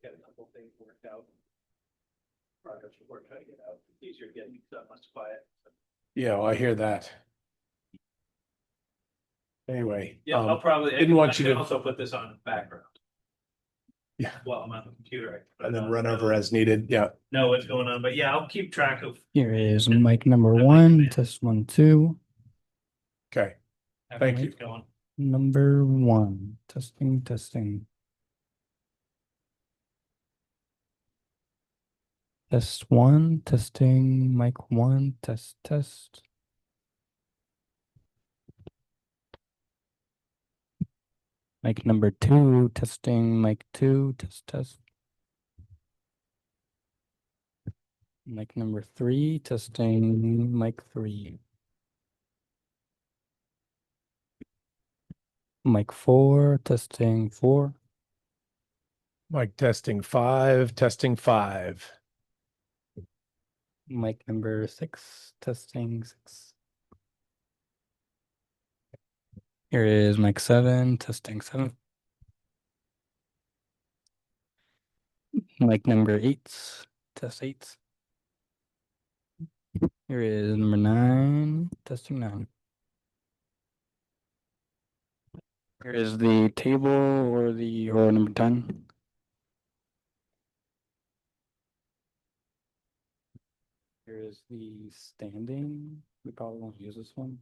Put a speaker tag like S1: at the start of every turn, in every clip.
S1: get a couple things worked out. Progress report, try to get out. It's easier getting stuff much quiet.
S2: Yeah, well, I hear that. Anyway,
S1: Yeah, I'll probably
S2: didn't want
S1: I
S2: you
S1: can
S2: to-
S1: also put this on background
S2: yeah,
S1: while I'm on the computer. I can put
S2: and
S1: it
S2: then
S1: on
S2: run
S1: so
S2: over as needed. Yeah.
S1: know what's going on. But yeah, I'll keep track of.
S3: Here is mic number one, test 1, 2.
S2: Okay.
S1: how
S2: Thank
S1: it's
S2: you.
S1: Going.
S3: Number 1, testing, testing. Test 1, testing, mic 1, test, test. Mic number 2, testing, mic 2, test, test. Mic number 3, testing, mic 3. Mic 4, testing 4.
S2: Mic testing 5, testing 5.
S3: Mic number 6, testing 6. Here is mic 7, testing 7. Mic number 8, test 8. Here is number 9, testing 9. Here is the table or number 10. Here is the standing. We probably won't use this one.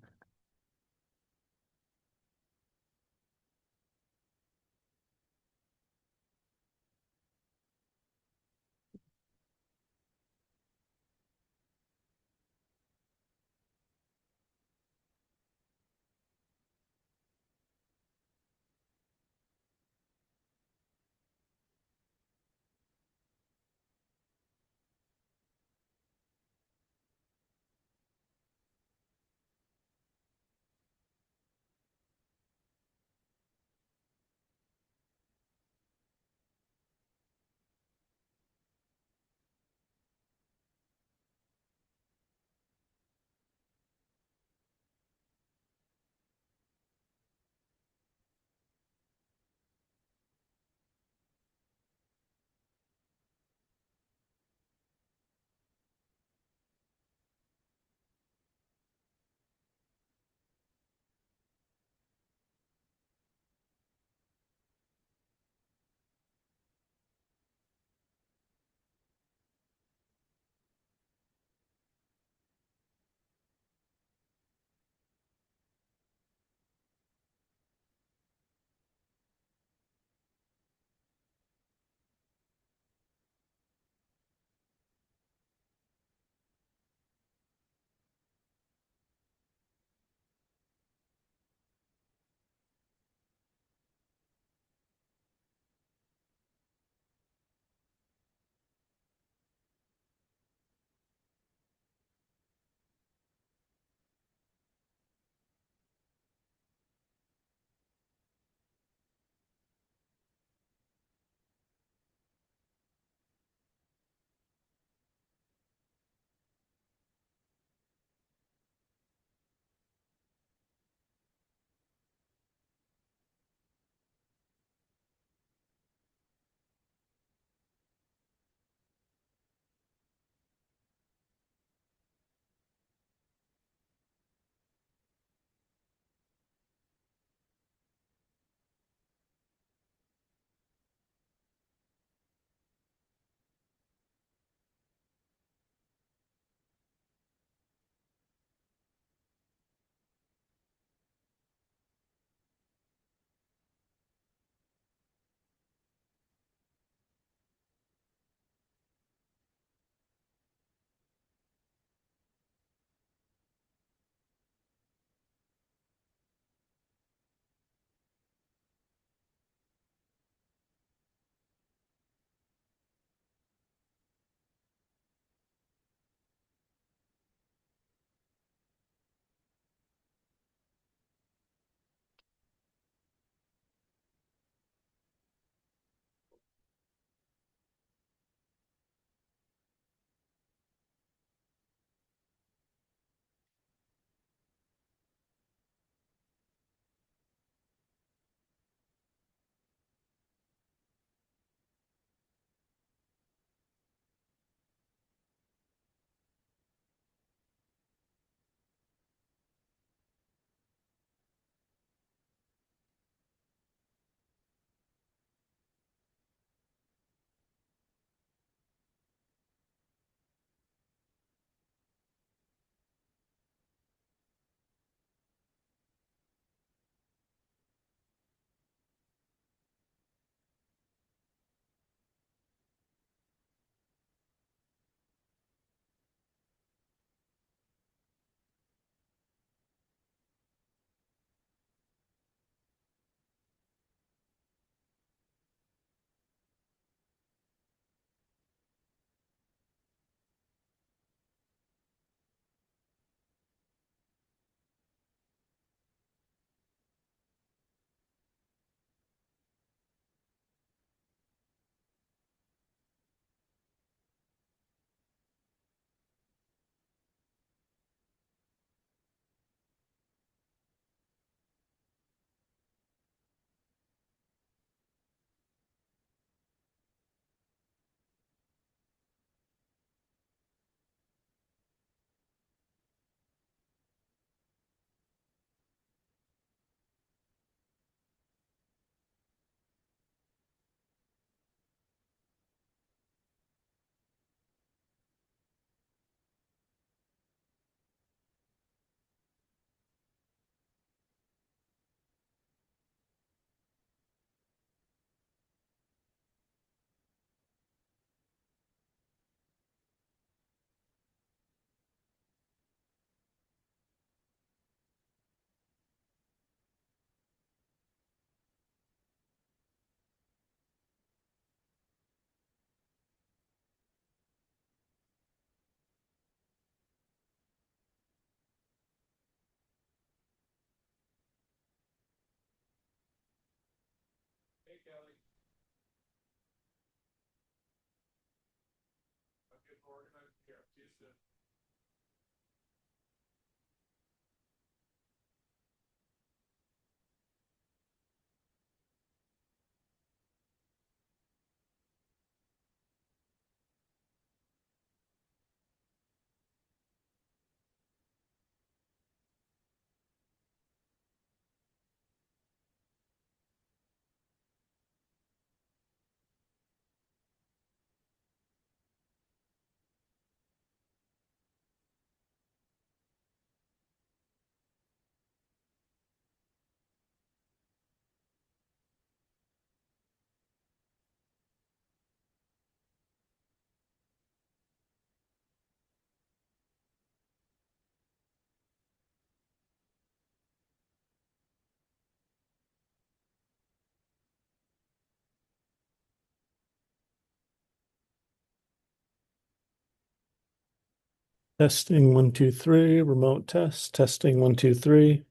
S4: Testing 1, 2, 3, remote test, testing 1, 2, 3.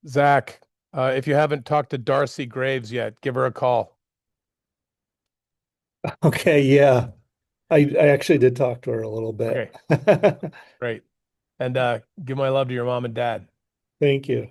S2: Zach, if you haven't talked to Darcy Graves yet, give her a call.
S4: Okay, yeah. I actually did talk to her a little bit.
S2: Great. And give my love to your mom and dad.
S4: Thank you.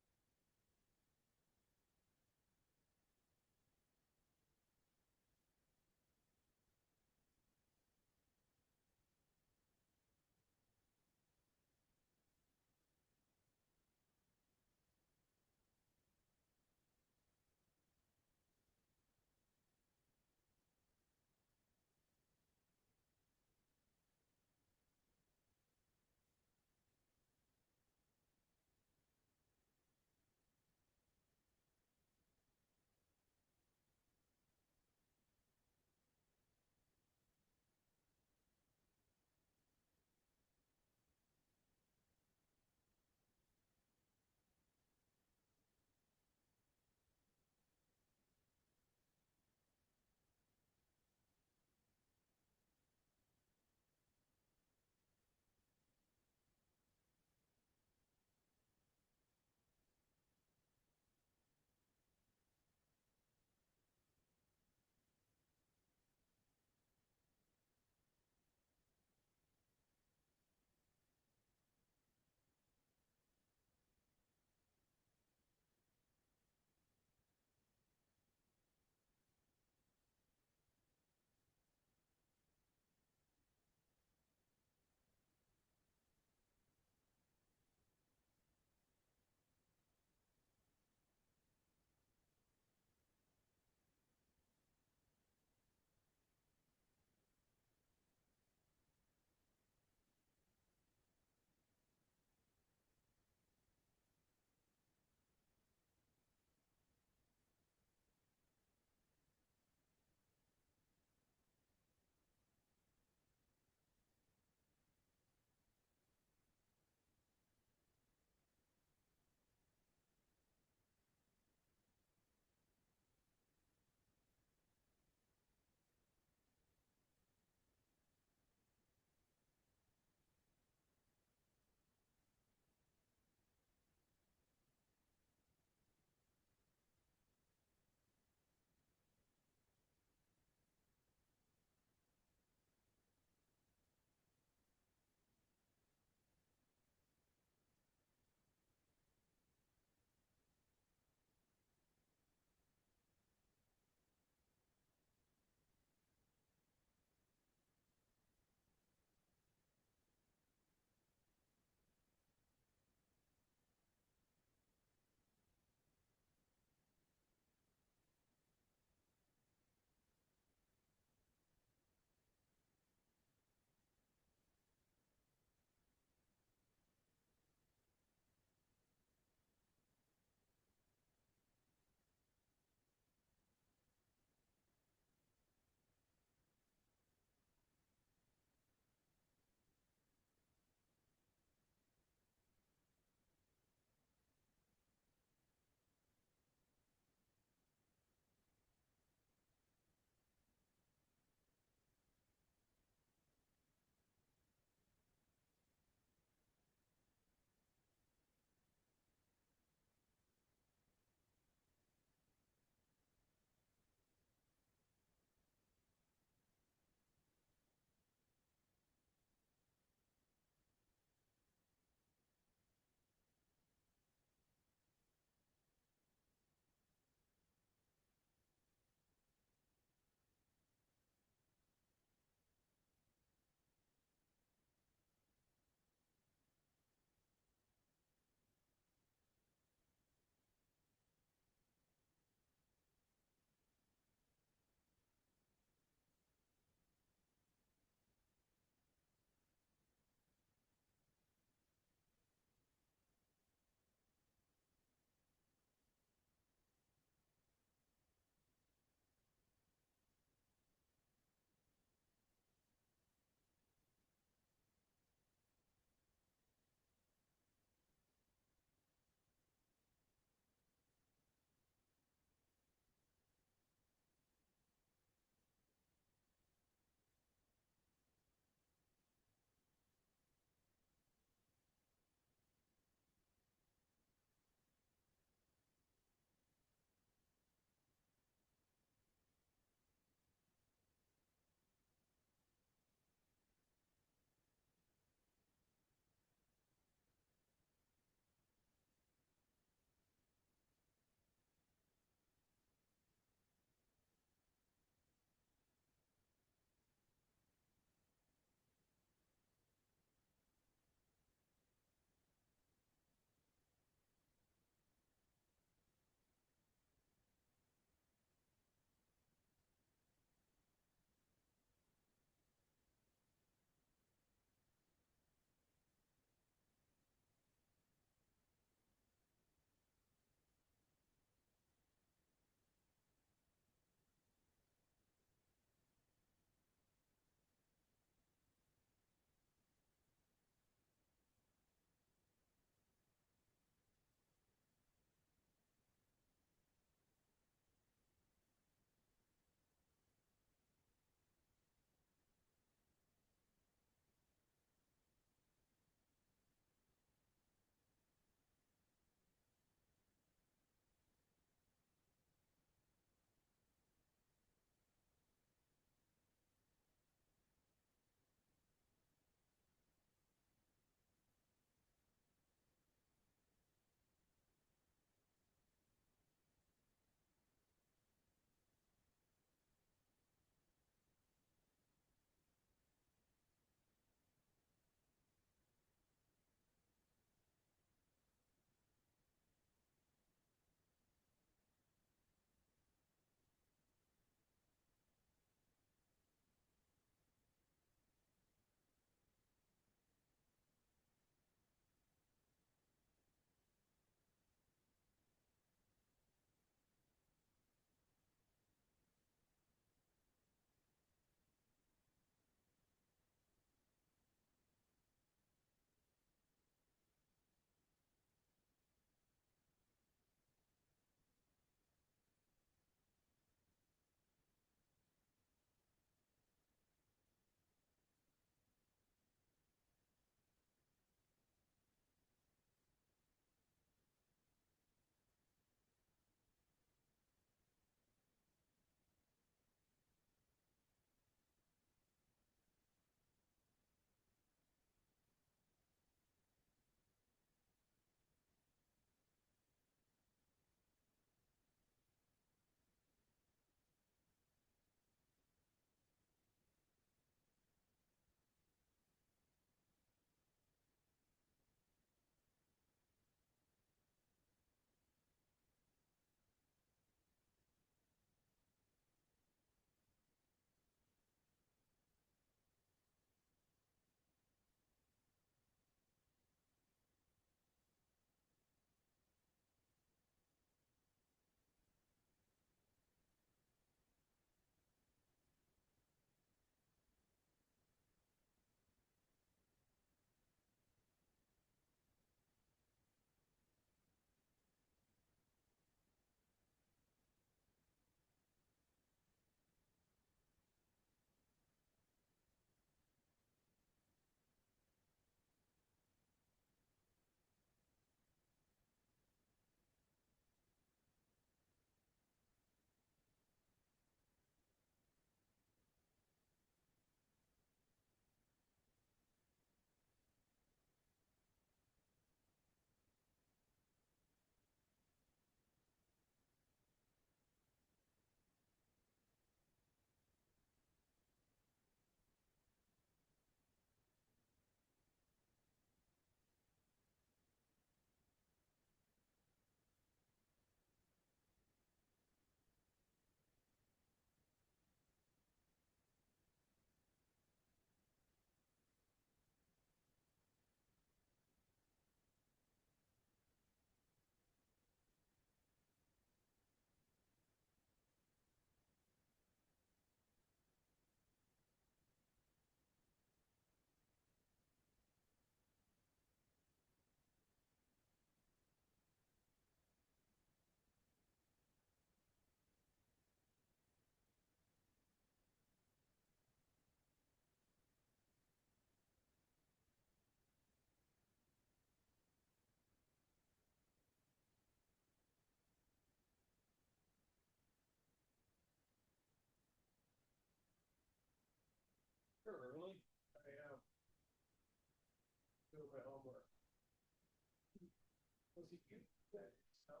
S2: that it's not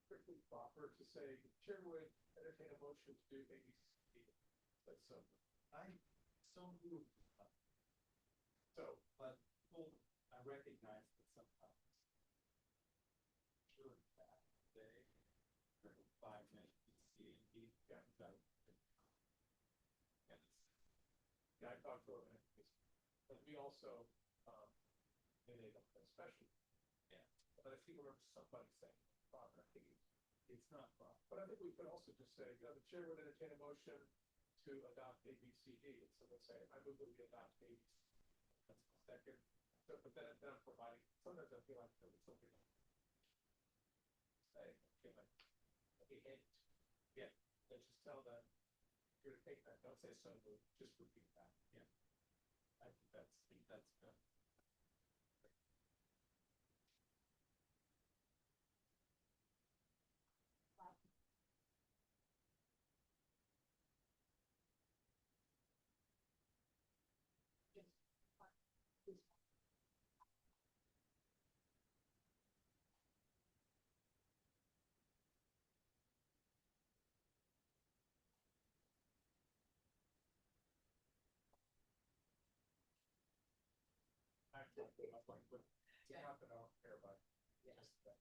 S2: strictly proper to say, Chair would entertain a motion to do ABC. But so, I so moved. So, but I recognize that sometimes. Sure, that day, 5 minutes, C and D got done. And I talked to him, but we also, made a special. Yeah. But I think I remember somebody saying, proper, I think it's not proper. But I think we could also just say, the chair would entertain a motion to adopt ABCD. And so let's say, I move that we adopt ABC. That's the second. So, but then I'm providing, sometimes I feel like it's something like, say, I feel like, a hint. Yeah, let's just tell them, you're gonna take that, don't say so, just repeat that. Yeah. I think that's good. Actually, I was like, but it's not that I don't care about it. Just that.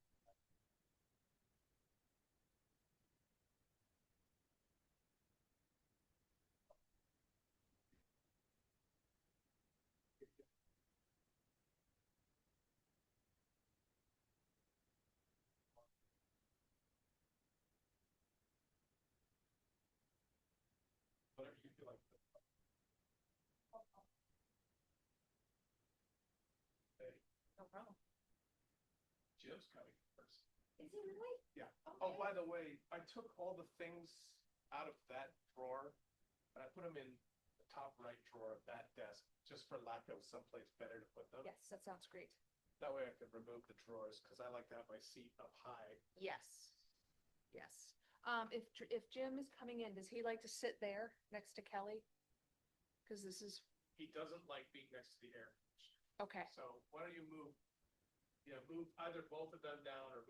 S2: Whatever you feel like. Hey,
S5: No problem.
S2: Jim's coming first.
S5: Is he really?
S2: Yeah. Oh, by the way, I took all the things out of that drawer and I put them in the top right drawer of that desk, just for lack of someplace better to put them.
S5: Yes, that sounds great.
S2: That way I can remove the drawers, because I like to have my seat up high.
S5: Yes. Yes. If Jim is coming in, does he like to sit there next to Kelly? Because this is,
S2: He doesn't like being next to the air conditioner.
S5: okay,
S2: So why don't you move either both of them down or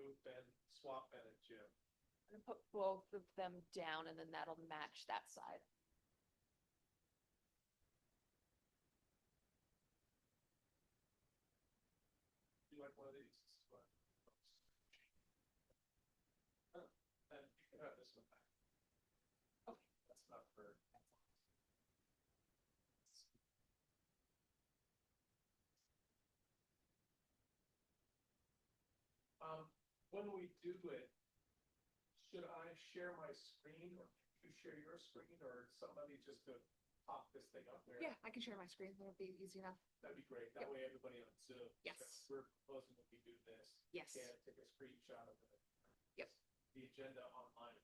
S2: swap Ben and Jim.
S5: I'm gonna put both of them down and then that'll match that side.
S2: You like one of these? This is what. And you can have this one back.
S5: Okay.
S2: That's not for. When we do it, should I share my screen or you share your screen or somebody just to pop this thing up there?
S5: Yeah, I can share my screen. That'll be easy enough.
S2: That'd be great. That
S5: Yep.
S2: way everybody on Zoom.
S5: Yes.
S2: because We're proposing that we do this.
S5: Yes.
S2: Can take a screenshot of it.
S5: Yep.
S2: The agenda online.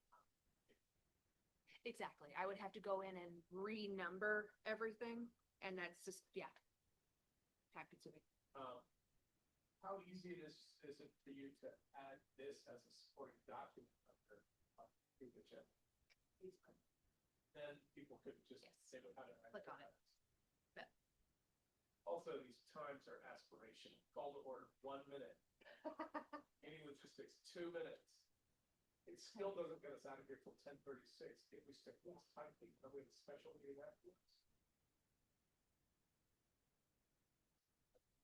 S5: Exactly. I would have to go in and renumber everything and that's just, yeah. Time consuming.
S2: How easy is it for you to add this as a supporting document under the agenda? Then people could just
S5: Yes.
S2: say how to
S5: Click on it. Bet.
S2: Also, these times are aspirational. Call to order 1 minute. Any logistics 2 minutes. It still doesn't get us out of here till 10:36. If we stick to this time, we have a special meeting afterwards.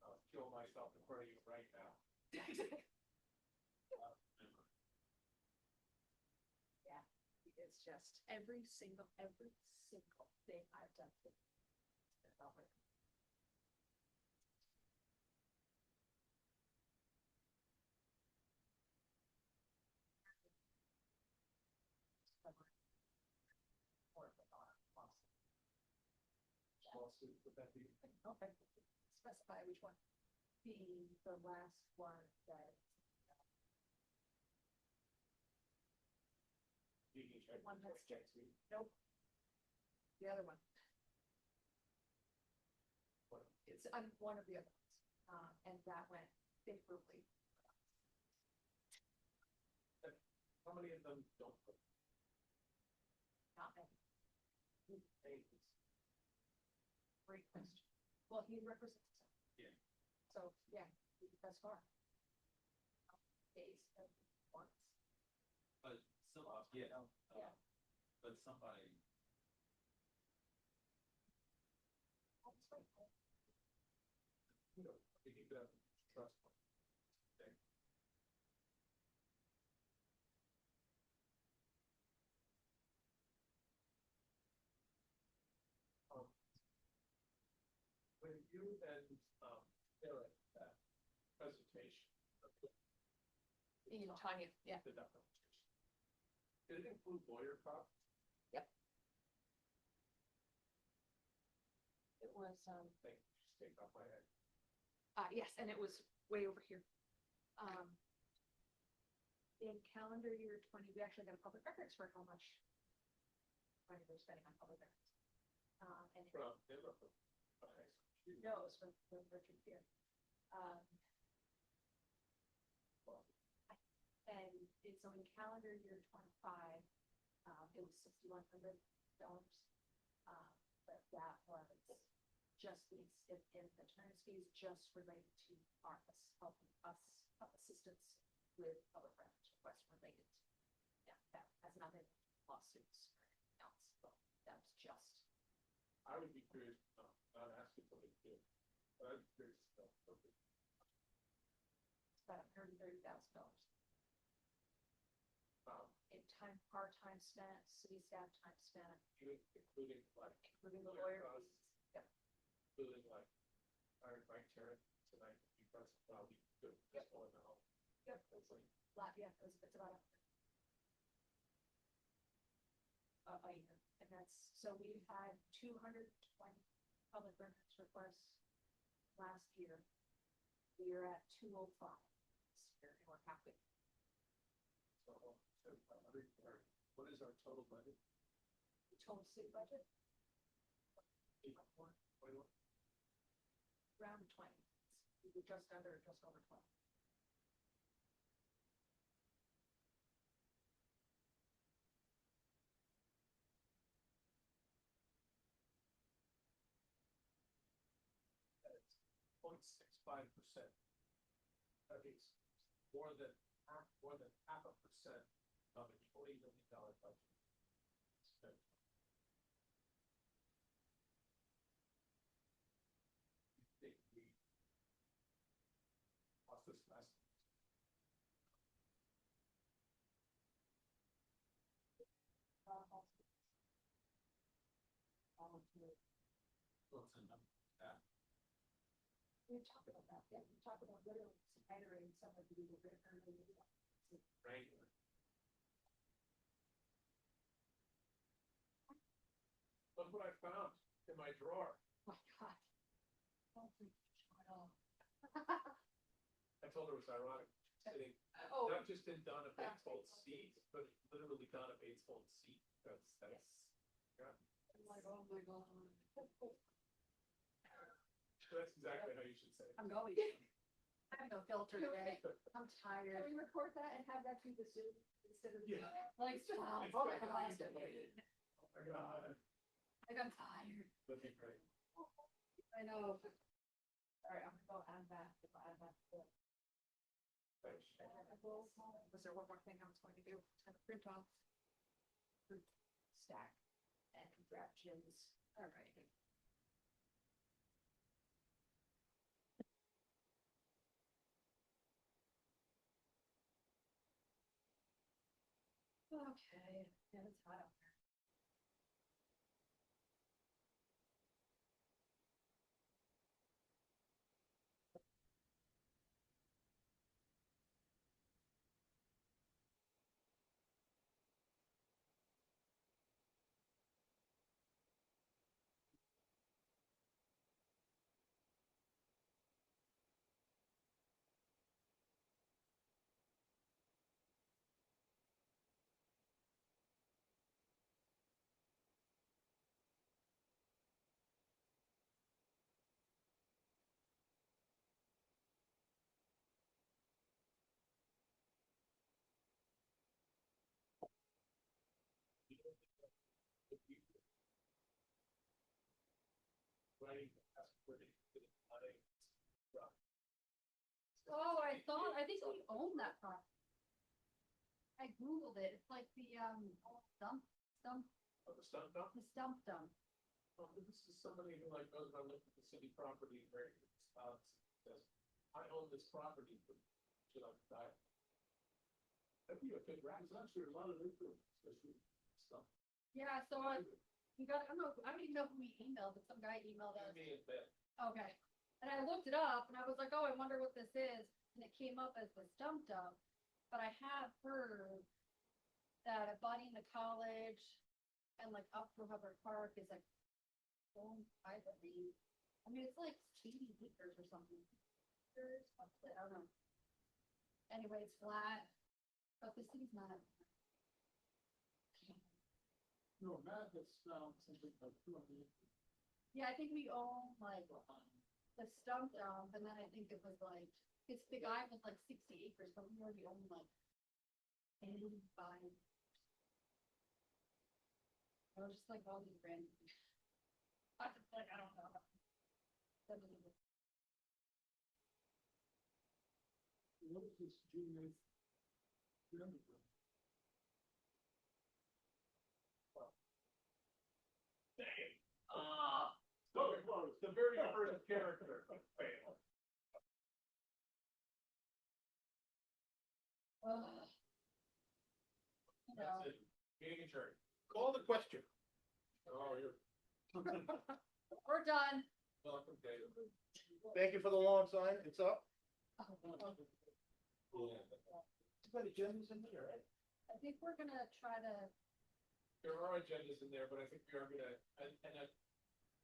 S2: I'll kill myself in front of you right now.
S5: Yeah, it's just every single thing I've done.
S2: Lawsuit, would that be?
S5: Okay, specify which one. The last one that.
S2: You can check.
S5: One that's
S2: check too.
S5: Nope. The other one.
S2: What?
S5: It's on one of the other ones, and that went favorably.
S2: How many of them don't put
S5: Not many.
S2: names?
S5: Great question. Well, he represents.
S2: Yeah.
S5: So, yeah, that's far. days at once.
S2: But some, yeah,
S5: Yeah.
S2: but somebody,
S5: That's right.
S2: you know, we need to have trust. Okay. When you and, Eric, that presentation of
S5: You know, Tanya, yeah.
S2: the documentation, did it include lawyer costs?
S5: It was,
S2: Thank you, just take off my head.
S5: yes, and it was way over here. In calendar year 20, we actually got a public records for how much money we're spending on public records. And
S2: From him or from, okay.
S5: no, it was from Richard Beer. And so in calendar year 25, it was $6,100. But that was just the, if the attorney's fees just related to our, helping us, assistance with public records requests related. Yeah, that has nothing to do with lawsuits or anything else, but that's just.
S2: I would be curious, not asking for the kid, but I'd be curious,
S5: It's about $130,000
S2: um,
S5: in time, part-time spent, city staff time spent,
S2: including like.
S5: including the lawyer
S2: costs,
S5: fees. Yep.
S2: Including like, hired by Karen tonight, because probably good, just going out.
S5: Yep.
S2: It's like,
S5: Yeah, it's about a year, and that's, so we had 220 public records requests last year. We are at 205 this year, and we're happy.
S2: so, what is our total budget?
S5: The total city budget,
S2: 21?
S5: around 20. We were just under, just over 20.
S2: That's 0.65%. That means more than half a percent of a $20 million budget. Spent. You think we lost this last? What's the number? Yeah.
S5: We talked about that, yeah, we talked about literally hiring somebody to do the
S2: Regular. Look what I found in my drawer.
S5: Oh my God. Oh, please, shut up.
S2: I told her it was ironic. Sitting,
S5: Oh,
S2: not just in Donna Bates' old seat, but literally Donna Bates' old seat. That's, yeah.
S5: I'm like, oh my God.
S2: That's exactly how you should say it.
S5: I'm going. I have no filter today. I'm tired. Can we record that and have that be the Zoom instead of?
S2: Yeah.
S5: Like, wow.
S2: It's
S5: Oh my
S2: like-
S5: God.
S2: Oh my God.
S5: Like, I'm tired.
S2: That'd be great.
S5: I know. All right, I'm gonna go add that. I'll add that.
S2: Thanks.
S5: Was there one more thing I was going to do? Kind of print off. Stack and grab Jim's. All right. Okay, yeah, it's hot out there.
S2: Writing the password into the
S5: Oh, I thought, I think we own that property. I Googled it, it's like the, stump,
S2: Oh, the stump dump?
S5: the stump dump.
S2: Oh, this is somebody who like goes around looking at the city property, where says, I own this property, but should I die? That'd be a good rack, there's actually a lot of influence, especially stuff.
S5: Yeah, so we got, I don't even know who we emailed, but some guy emailed us.
S2: Me and Ben.
S5: Okay, and I looked it up and I was like, oh, I wonder what this is, and it came up as the stump dump. But I have heard that abutting the college and like up through Hubbard Park is like owned privately. I mean, it's like 80 acres or something. I don't know. Anyway, it's flat, but the city's not.
S2: No, Matt, that's, something like 200.
S5: Yeah, I think we own like the stump dump, and then I think it was like, it's the guy was like 60 acres, but we already own like 85. I was just like all these random. I just like, I don't know.
S2: What is this GMT? Dang. So close, the very first character. Fail.
S5: You know,
S2: That's it. Meeting adjourned. Call the question. Oh, you're.
S5: we're done.
S2: Welcome, David.
S4: Thank you for the long sign. It's up.
S2: But agendas in there, right?
S5: I think we're gonna try to,
S2: There are agendas in there, but I think we are gonna, and I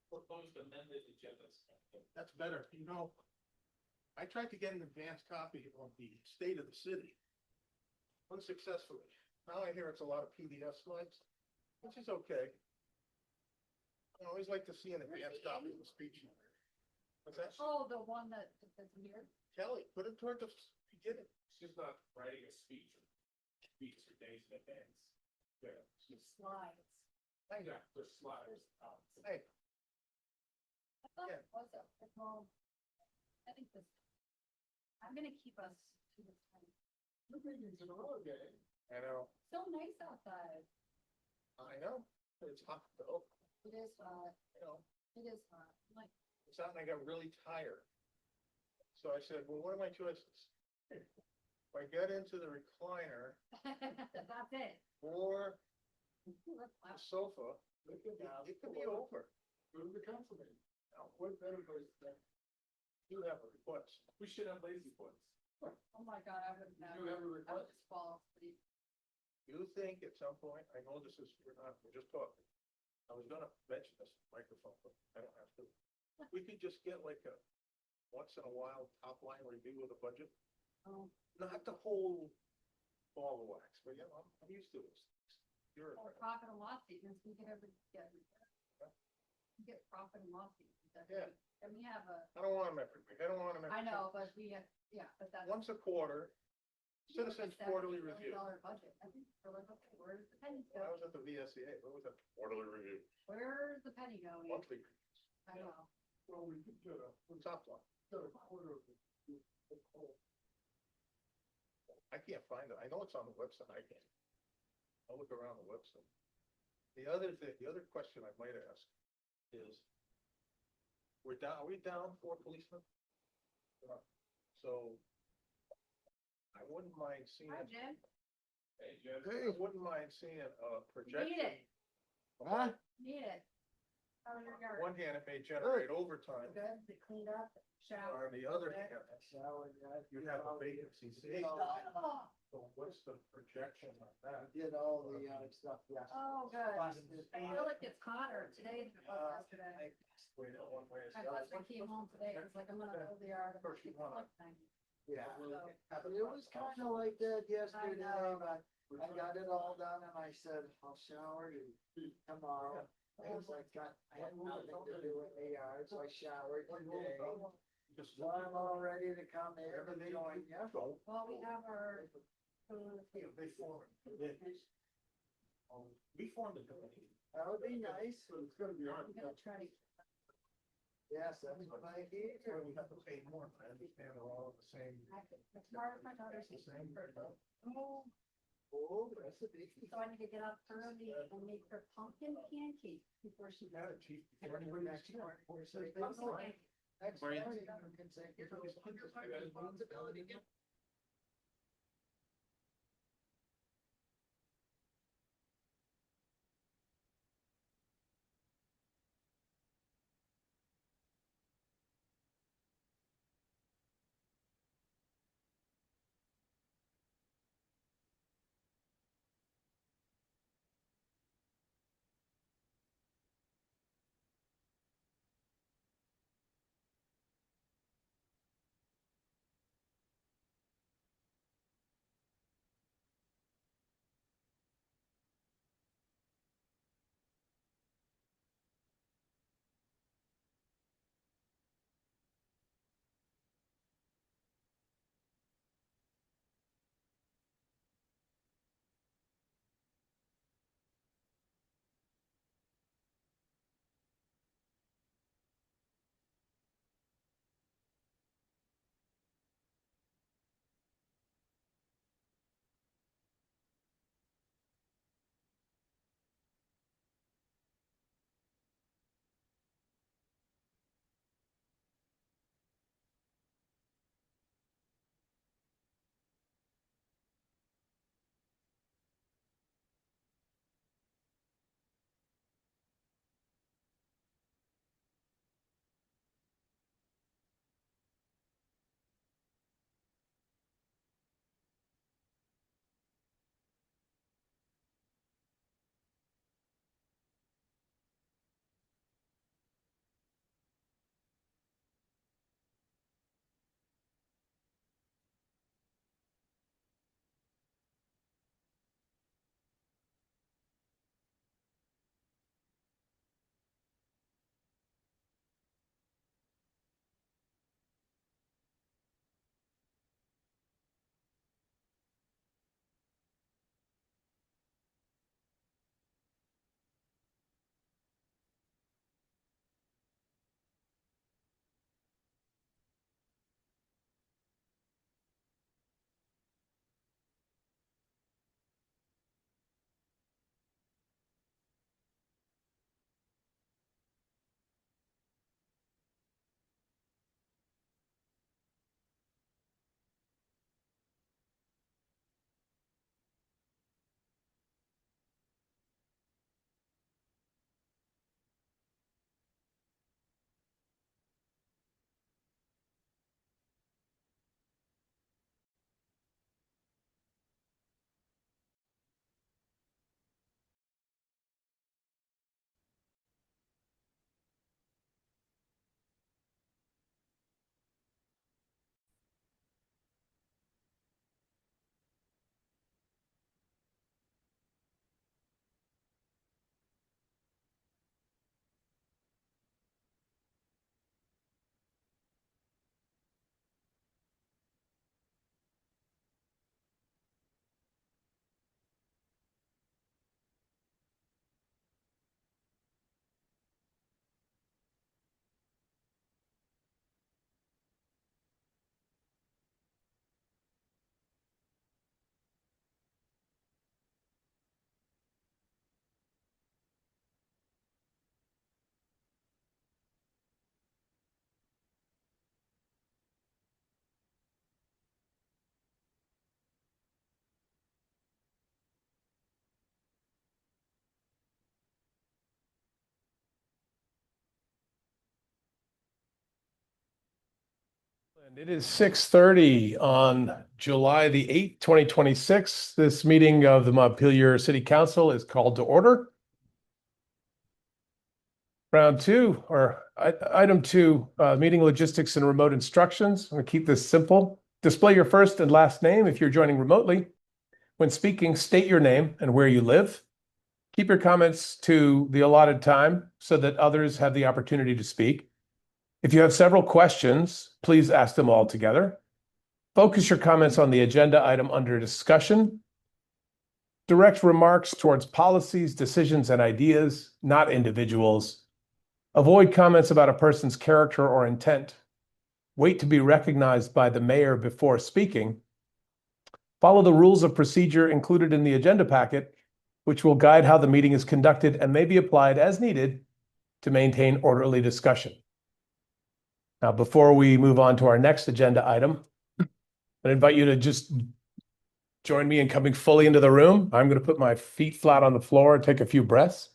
S2: proposed amended agendas.
S6: That's better, you know. I tried to get an advanced copy of the state of the city. Unsuccessfully. Now I hear it's a lot of PDF slides, which is okay. I always like to see an advanced copy of the speech. What's that?
S5: oh, the one that's here.
S6: Kelly, put it toward the beginning.
S2: She's not writing a speech or weeks or days in advance. Yeah, she's,
S5: Slides.
S2: yeah, there's slides.
S6: Hey,
S5: I thought
S6: Yeah.
S5: it was well, I think this, I'm gonna keep us to this time.
S2: Two meetings in a row, gang.
S6: I know,
S5: So nice outside.
S6: I know. It's hot though,
S5: It is hot.
S6: you know.
S5: It is hot. Like,
S6: It's out and I got really tired. So I said, well, what are my choices? If I get into the recliner
S5: that's it.
S6: or
S5: That's
S6: the
S5: loud.
S6: sofa, it could be over.
S2: Go to the council meeting.
S6: Now, what better place than you have a request?
S2: We should have lazy points.
S5: Oh my god, I would never.
S2: You have a
S5: I would
S2: request?
S5: just fall asleep.
S6: You think at some point, I know this is, we're just talking. I was gonna mention this microphone, but I don't have to. We could just get like a, once in a while, top line review of the budget,
S5: Oh,
S6: not the whole ball of wax, but you know, I'm used to this. You're,
S5: or profit and loss statements, we get we get profit and loss statements.
S6: Yeah.
S5: And we have a,
S6: I don't want them every week, I don't want them every.
S5: I know, but we have, yeah, but that's.
S6: Once a quarter,
S5: we have like a
S6: citizens quarterly
S5: $70
S6: review.
S5: million budget. I think we're like, okay, where's the penny
S6: I
S5: go?
S6: was at the VSEA, what was that? Quarterly review.
S5: Where's the penny going?
S6: Monthly,
S5: I know.
S2: Well, we could get a
S6: top line.
S2: quarter of the whole.
S6: I can't find it. I know it's on the website. I can't. I'll look around the website. The other thing, the other question I might ask is, are we down 4 policemen? So I wouldn't mind seeing,
S5: Hi, Jim.
S2: Hey, Jeff.
S6: I wouldn't mind seeing a projection.
S5: Need it.
S6: Huh?
S5: Need it. How was your yard?
S6: On one hand, it may generate overtime.
S5: Good, they cleaned up, shower.
S6: On the other hand, you have a vacancy.
S5: Oh,
S6: So what's the projection on that?
S7: Did all the stuff, yes.
S5: oh, good. I feel like it's hotter today than it was yesterday.
S6: Wait, one way is
S5: My husband came home today, it was like, I'm gonna go to the yard. I'm
S6: First you
S5: gonna
S6: wanna-
S5: look nice.
S7: Yeah,
S5: So,
S7: but it was kind of like that yesterday,
S5: know.
S7: but I got it all done and I said, I'll shower tomorrow. It was like, I had nothing to do with the yard, so I showered today.
S6: Just
S7: So I'm all ready to come in and
S6: everything
S7: join you.
S5: well, we have our food.
S6: They form it. We formed a committee.
S7: That would be nice.
S6: So it's gonna be
S5: I'm gonna try to.
S7: Yes, that's what I hear.
S6: That's why we have to pay more, I understand they're all the same.
S5: It's part of my daughter's.
S6: The same.
S7: Oh, recipe.
S5: So I need to get up early and make her pumpkin pancakes before she
S6: Got
S5: goes.
S6: it, chief.
S5: And then we're next door.
S7: So they
S5: Pumpkin
S7: know
S5: pancakes.
S7: next
S2: Where you-
S7: Thursday, we can say, "Give us responsibility."
S6: And it is 6:30 on July the 8th, 2026. This meeting of the Montpelier City Council is called to order. Round two, or item two, meeting logistics and remote instructions. I'm going to keep this simple. Display your first and last name if you're joining remotely. When speaking, state your name and where you live. Keep your comments to the allotted time so that others have the opportunity to speak. If you have several questions, please ask them all together. Focus your comments on the agenda item under discussion. Direct remarks towards policies, decisions, and ideas, not individuals.
S8: Avoid comments about a person's character or intent. Wait to be recognized by the mayor before speaking. Follow the rules of procedure included in the agenda packet, which will guide how the meeting is conducted and may be applied as needed to maintain orderly discussion. Now, before we move on to our next agenda item, I invite you to just join me in coming fully into the room. I'm going to put my feet flat on the floor and take a few breaths.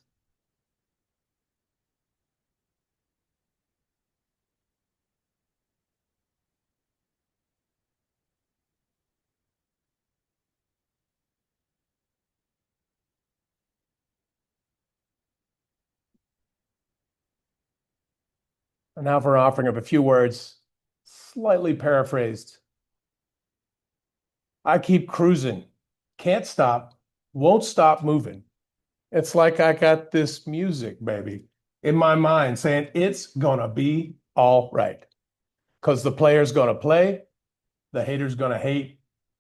S8: And now for an offering of a few words, slightly paraphrased. I keep cruising, can't stop, won't stop moving. It's like I got this music, baby, in my mind saying it's gonna be all right. Because the player's gonna play, the hater's gonna hate,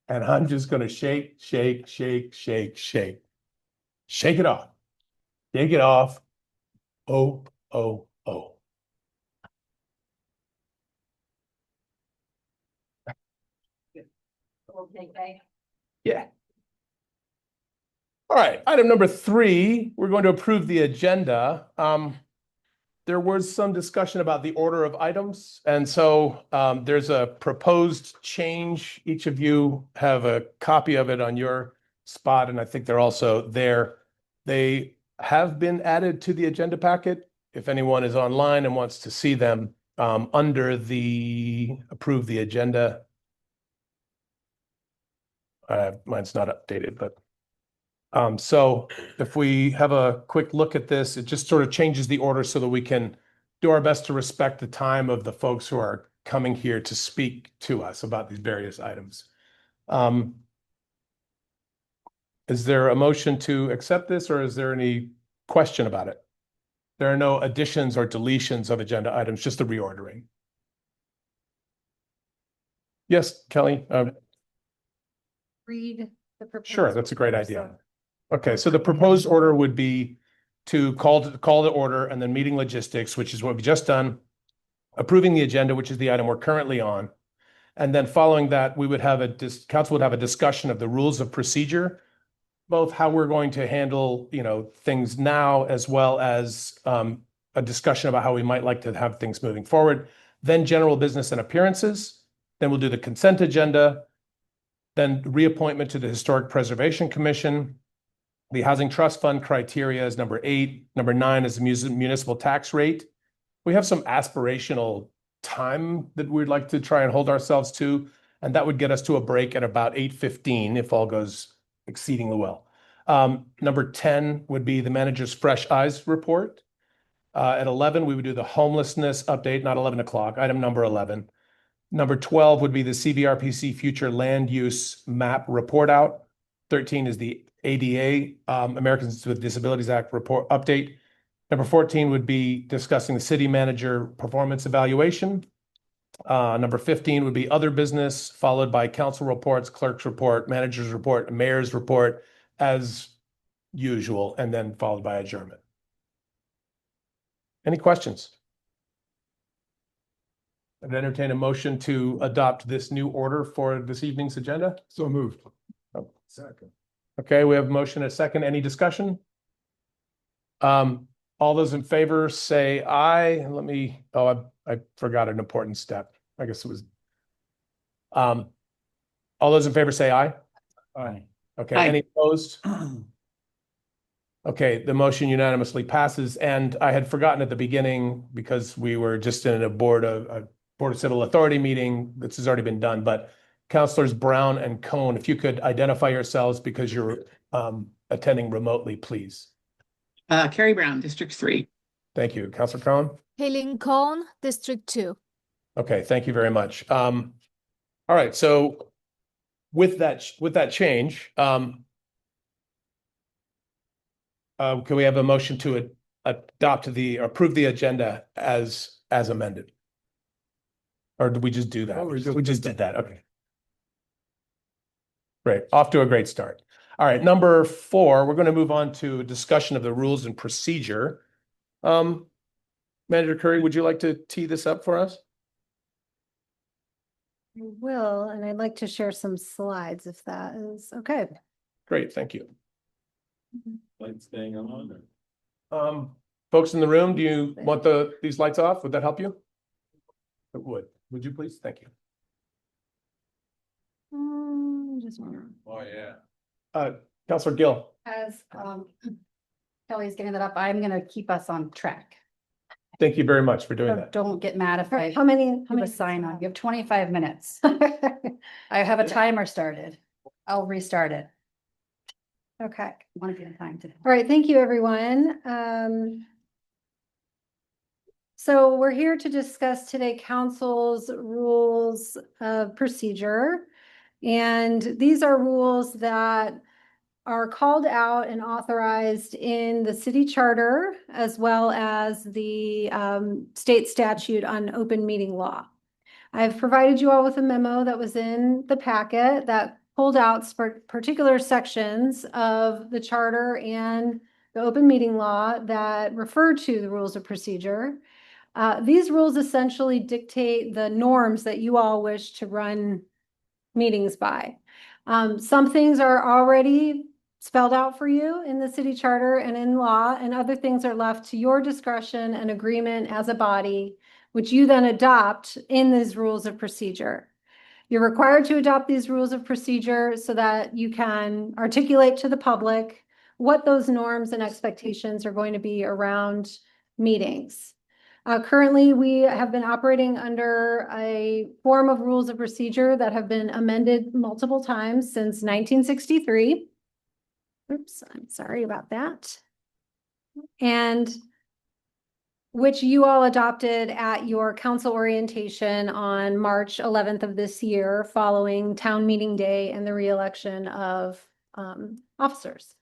S8: and I'm just gonna shake, shake, shake, shake, shake. Shake it off. Shake it off. Oh, oh, oh.
S5: Okay.
S8: Yeah. All right, item number 3, we're going to approve the agenda. There was some discussion about the order of items, and so there's a proposed change. Each of you have a copy of it on your spot, and I think they're also there. They have been added to the agenda packet. If anyone is online and wants to see them, under the approve the agenda. Mine's not updated, but so if we have a quick look at this, it just sort of changes the order so that we can do our best to respect the time of the folks who are coming here to speak to us about these various items. Is there a motion to accept this, or is there any question about it? There are no additions or deletions of agenda items, just the reordering. Yes, Kelly?
S5: Read the proposal.
S8: Sure, that's a great idea. Okay, so the proposed order would be to call the order and then meeting logistics, which is what we've just done, approving the agenda, which is the item we're currently on. And then following that, we would have council would have a discussion of the rules of procedure, both how we're going to handle, things now, as well as a discussion about how we might like to have things moving forward. Then general business and appearances. Then we'll do the consent agenda. Then reappointment to the Historic Preservation Commission. The Housing Trust Fund criteria is number 8. Number 9 is the municipal tax rate. We have some aspirational time that we'd like to try and hold ourselves to, and that would get us to a break at about 8:15 if all goes exceedingly well. Number 10 would be the manager's fresh eyes report. At 11, we would do the homelessness update, not 11 o'clock, item number 11. Number 12 would be the CVRPC future land use map report out. 13 is the ADA, Americans with Disabilities Act report update. Number 14 would be discussing the city manager performance evaluation. Number 15 would be other business, followed by council reports, clerk's report, manager's report, mayor's report, as usual, and then followed by adjournment. Any questions? I'd entertain a motion to adopt this new order for this evening's agenda.
S9: So moved.
S8: Oh.
S9: Second.
S8: Okay, we have a motion and a second. Any discussion? All those in favor say aye. I forgot an important step. I guess it was. All those in favor say aye.
S9: Aye.
S8: Okay,
S10: Aye.
S8: any opposed? Okay, the motion unanimously passes, and I had forgotten at the beginning because we were just in a Board of Civil Authority meeting. This has already been done, but Councilors Brown and Cohn, if you could identify yourselves because you're attending remotely, please.
S10: Carrie Brown, District 3.
S8: Thank you. Councilor Cohn?
S11: Hailing Cone, District 2.
S8: Okay, thank you very much. All right, so with that change, can we have a motion to approve the agenda as amended? Or did we just do that?
S9: Oh,
S8: We just did that. Okay. Great. Off to a great start. All right, number 4, we're going to move on to a discussion of the rules and procedure. Manager Curry, would you like to tee this up for us?
S9: I will, and I'd like to share some slides if that is okay.
S8: Great, thank you.
S2: Lights staying on or?
S8: Folks in the room, do you want these lights off? Would that help you? It would. Would you please? Thank you.
S9: Just one.
S2: Oh, yeah.
S8: Counselor Gill.
S12: As Kelly's getting that up, I'm gonna keep us on track.
S8: Thank you very much for doing
S12: So
S8: that.
S12: don't get mad if I
S9: How many?
S12: have a sign on. You have 25 minutes. I have a timer started. I'll restart it.
S9: Okay.
S12: Want to get in time today.
S9: All right, thank you, everyone. So we're here to discuss today council's rules of procedure. And these are rules that are called out and authorized in the city charter as well as the state statute on open meeting law. I've provided you all with a memo that was in the packet that pulled out particular sections of the charter and the open meeting law that refer to the rules of procedure. These rules essentially dictate the norms that you all wish to run meetings by. Some things are already spelled out for you in the city charter and in law, and other things are left to your discretion and agreement as a body, which you then adopt in these rules of procedure. You're required to adopt these rules of procedure so that you can articulate to the public what those norms and expectations are going to be around meetings. Currently, we have been operating under a form of rules of procedure that have been amended multiple times since 1963. Oops, I'm sorry about that. And which you all adopted at your council orientation on March 11th of this year, following town meeting day and the re-election of officers.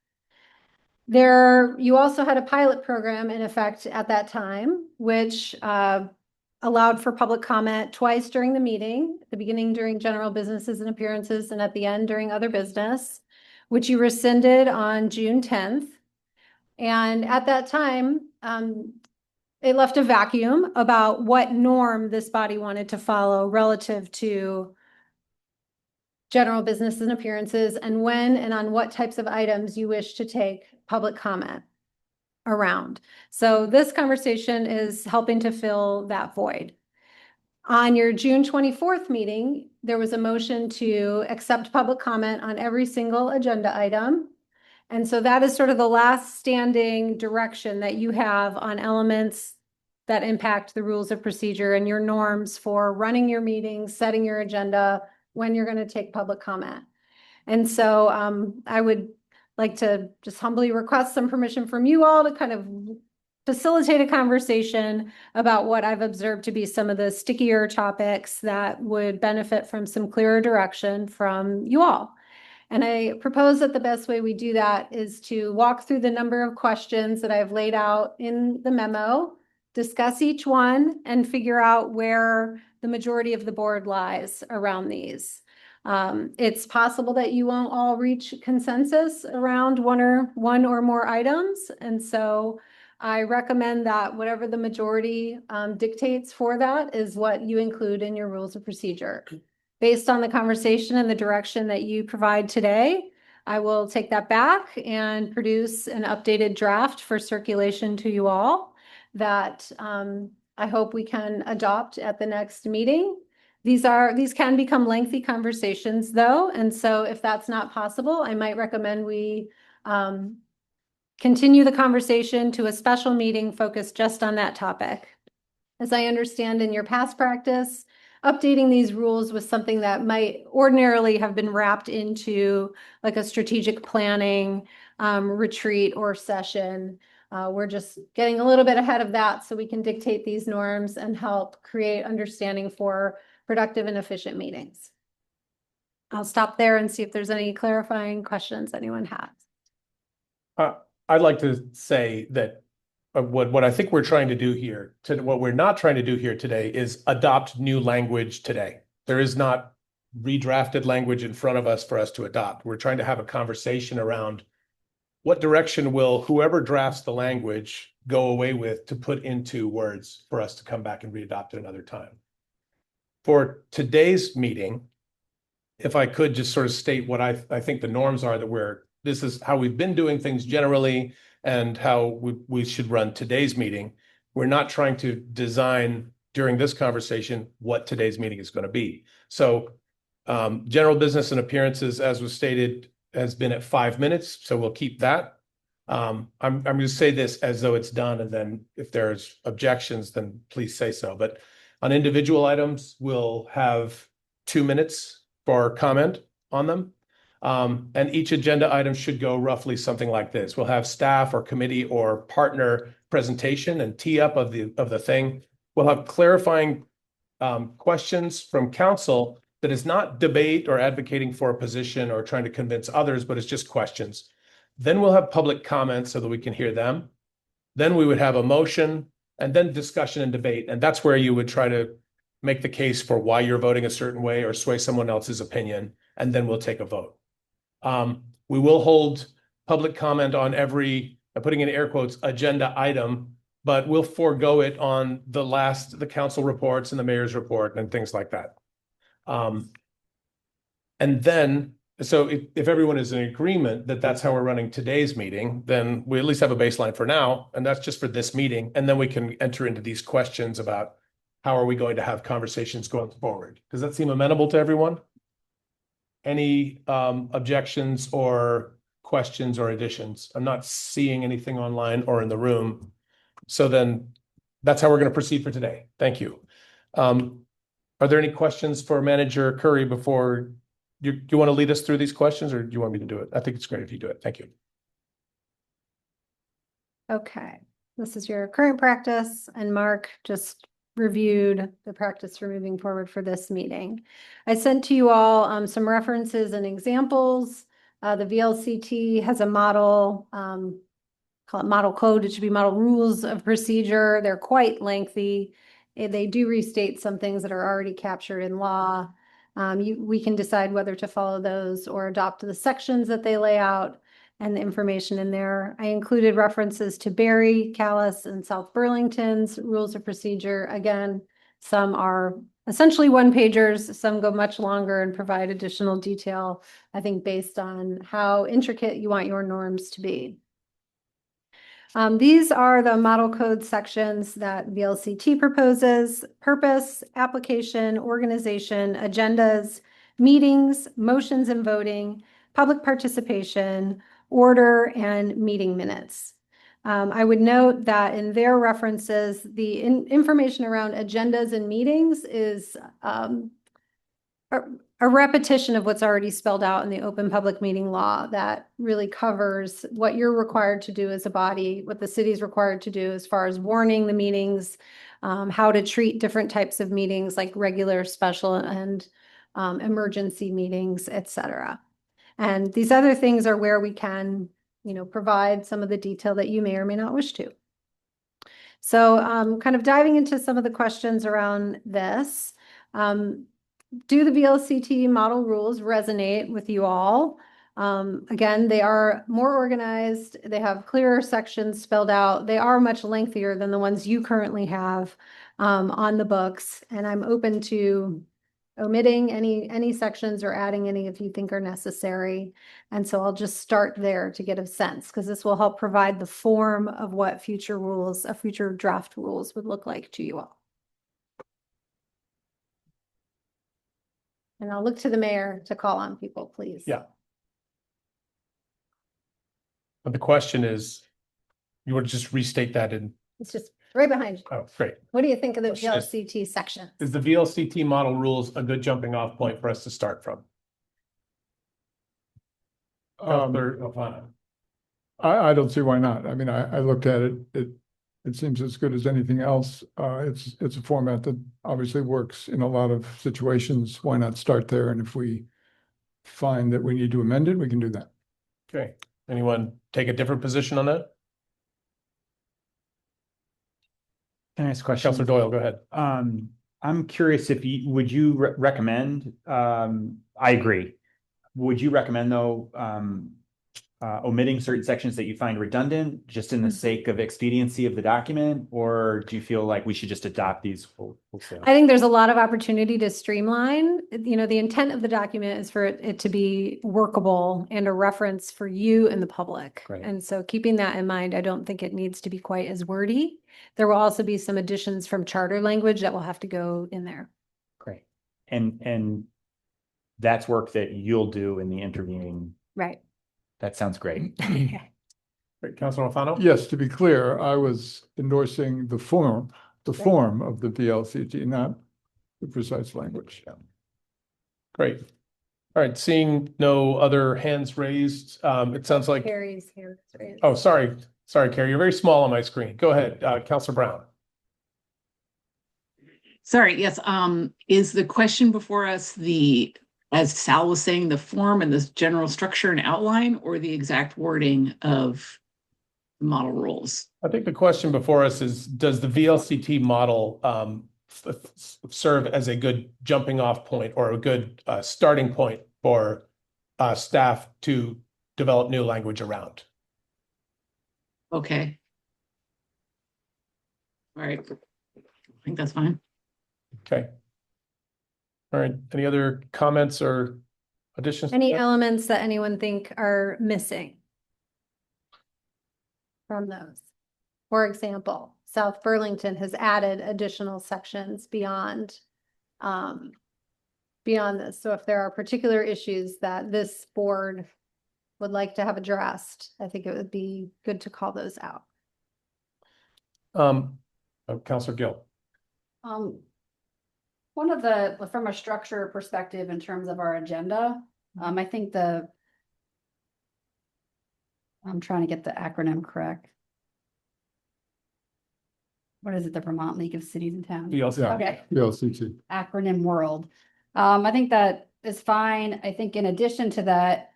S9: You also had a pilot program in effect at that time, which allowed for public comment twice during the meeting, at the beginning during general businesses and appearances, and at the end during other business, which you rescinded on June 10th. And at that time, it left a vacuum about what norm this body wanted to follow relative to general business and appearances, and when and on what types of items you wish to take public comment around. So this conversation is helping to fill that void. On your June 24th meeting, there was a motion to accept public comment on every single agenda item. And so that is sort of the last standing direction that you have on elements that impact the rules of procedure and your norms for running your meetings, setting your agenda, when you're going to take public comment. And so I would like to just humbly request some permission from you all to kind of facilitate a conversation about what I've observed to be some of the stickier topics that would benefit from some clearer direction from you all. And I propose that the best way we do that is to walk through the number of questions that I've laid out in the memo, discuss each one, and figure out where the majority of the board lies around these. It's possible that you won't all reach consensus around one or more items. And so I recommend that whatever the majority dictates for that is what you include in your rules of procedure. Based on the conversation and the direction that you provide today, I will take that back and produce an updated draft for circulation to you all that I hope we can adopt at the next meeting. These can become lengthy conversations though. And so if that's not possible, I might recommend we continue the conversation to a special meeting focused just on that topic. As I understand in your past practice, updating these rules was something that might ordinarily have been wrapped into like a strategic planning retreat or session. We're just getting a little bit ahead of that so we can dictate these norms and help create understanding for productive and efficient meetings. I'll stop there and see if there's any clarifying questions anyone has.
S8: I'd like to say that what I think we're trying to do here, what we're not trying to do here today is adopt new language today. There is not redrafted language in front of us for us to adopt. We're trying to have a conversation around what direction will whoever drafts the language go away with to put into words for us to come back and re-adopt it another time? For today's meeting, if I could just sort of state what I think the norms are that this is how we've been doing things generally and how we should run today's meeting. We're not trying to design during this conversation what today's meeting is going to be. So general business and appearances, as was stated, has been at 5 minutes. So we'll keep that. I'm going to say this as though it's done. And then if there's objections, then please say so. But on individual items, we'll have 2 minutes for comment on them. And each agenda item should go roughly something like this. We'll have staff or committee or partner presentation and tee up of the thing. We'll have clarifying questions from council that is not debate or advocating for a position or trying to convince others, but it's just questions. Then we'll have public comments so that we can hear them. Then we would have a motion and then discussion and debate. And that's where you would try to make the case for why you're voting a certain way or sway someone else's opinion. And then we'll take a vote. We will hold public comment on every, putting in air quotes, agenda item, but we'll forego it on the council reports and the mayor's report and things like that. And then, so if everyone is in agreement that that's how we're running today's meeting, then we at least have a baseline for now, and that's just for this meeting. And then we can enter into these questions about how are we going to have conversations going forward? Does that seem amenable to everyone? Any objections or questions or additions? I'm not seeing anything online or in the room. So then that's how we're going to proceed for today. Thank you. Are there any questions for Manager Curry before do you want to lead us through these questions, or do you want me to do it? I think it's great if you do it. Thank you.
S9: Okay, this is your current practice, and Mark just reviewed the practice for moving forward for this meeting. I sent to you all some references and examples. The VLCT has a model, call it model code. It should be model rules of procedure. They're quite lengthy. They do restate some things that are already captured in law. We can decide whether to follow those or adopt the sections that they lay out and the information in there. I included references to Barry, Callis, and South Burlington's rules of procedure. Again, some are essentially one-pagers, some go much longer and provide additional detail, I think, based on how intricate you want your norms to be. These are the model code sections that VLCT proposes: purpose, application, organization, agendas, meetings, motions and voting, public participation, order, and meeting minutes. I would note that in their references, the information around agendas and meetings is a repetition of what's already spelled out in the open public meeting law that really covers what you're required to do as a body, what the city's required to do as far as warning the meetings, how to treat different types of meetings like regular, special, and emergency meetings, etc. And these other things are where we can, provide some of the detail that you may or may not wish to. So kind of diving into some of the questions around this. Do the VLCT model rules resonate with you all? Again, they are more organized. They have clearer sections spelled out. They are much lengthier than the ones you currently have on the books. And I'm open to omitting any sections or adding any if you think are necessary. And so I'll just start there to get a sense, because this will help provide the form of what future draft rules would look like to you all. And I'll look to the mayor to call on people, please.
S8: Yeah. But the question is, you want to just restate that in?
S9: It's just right behind you.
S8: Oh, great.
S9: What do you think of the
S8: Question is-
S9: VLCT section?
S8: Is the VLCT model rules a good jumping off point for us to start from? Counselor O'Connor.
S13: I don't see why not. I mean, I looked at it. It seems as good as anything else. It's a format that obviously works in a lot of situations. Why not start there? And if we find that we need to amend it, we can do that.
S8: Okay. Anyone take a different position on that?
S3: Can I ask a question?
S8: Counselor Doyle, go ahead.
S3: I'm curious if would you recommend, I agree. Would you recommend though,
S14: omitting certain sections that you find redundant, just in the
S9: Mhm.
S14: sake of expediency of the document? Or do you feel like we should just adopt these wholesale?
S9: I think there's a lot of opportunity to streamline. You know, the intent of the document is for it to be workable and a reference for you and the public.
S14: Right.
S9: And so keeping that in mind, I don't think it needs to be quite as wordy. There will also be some additions from charter language that will have to go in there.
S14: Great. And that's work that you'll do in the interviewing.
S9: Right.
S14: That sounds great.
S8: Great, Councilor Alfano?
S13: Yes, to be clear, I was endorsing the form of the VLCT, not the precise language.
S8: Great. All right, seeing no other hands raised, it sounds like,
S9: Carrie's here.
S8: oh, sorry, Carrie, you're very small on my screen. Go ahead, Councilor Brown.
S10: Sorry, yes, is the question before us as Sal was saying, the form and the general structure and outline, or the exact wording of the model rules?
S8: I think the question before us is, does the VLCT model serve as a good jumping off point or a good starting point for staff to develop new language around?
S10: Okay. All right. I think that's fine.
S8: Okay. All right, any other comments or additions? to
S9: Any
S8: that?
S9: elements that anyone think are missing from those? For example, South Burlington has added additional sections beyond this. So if there are particular issues that this board would like to have addressed, I think it would be good to call those out.
S8: Councilor Gill.
S12: One of from a structure perspective in terms of our agenda, I think I'm trying to get the acronym correct. What is it? The Vermont League of Cities and Towns?
S8: VLCT.
S12: Okay.
S13: VLCT.
S12: Acronym world. I think that is fine. I think in addition to that,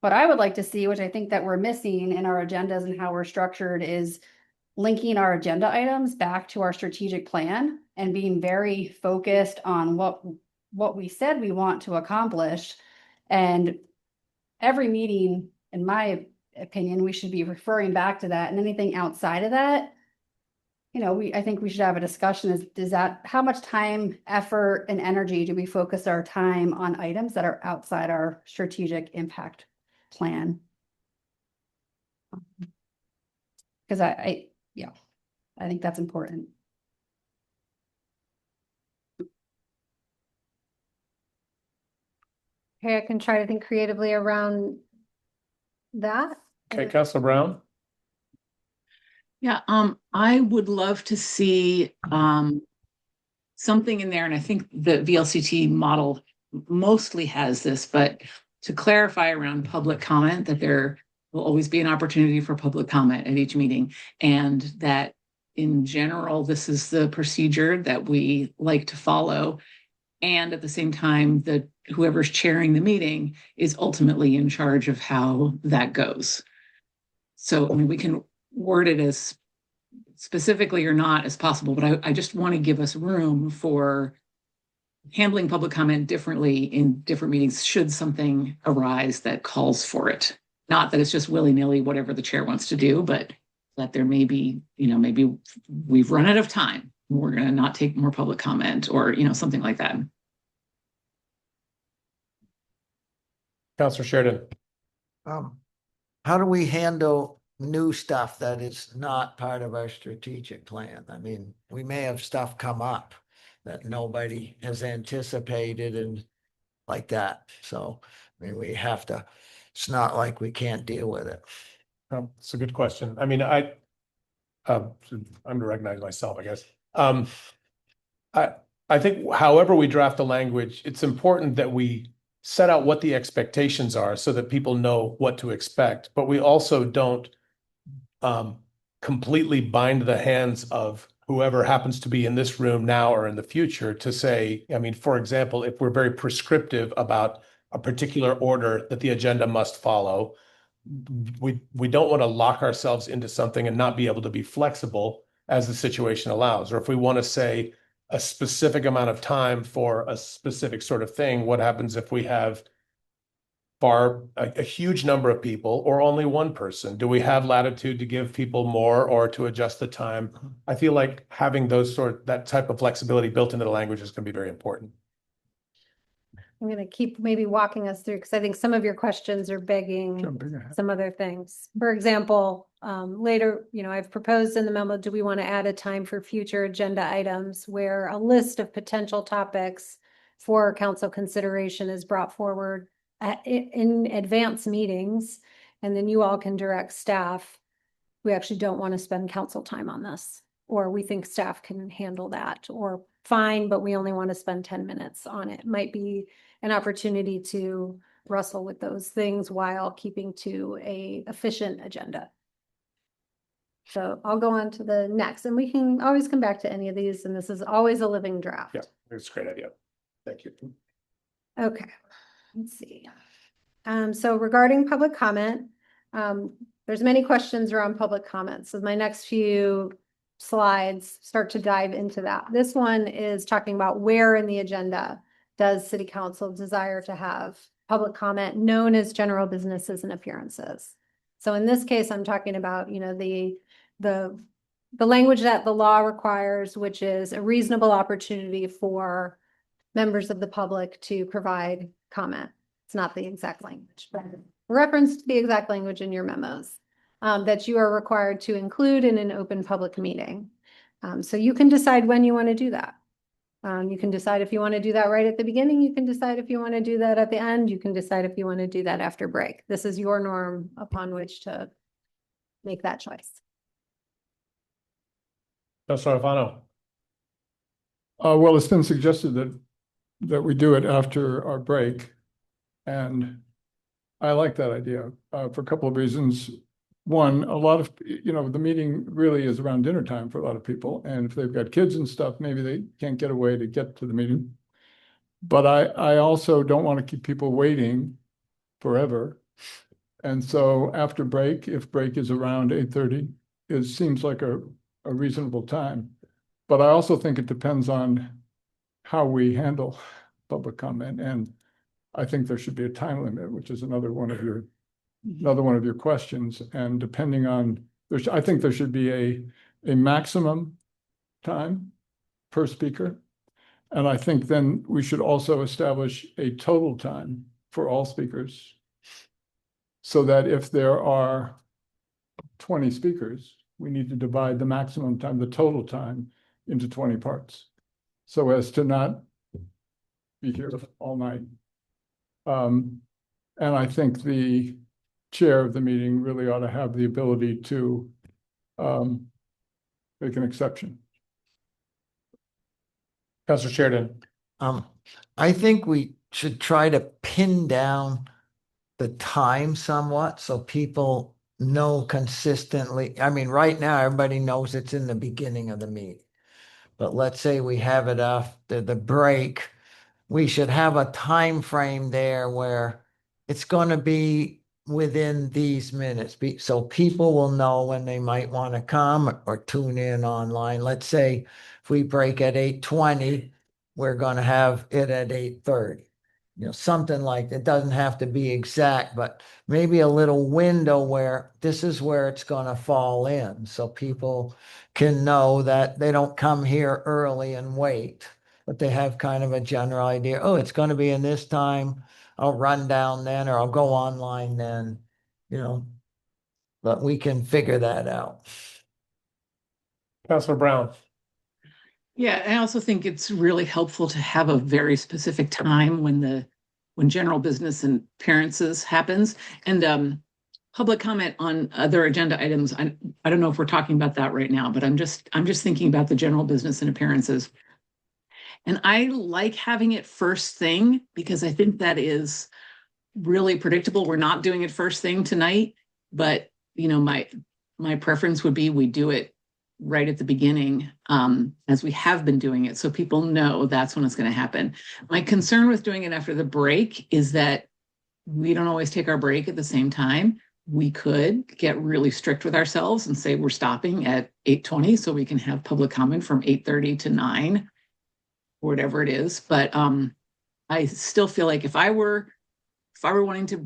S12: what I would like to see, which I think that we're missing in our agendas and how we're structured, is linking our agenda items back to our strategic plan and being very focused on what we said we want to accomplish. And every meeting, in my opinion, we should be referring back to that, and anything outside of that, you know, I think we should have a discussion is that how much time, effort, and energy do we focus our time on items that are outside our strategic impact plan? Because I think that's important.
S9: Okay, I can try to think creatively around that.
S8: Okay, Councilor Brown.
S10: Yeah, I would love to see something in there, and I think the VLCT model mostly has this, but to clarify around public comment, that there will always be an opportunity for public comment at each meeting, and that in general, this is the procedure that we like to follow. And at the same time, that whoever's chairing the meeting is ultimately in charge of how that goes. So, I mean, we can word it as specifically or not as possible, but I just want to give us room for handling public comment differently in different meetings should something arise that calls for it. Not that it's just willy-nilly whatever the chair wants to do, but that there may be, you know, maybe we've run out of time. We're going to not take more public comment, or, you know, something like that.
S8: Councilor Sheridan.
S7: How do we handle new stuff that is not part of our strategic plan? I mean, we may have stuff come up that nobody has anticipated and like that. So, I mean, we have to, it's not like we can't deal with it.
S8: It's a good question. I mean, I'm to recognize myself, I guess. I think however we draft the language, it's important that we set out what the expectations are so that people know what to expect, but we also don't completely bind the hands of whoever happens to be in this room now or in the future to say, I mean, for example, if we're very prescriptive about a particular order that the agenda must follow, we don't want to lock ourselves into something and not be able to be flexible as the situation allows. Or if we want to say a specific amount of time for a specific sort of thing, what happens if we have a huge number of people or only one person? Do we have latitude to give people more or to adjust the time? I feel like having that type of flexibility built into the language is going to be very important.
S9: I'm going to keep maybe walking us through, because I think some of your questions are begging
S13: Jumping ahead.
S9: some other things. For example, later, I've proposed in the memo, do we want to add a time for future agenda items where a list of potential topics for council consideration is brought forward in advance meetings, and then you all can direct staff. We actually don't want to spend council time on this, or we think staff can handle that, or fine, but we only want to spend 10 minutes on it. Might be an opportunity to wrestle with those things while keeping to a efficient agenda. So I'll go on to the next, and we can always come back to any of these, and this is always a living draft.
S8: Yeah, it's a great idea. Thank you.
S9: Okay, let's see. So regarding public comment, there's many questions around public comment. So my next few slides start to dive into that. This one is talking about where in the agenda does City Council desire to have public comment known as general businesses and appearances. So in this case, I'm talking about, the language that the law requires, which is a reasonable opportunity for members of the public to provide comment. It's not the exact language, but reference to the exact language in your memos that you are required to include in an open public meeting. So you can decide when you want to do that. You can decide if you want to do that right at the beginning. You can decide if you want to do that at the end. You can decide if you want to do that after break. This is your norm upon which to make that choice.
S8: Councilor Alfano.
S13: Well, it's been suggested that we do it after our break. And I like that idea for a couple of reasons. One, a lot of, the meeting really is around dinner time for a lot of people. And if they've got kids and stuff, maybe they can't get away to get to the meeting. But I also don't want to keep people waiting forever. And so after break, if break is around 8:30, it seems like a reasonable time. But I also think it depends on how we handle public comment. And I think there should be a time limit, which is another one of your questions. And depending on, I think there should be a maximum time per speaker. And I think then we should also establish a total time for all speakers, so that if there are 20 speakers, we need to divide the maximum time, the total time, into 20 parts, so as to not be here all night. And I think the chair of the meeting really ought to have the ability to make an exception.
S8: Councilor Sheridan.
S7: I think we should try to pin down the time somewhat so people know consistently. I mean, right now, everybody knows it's in the beginning of the meeting. But let's say we have it after the break, we should have a time frame there where it's going to be within these minutes, so people will know when they might want to come or tune in online. Let's say if we break at 8:20, we're going to have it at 8:30. Something like that. It doesn't have to be exact, but maybe a little window where this is where it's going to fall in, so people can know that they don't come here early and wait, but they have kind of a general idea. Oh, it's going to be in this time. I'll run down then, or I'll go online then, but we can figure that out.
S8: Councilor Brown.
S10: Yeah, I also think it's really helpful to have a very specific time when general business and appearances happens, and public comment on other agenda items. I don't know if we're talking about that right now, but I'm just thinking about the general business and appearances. And I like having it first thing because I think that is really predictable. We're not doing it first thing tonight, but my preference would be we do it right at the beginning, as we have been doing it, so people know that's when it's going to happen. My concern with doing it after the break is that we don't always take our break at the same time. We could get really strict with ourselves and say we're stopping at 8:20 so we can have public comment from 8:30 to 9, or whatever it is. But I still feel like if I were if I were wanting to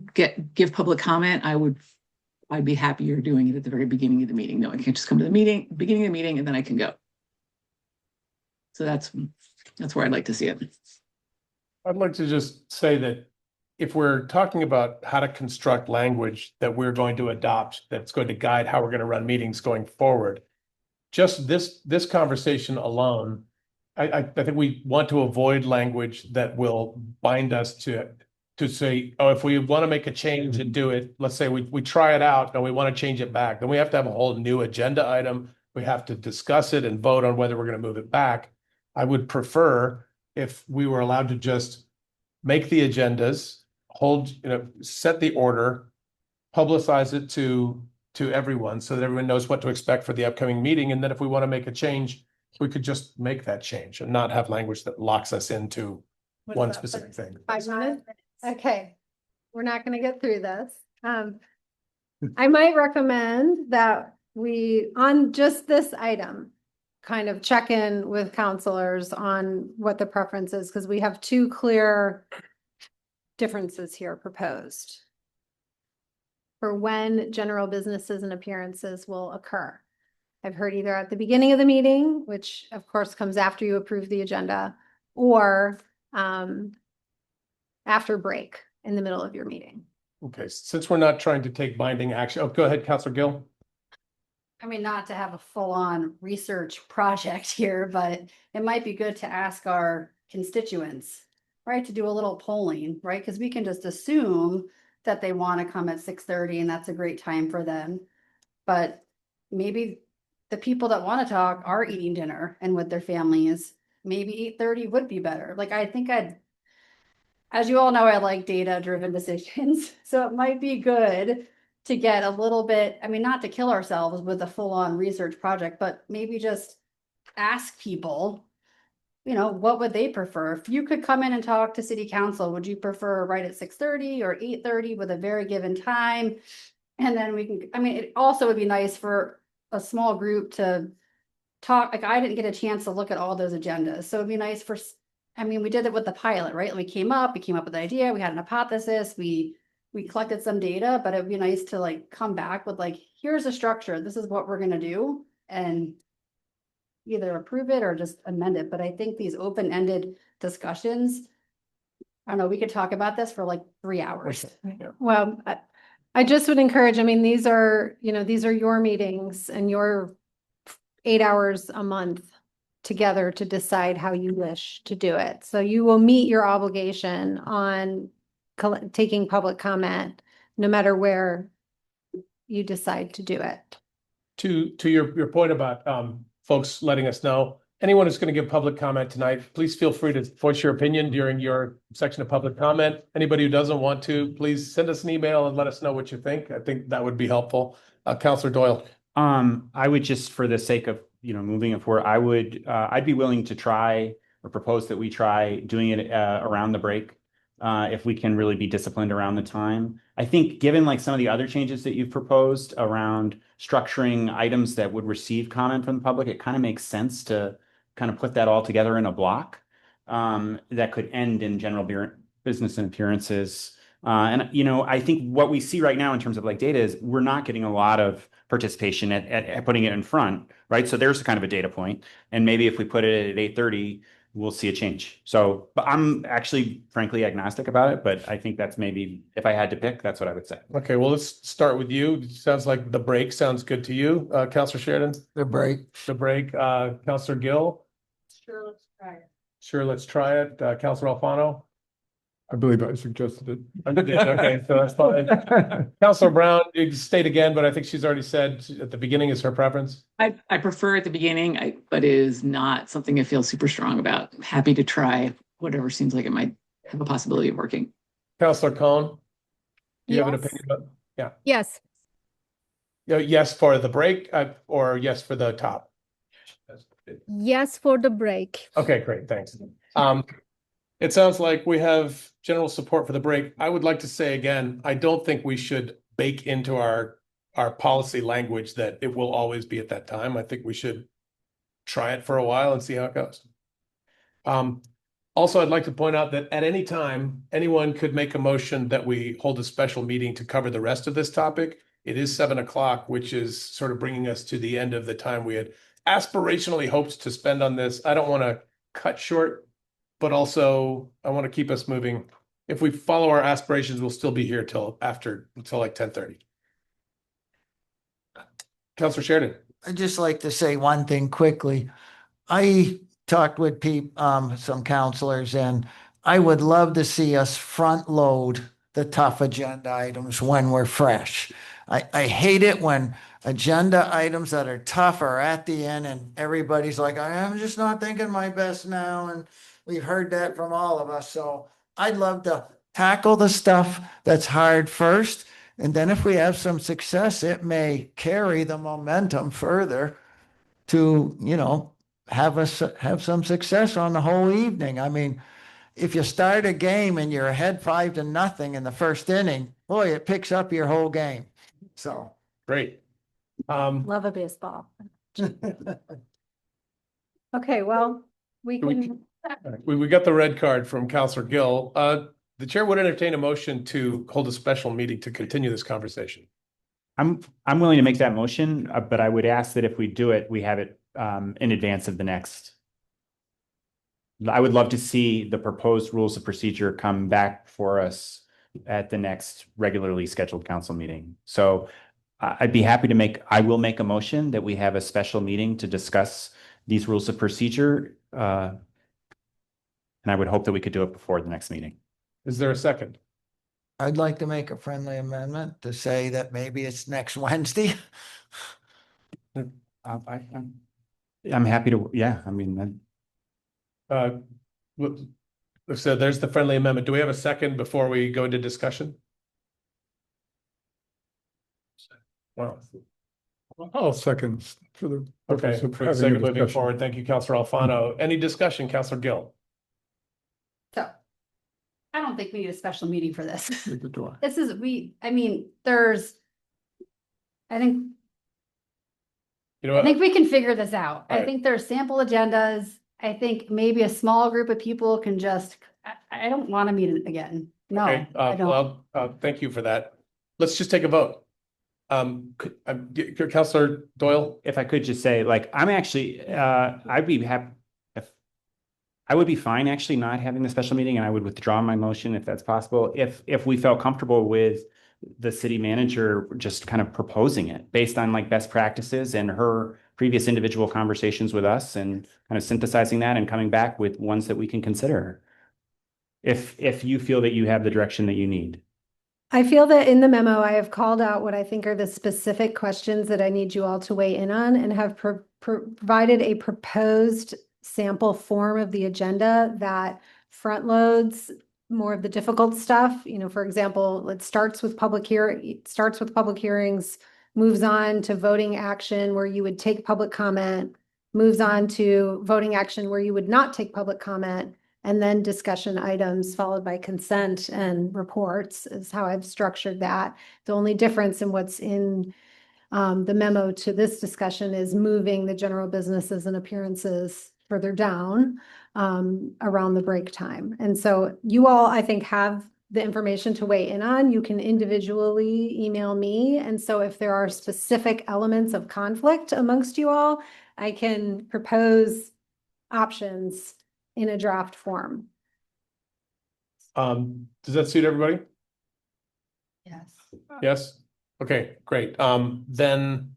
S10: give public comment, I'd be happier doing it at the very beginning of the meeting. No, I can just come to the beginning of the meeting, and then I can go. So that's where I'd like to see it.
S8: I'd like to just say that if we're talking about how to construct language that we're going to adopt, that's going to guide how we're going to run meetings going forward, just this conversation alone, I think we want to avoid language that will bind us to say, oh, if we want to make a change and do it, let's say we try it out and we want to change it back, then we have to have a whole new agenda item. We have to discuss it and vote on whether we're going to move it back. I would prefer if we were allowed to just make the agendas, set the order, publicize it to everyone so that everyone knows what to expect for the upcoming meeting. And then if we want to make a change, we could just make that change and not have language that locks us into one specific thing.
S9: 5 minutes? Okay, we're not going to get through this. I might recommend that we, on just this item, kind of check in with counselors on what the preference is, because we have 2 clear differences here proposed for when general businesses and appearances will occur. I've heard either at the beginning of the meeting, which of course comes after you approve the agenda, or after break in the middle of your meeting.
S8: Okay, since we're not trying to take binding action, go ahead, Counselor Gill.
S12: I mean, not to have a full-on research project here, but it might be good to ask our constituents, right, to do a little polling, right? Because we can just assume that they want to come at 6:30 and that's a great time for them. But maybe the people that want to talk are eating dinner and with their families. Maybe 8:30 would be better. Like, I think as you all know, I like data-driven decisions. So it might be good to get a little bit, I mean, not to kill ourselves with a full-on research project, but maybe just ask people, what would they prefer? If you could come in and talk to city council, would you prefer right at 6:30 or 8:30 with a very given time? And then it also would be nice for a small group to talk. Like, I didn't get a chance to look at all those agendas. So it'd be nice we did it with the pilot, right? We came up with the idea, we had an hypothesis, we collected some data, but it'd be nice to come back with here's a structure, this is what we're going to do, and either approve it or just amend it. But I think these open-ended discussions, I don't know, we could talk about this for 3 hours.
S9: Well, I just would encourage, these are your meetings and your 8 hours a month together to decide how you wish to do it. So you will meet your obligation on taking public comment, no matter where you decide to do it.
S8: To your point about folks letting us know, anyone who's going to give public comment tonight, please feel free to voice your opinion during your section of public comment. Anybody who doesn't want to, please send us an email and let us know what you think. I think that would be helpful. Counselor Doyle.
S14: I would just, for the sake of moving it forward, I'd be willing to try or propose that we try doing it around the break, if we can really be disciplined around the time. I think given some of the other changes that you've proposed around structuring items that would receive comment from the public, it kind of makes sense to kind of put that all together in a block that could end in general business and appearances. And I think what we see right now in terms of data is we're not getting a lot of participation at putting it in front, right? So there's kind of a data point, and maybe if we put it at 8:30, we'll see a change. So, but I'm actually frankly agnostic about it, but I think that's maybe, if I had to pick, that's what I would say.
S8: Okay, well, let's start with you. It sounds like the break sounds good to you, Counselor Sheridan.
S7: The break.
S8: Counselor Gill.
S12: Sure, let's try it.
S8: Sure, let's try it. Counselor Alfano.
S13: I believe I suggested it.
S8: Okay, so that's fine. Counselor Brown, you state again, but I think she's already said at the beginning is her preference.
S10: I prefer at the beginning, but it is not something I feel super strong about. I'm happy to try whatever seems like it might have a possibility of working.
S8: Counselor Cohn, do you have an opinion about? Yeah.
S11: Yes.
S8: Yes for the break, or yes for the top?
S11: Yes for the break.
S8: Okay, great, thanks. It sounds like we have general support for the break. I would like to say again, I don't think we should bake into our policy language that it will always be at that time. I think we should try it for a while and see how it goes. Also, I'd like to point out that at any time, anyone could make a motion that we hold a special meeting to cover the rest of this topic. It is 7 o'clock, which is sort of bringing us to the end of the time we had aspirationally hoped to spend on this. I don't want to cut short, but also I want to keep us moving. If we follow our aspirations, we'll still be here until like 10:30. Councilor Sheridan.
S7: I'd just like to say one thing quickly. I talked with some counselors, and I would love to see us front load the tough agenda items when we're fresh. I hate it when agenda items that are tough are at the end and everybody's like, I'm just not thinking my best now. And we've heard that from all of us. So I'd love to tackle the stuff that's hard first. And then if we have some success, it may carry the momentum further to, have some success on the whole evening. I mean, if you start a game and you're ahead 5-0 in the first inning, boy, it picks up your whole game. So
S8: Great.
S9: Love a baseball. Okay, well, we can.
S8: We got the red card from Councilor Gill. The chair would entertain a motion to hold a special meeting to continue this conversation.
S14: I'm willing to make that motion, but I would ask that if we do it, we have it in advance of the next. I would love to see the proposed rules of procedure come back for us at the next regularly scheduled council meeting. So I'd be happy to I will make a motion that we have a special meeting to discuss these rules of procedure. And I would hope that we could do it before the next meeting.
S8: Is there a second?
S7: I'd like to make a friendly amendment to say that maybe it's next Wednesday.
S14: I'm happy to, yeah, I mean.
S8: So there's the friendly amendment. Do we have a second before we go into discussion? Well,
S13: I'll second for the.
S8: okay,
S13: purpose of
S8: for the
S13: having a
S8: sake of moving
S13: discussion.
S8: forward. Thank you, Councilor Alfano. Any discussion, Councilor Gill?
S12: So I don't think we need a special meeting for this.
S13: Neither do I.
S12: This is, I think
S8: You know
S12: I
S8: what?
S12: think we can figure this out.
S8: All
S12: I
S8: right.
S12: think there's sample agendas. I think maybe a small group of people can I don't want to meet again. No,
S8: Okay,
S12: I don't.
S8: well, thank you for that. Let's just take a vote. Councilor Doyle?
S14: If I could just say, like, I'm actually, I'd be happy I would be fine actually not having the special meeting, and I would withdraw my motion if that's possible. If we felt comfortable with the city manager just kind of proposing it based on like best practices and her previous individual conversations with us, and kind of synthesizing that and coming back with ones that we can consider. If you feel that you have the direction that you need.
S9: I feel that in the memo, I have called out what I think are the specific questions that I need you all to weigh in on, and have provided a proposed sample form of the agenda that front loads more of the difficult stuff. For example, it starts with public hearings, moves on to voting action where you would take public comment, moves on to voting action where you would not take public comment, and then discussion items followed by consent and reports is how I've structured that. The only difference in what's in the memo to this discussion is moving the general businesses and appearances further down around the break time. And so you all, I think, have the information to weigh in on. You can individually email me. And so if there are specific elements of conflict amongst you all, I can propose options in a draft form.
S8: Does that suit everybody?
S12: Yes.
S8: Yes? Okay, great. Then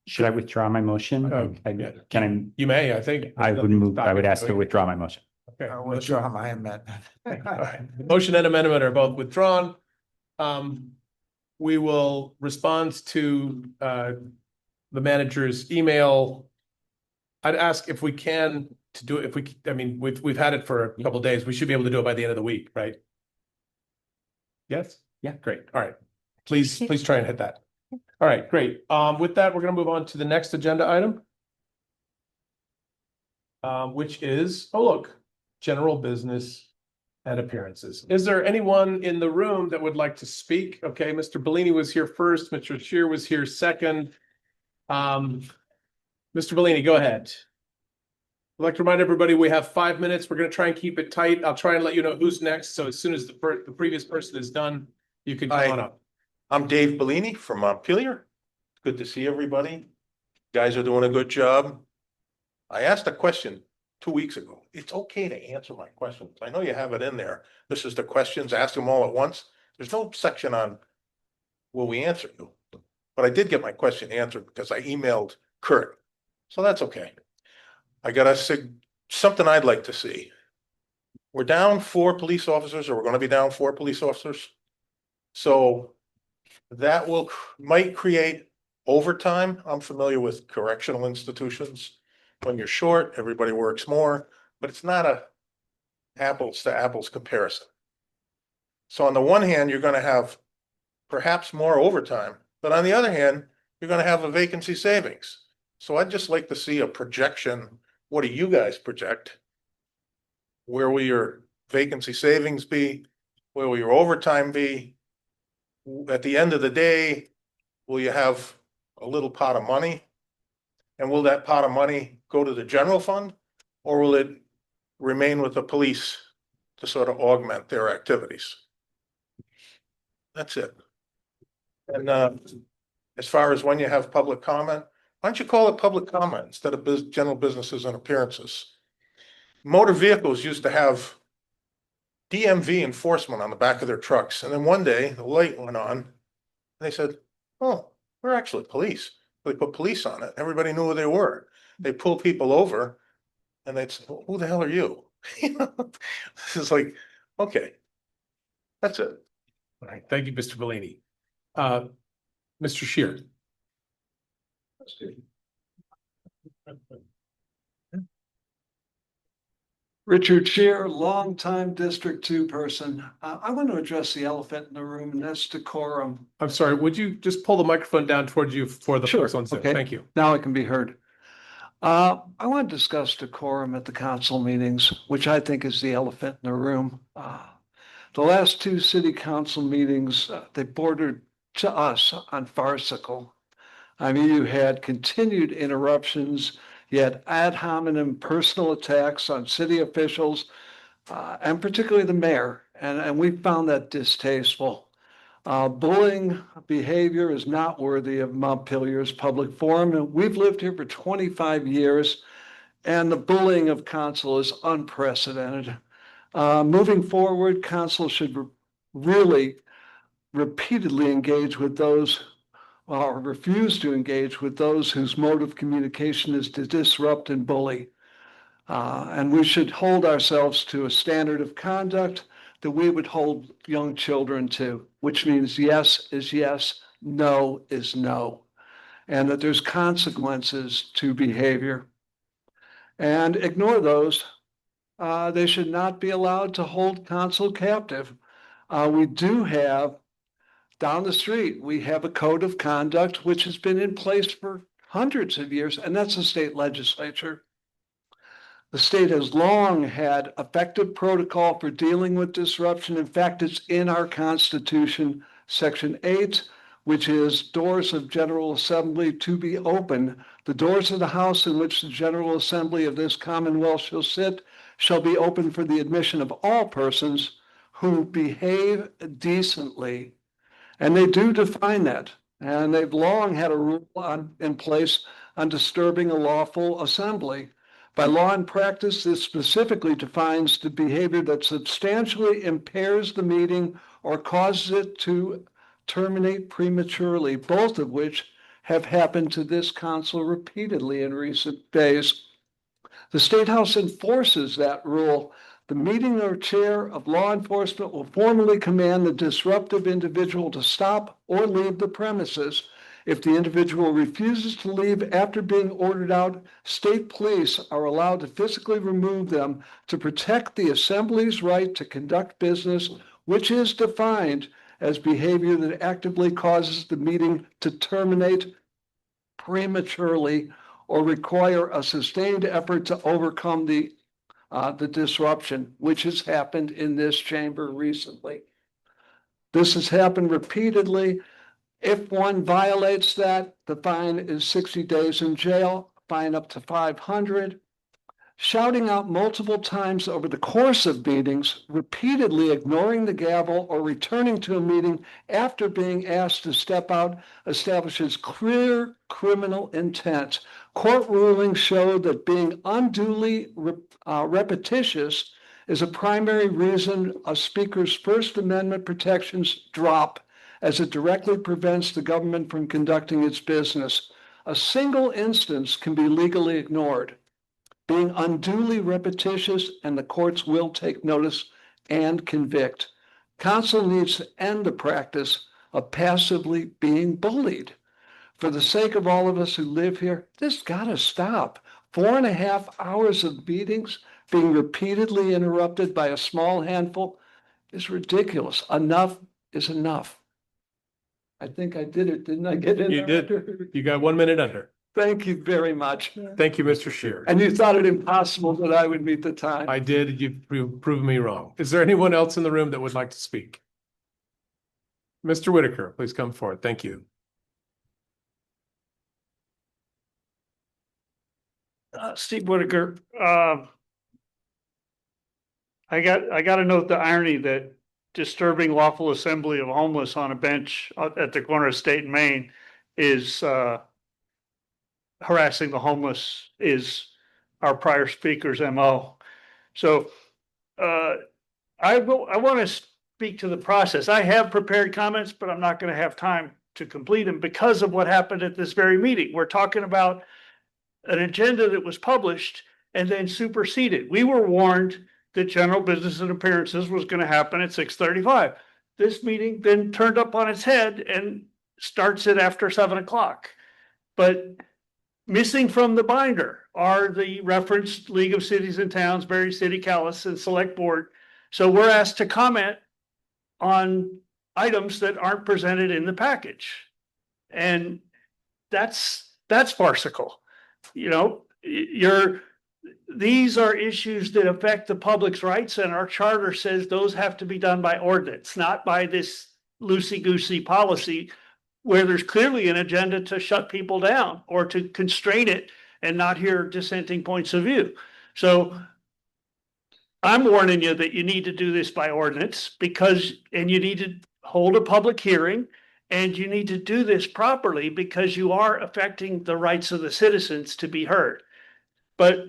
S14: Should I withdraw my motion?
S8: yeah.
S14: Can
S8: you may, I think.
S14: I would ask to withdraw my motion.
S8: Okay.
S7: I'll withdraw my amendment.
S8: All right. Motion and amendment are both withdrawn. We will respond to the manager's email. I'd ask if we can to do it. We've had it for a couple of days. We should be able to do it by the end of the week, right? Yes?
S14: Yeah.
S8: Great. All right. Please try and hit that. All right, great. With that, we're going to move on to the next agenda item, which is, general business and appearances. Is there anyone in the room that would like to speak? Okay, Mr. Bellini was here first. Mr. Shear was here second. Mr. Bellini, go ahead. I'd like to remind everybody, we have 5 minutes. We're going to try and keep it tight. I'll try and let you know who's next. So as soon as the previous person is done, you can come on up.
S6: I'm Dave Bellini from Montpelier. Good to see everybody. You guys are doing a good job. I asked a question 2 weeks ago. It's okay to answer my questions. I know you have it in there. This is the questions, ask them all at once. There's no section on will we answer you? But I did get my question answered because I emailed Kurt. So that's okay. I got something I'd like to see. We're down 4 police officers, or we're going to be down 4 police officers. So that might create overtime. I'm familiar with correctional institutions. When you're short, everybody works more, but it's not a apples to apples comparison. So on the one hand, you're going to have perhaps more overtime, but on the other hand, you're going to have a vacancy savings. So I'd just like to see a projection. What do you guys project? Where will your vacancy savings be? Where will your overtime be? At the end of the day, will you have a little pot of money? And will that pot of money go to the general fund? Or will it remain with the police to sort of augment their activities? That's it. And as far as when you have public comment, why don't you call it public comment instead of general businesses and appearances? Motor vehicles used to have DMV enforcement on the back of their trucks. And then one day the light went on and they said, oh, we're actually police. They put police on it. Everybody knew who they were. They pull people over and they'd say, who the hell are you? This is like, okay, that's it.
S8: All right. Thank you, Mr. Bellini. Mr. Shear.
S15: Richard Shear, longtime District 2 person. I want to address the elephant in the room, and that's decorum.
S8: I'm sorry, would you just pull the microphone down towards you for the folks on Zoom?
S15: Okay.
S8: Thank you.
S15: Now it can be heard. I want to discuss decorum at the council meetings, which I think is the elephant in the room. The last 2 city council meetings, they bordered to us on farcical. I mean, you had continued interruptions, you had ad hominem personal attacks on city officials, and particularly the mayor, and we found that distasteful. Bullying behavior is not worthy of Montpelier's public forum, and we've lived here for 25 years, and the bullying of council is unprecedented. Moving forward, council should really repeatedly engage with those or refuse to engage with those whose mode of communication is to disrupt and bully. And we should hold ourselves to a standard of conduct that we would hold young children to, which means yes is yes, no is no, and that there's consequences to behavior. And ignore those. They should not be allowed to hold council captive. We do have down the street, we have a code of conduct which has been in place for hundreds of years, and that's the state legislature. The state has long had effective protocol for dealing with disruption. In fact, it's in our Constitution, Section 8, which is doors of General Assembly to be open. The doors of the house in which the General Assembly of this Commonwealth shall sit shall be open for the admission of all persons who behave decently. And they do define that. And they've long had a rule in place on disturbing a lawful assembly. By law and practice, this specifically defines the behavior that substantially impairs the meeting or causes it to terminate prematurely, both of which have happened to this council repeatedly in recent days. The State House enforces that rule. The meeting or chair of law enforcement will formally command the disruptive individual to stop or leave the premises. If the individual refuses to leave after being ordered out, state police are allowed to physically remove them to protect the assembly's right to conduct business, which is defined as behavior that actively causes the meeting to terminate prematurely or require a sustained effort to overcome the disruption, which has happened in this chamber recently. This has happened repeatedly. If one violates that, the fine is 60 days in jail, fine up to $500. shouting out multiple times over the course of meetings, repeatedly ignoring the gavel or returning to a meeting after being asked to step out establishes clear criminal intent. Court rulings show that being unduly repetitious is a primary reason a speaker's First Amendment protections drop, as it directly prevents the government from conducting its business. A single instance can be legally ignored. Being unduly repetitious, and the courts will take notice and convict. Council needs to end the practice of passively being bullied. For the sake of all of us who live here, this gotta stop. 4.5 hours of meetings being repeatedly interrupted by a small handful is ridiculous. Enough is enough. I think I did it, didn't I get in
S8: You
S15: there?
S8: did. You got 1 minute under.
S15: Thank you very much.
S8: Thank you, Mr. Shear.
S15: And you thought it impossible that I would meet the time.
S8: I did. You've proven me wrong. Is there anyone else in the room that would like to speak? Mr. Whitaker, please come forward. Thank you.
S16: Steve Whitaker, I got to note the irony that disturbing lawful assembly of homeless on a bench at the corner of State and Main is harassing the homeless is our prior speaker's MO. So I want to speak to the process. I have prepared comments, but I'm not going to have time to complete them because of what happened at this very meeting. We're talking about an agenda that was published and then superseded. We were warned that general business and appearances was going to happen at 6:35. This meeting then turned up on its head and starts it after 7 o'clock. But missing from the binder are the referenced League of Cities and Towns, Berry City, Calais, and Select Board. So we're asked to comment on items that aren't presented in the package. And that's farcical. You know, these are issues that affect the public's rights, and our charter says those have to be done by ordinance, not by this loosey-goosey policy where there's clearly an agenda to shut people down or to constrain it and not hear dissenting points of view. So I'm warning you that you need to do this by ordinance and you need to hold a public hearing, and you need to do this properly because you are affecting the rights of the citizens to be heard. But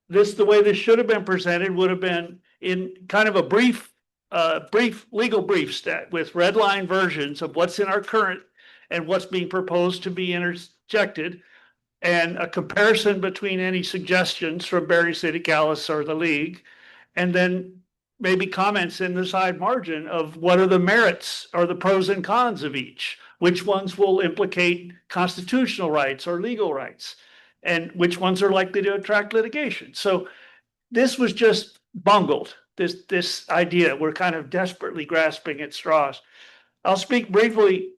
S16: the way this should have been presented would have been in kind of a brief legal brief stat with red line versions of what's in our current and what's being proposed to be interjected, and a comparison between any suggestions from Berry City, Calais, or the League, and then maybe comments in the side margin of what are the merits or the pros and cons of each, which ones will implicate constitutional rights or legal rights, and which ones are likely to attract litigation. So this was just bungled, this idea. We're kind of desperately grasping at straws. I'll speak briefly.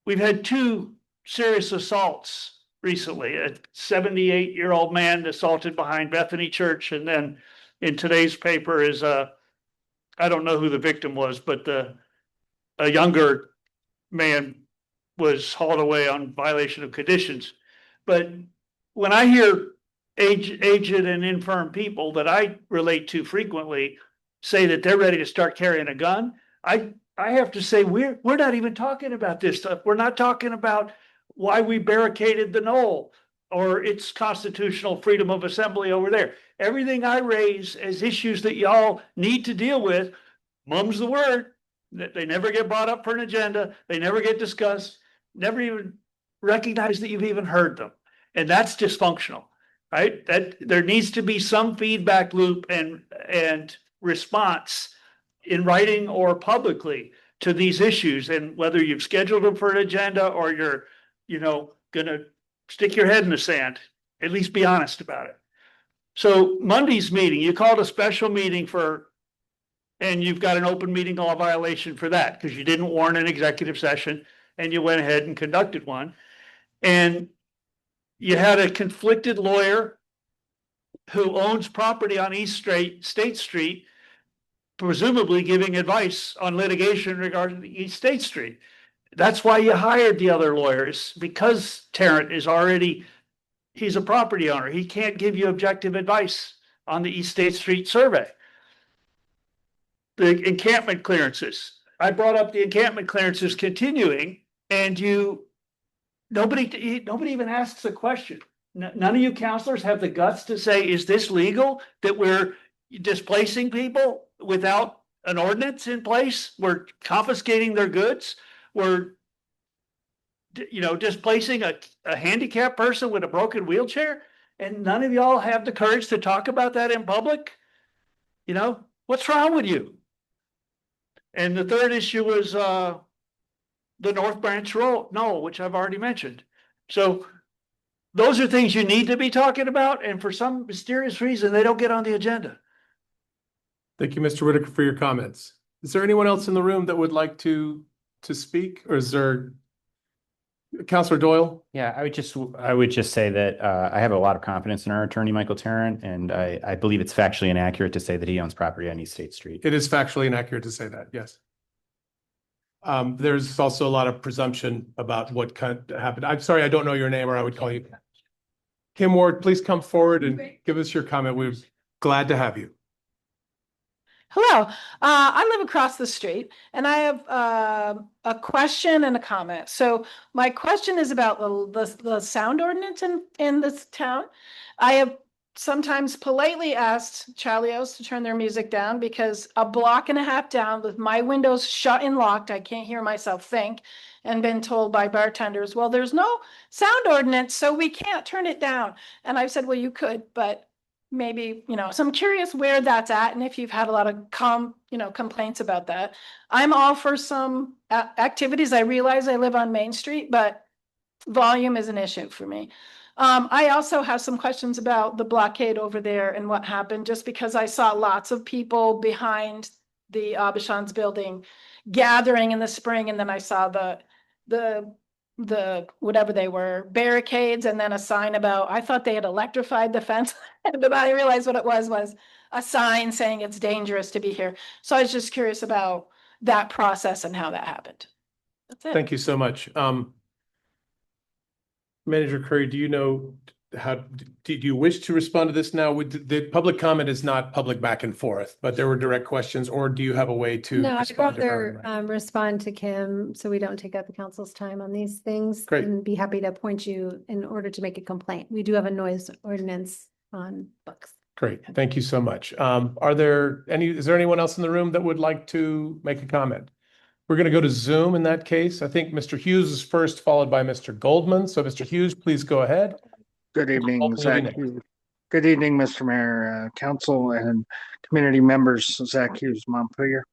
S16: We've had 2 serious assaults recently. A 78-year-old man assaulted behind Bethany Church, and then in today's paper is I don't know who the victim was, but a younger man was hauled away on violation of conditions. But when I hear aged and infirm people that I relate to frequently say that they're ready to start carrying a gun, I have to say we're not even talking about this stuff. We're not talking about why we barricaded the Knoll or its constitutional freedom of assembly over there. Everything I raise as issues that y'all need to deal with, mum's the word. They never get brought up for an agenda. They never get discussed, never even recognize that you've even heard them. And that's dysfunctional, right? That there needs to be some feedback loop and response in writing or publicly to these issues. And whether you've scheduled them for an agenda or you're, gonna stick your head in the sand, at least be honest about it. So Monday's meeting, you called a special meeting and you've got an open meeting law violation for that because you didn't warn an executive session and you went ahead and conducted one. And you had a conflicted lawyer who owns property on State Street, presumably giving advice on litigation regarding East State Street. That's why you hired the other lawyers, because Tarrant is already he's a property owner. He can't give you objective advice on the East State Street survey. The encampment clearances. I brought up the encampment clearances continuing, and nobody even asks a question. None of you counselors have the guts to say, is this legal that we're displacing people without an ordinance in place? We're confiscating their goods. We're, displacing a handicapped person with a broken wheelchair. And none of y'all have the courage to talk about that in public. What's wrong with you? And the third issue was, the North Branch Road, which I've already mentioned. So those are things you need to be talking about, and for some mysterious reason, they don't get on the agenda.
S8: Thank you, Mr. Whitaker, for your comments. Is there anyone else in the room that would like to speak, or is there Counselor Doyle?
S14: Yeah, I would just say that I have a lot of confidence in our attorney, Michael Tarrant, and I believe it's factually inaccurate to say that he owns property on East State Street.
S8: It is factually inaccurate to say that, yes. There's also a lot of presumption about what happened. I'm sorry, I don't know your name, or I would call you. Kim Ward, please come forward and give us your comment. We're glad to have you.
S17: Hello, I live across the street, and I have a question and a comment. So my question is about the sound ordinance in this town. I have sometimes politely asked Charlios to turn their music down because a block and a half down with my windows shut and locked, I can't hear myself think, and been told by bartenders, well, there's no sound ordinance, so we can't turn it down. And I've said, well, you could, but maybe, so I'm curious where that's at and if you've had a lot of complaints about that. I'm all for some activities. I realize I live on Main Street, but volume is an issue for me. I also have some questions about the blockade over there and what happened, just because I saw lots of people behind the Abishans building gathering in the spring, and then I saw the whatever they were, barricades, and then a sign about, I thought they had electrified the fence, but I realized what it was a sign saying it's dangerous to be here. So I was just curious about that process and how that happened. That's it.
S8: Thank you so much. Manager Curry, do you wish to respond to this now? The public comment is not public back and forth, but there were direct questions, or do you have a way to
S9: No, I'd
S8: respond to her?
S9: rather respond to Kim so we don't take up the council's time on these things.
S8: Great.
S9: And be happy to point you in order to make a complaint. We do have a noise ordinance on books.
S8: Great, thank you so much. Is there anyone else in the room that would like to make a comment? We're going to go to Zoom in that case. I think Mr. Hughes is first, followed by Mr. Goldman. So Mr. Hughes, please go ahead.
S18: Good evening, Zach Hughes. Good evening, Mr. Mayor, Council, and community members. Zach Hughes, Montpelier.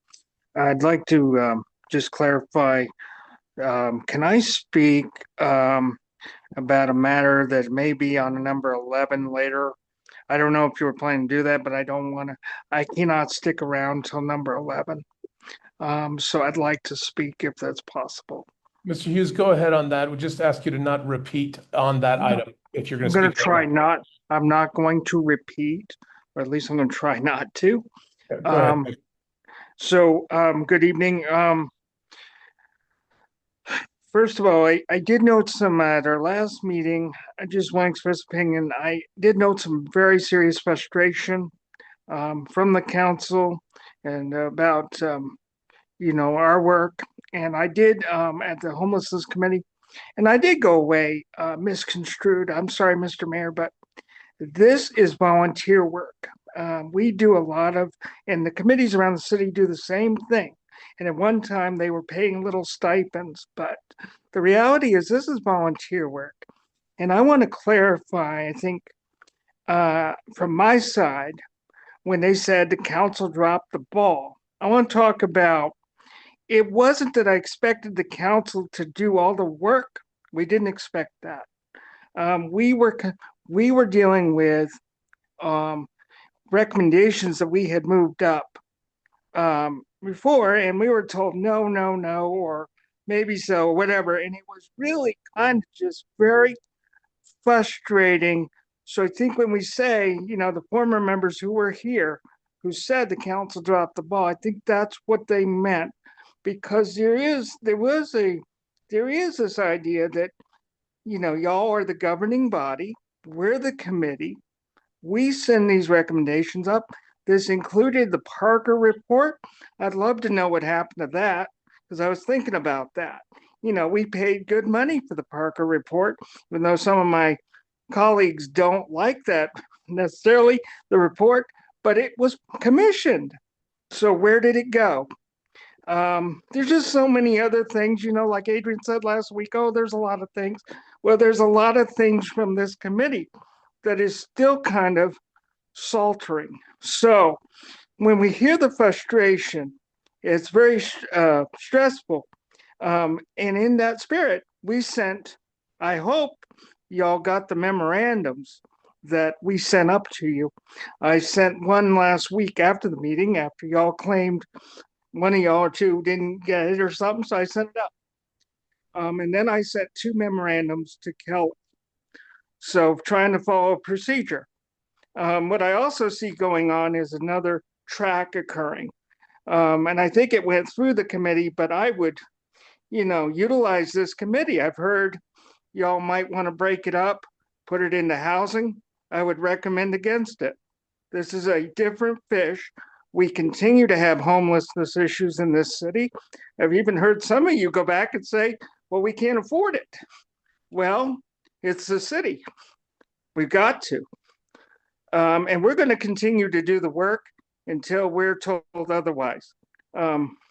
S18: I'd like to just clarify. Can I speak about a matter that may be on number 11 later? I don't know if you were planning to do that, but I cannot stick around till number 11. So I'd like to speak if that's possible.
S8: Mr. Hughes, go ahead on that. We'll just ask you to not repeat on that item if you're going to speak.
S18: I'm not going to repeat, or at least I'm going to try not to. Good evening. First of all, I did note some at our last meeting. I just want to express opinion. I did note some very serious frustration from the council and about our work. And I did at the homelessness committee, and I did go away misconstrued. I'm sorry, Mr. Mayor, but this is volunteer work. We do a lot of, and the committees around the city do the same thing. And at one time they were paying little stipends, but the reality is this is volunteer work. And I want to clarify, I think, from my side, when they said the council dropped the ball, I want to talk about, it wasn't that I expected the council to do all the work. We didn't expect that. We were dealing with recommendations that we had moved up before, and we were told no, or maybe so, or whatever. And it was really kind of just very frustrating. So I think when we say, the former members who were here, who said the council dropped the ball, I think that's what they meant, because there is this idea that, y'all are the governing body. we're the committee. We send these recommendations up. This included the Parker report. I'd love to know what happened to that because I was thinking about that. You know, we paid good money for the Parker report, even though some of my colleagues don't like that necessarily, the report, but it was commissioned. So where did it go? There's just so many other things, you know, like Adrian said last week, oh, there's a lot of things. Well, there's a lot of things from this committee that is still kind of saltering. So when we hear the frustration, it's very stressful. And in that spirit, we sent, I hope y'all got the memorandums that we sent up to you. I sent one last week after the meeting, after y'all claimed one of y'all or two didn't get it or something, so I sent it up. And then I sent 2 memorandums to Kelly. So trying to follow a procedure. What I also see going on is another track occurring. And I think it went through the committee, but I would, you know, utilize this committee. I've heard y'all might want to break it up, put it into housing. I would recommend against it. This is a different fish. We continue to have homelessness issues in this city. I've even heard some of you go back and say, well, we can't afford it. Well, it's the city. We've got to. And we're going to continue to do the work until we're told otherwise.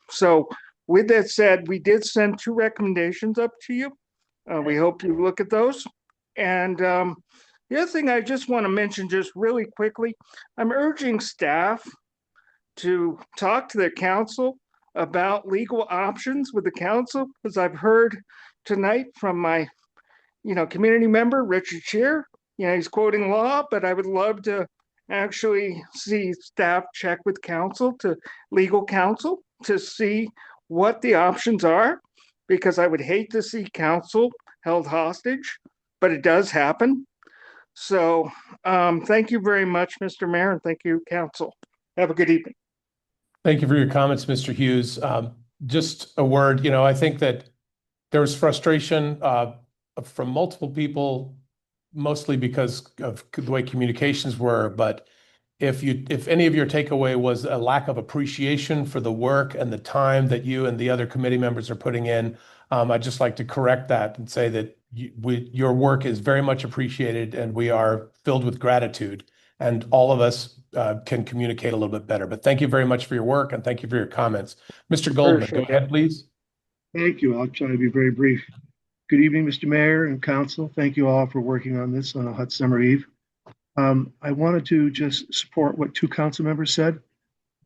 S18: So with that said, we did send 2 recommendations up to you. We hope you look at those. And the other thing I just want to mention just really quickly, I'm urging staff to talk to their council about legal options with the council, because I've heard tonight from my, you know, community member, Richard Shear, you know, he's quoting law, but I would love to actually see staff check with council to legal counsel to see what the options are, because I would hate to see council held hostage, but it does happen. So thank you very much, Mr. Mayor, and thank you, council. Have a good evening.
S8: Thank you for your comments, Mr. Hughes. Just a word, you know, I think that there was frustration from multiple people, mostly because of the way communications were. But if any of your takeaway was a lack of appreciation for the work and the time that you and the other committee members are putting in, I'd just like to correct that and say that your work is very much appreciated, and we are filled with gratitude. And all of us can communicate a little bit better. But thank you very much for your work, and thank you for your comments. Mr. Goldman, go ahead, please.
S19: Thank you. I'll try to be very brief. Good evening, Mr. Mayor and Council. Thank you all for working on this on a hot summer eve. I wanted to just support what 2 council members said.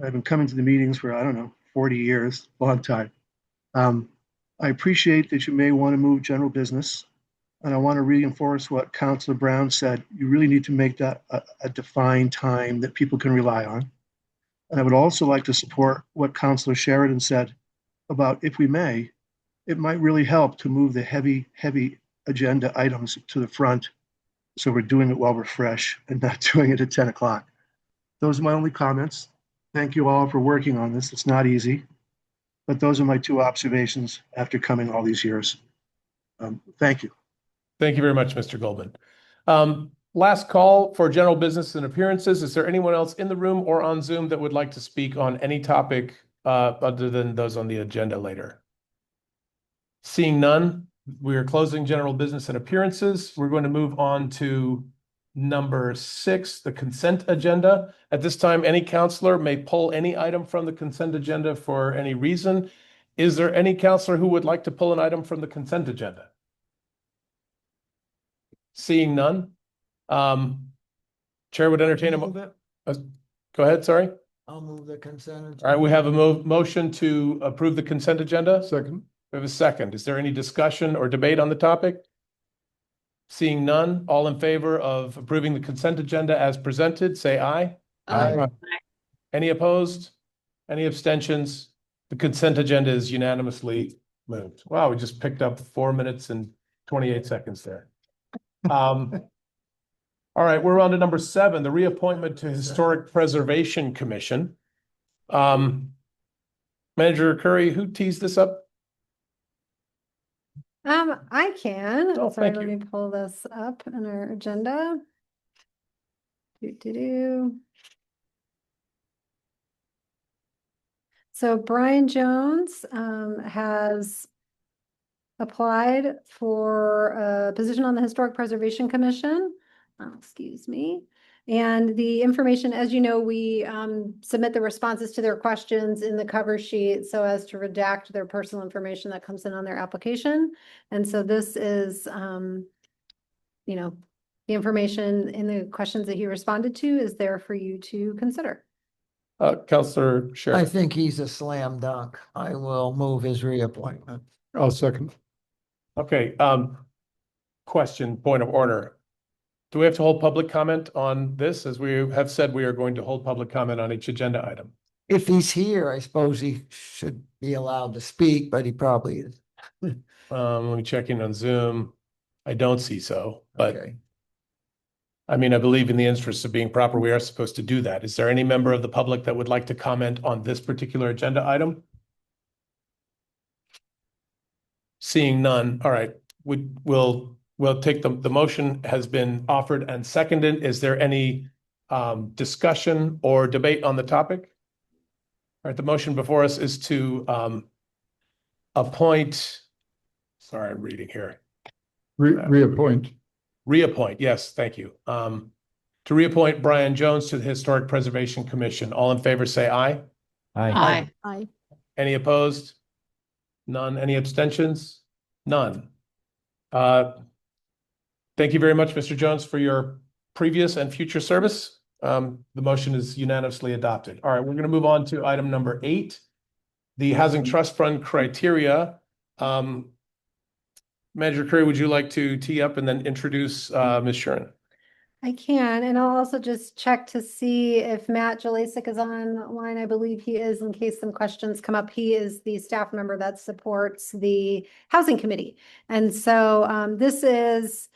S19: I've been coming to the meetings for, I don't know, 40 years, long time. I appreciate that you may want to move general business. And I want to reinforce what Councilor Brown said. You really need to make that a defined time that people can rely on. And I would also like to support what Councilor Sheridan said about, if we may, it might really help to move the heavy agenda items to the front. So we're doing it while we're fresh and not doing it at 10 o'clock. Those are my only comments. Thank you all for working on this. It's not easy, but those are my 2 observations after coming all these years. Thank you.
S8: Thank you very much, Mr. Goldman. Last call for general business and appearances. Is there anyone else in the room or on Zoom that would like to speak on any topic other than those on the agenda later? Seeing none, we are closing general business and appearances. We're going to move on to number 6, the consent agenda. At this time, any counselor may pull any item from the consent agenda for any reason. Is there any counselor who would like to pull an item from the consent agenda? Seeing none, Chair would entertain go ahead, sorry.
S7: I'll move the consent agenda.
S8: All right, we have a motion to approve the consent agenda.
S13: Second.
S8: We have a second. Is there any discussion or debate on the topic? Seeing none, all in favor of approving the consent agenda as presented, say aye.
S7: Aye.
S8: Any opposed? Any abstentions? The consent agenda is unanimously moved. Wow, we just picked up 4 minutes and 28 seconds there. All right, we're on to number 7, the reappointment to Historic Preservation Commission. Manager Curry, who teased this up?
S9: I can.
S8: Oh,
S9: Sorry,
S8: thank
S9: let
S8: you.
S9: me pull this up in our agenda. Do. So Brian Jones has applied for a position on the Historic Preservation Commission. Excuse me. And the information, as you know, we submit the responses to their questions in the cover sheet so as to redact their personal information that comes in on their application. And so this is, you know, the information in the questions that he responded to is there for you to consider.
S8: Counselor
S7: I
S8: Sheriff.
S7: think he's a slam dunk. I will move his reappointment.
S13: I'll second.
S8: Okay, question, point of order. Do we have to hold public comment on this? As we have said, we are going to hold public comment on each agenda item.
S7: If he's here, I suppose he should be allowed to speak, but he probably is.
S8: Let me check in on Zoom. I don't see so, but
S7: Okay.
S8: I mean, I believe in the interest of being proper, we are supposed to do that. Is there any member of the public that would like to comment on this particular agenda item? Seeing none, all right, we'll take the motion has been offered and seconded. Is there any discussion or debate on the topic? All right, the motion before us is to appoint, sorry, I'm reading here.
S13: Reappoint.
S8: Reappoint, yes, thank you. To reappoint Brian Jones to the Historic Preservation Commission. All in favor, say aye.
S10: Aye.
S11: Aye.
S8: Any opposed? None. Any abstentions? None. Thank you very much, Mr. Jones, for your previous and future service. The motion is unanimously adopted. All right, we're going to move on to item number 8, the Housing Trust Fund criteria. Manager Curry, would you like to tee up and then introduce Ms. Shuren?
S9: I can, and I'll also just check to see if Matt Jelasik is online. I believe he is, in case some questions come up. He is the staff member that supports the Housing Committee. And so this is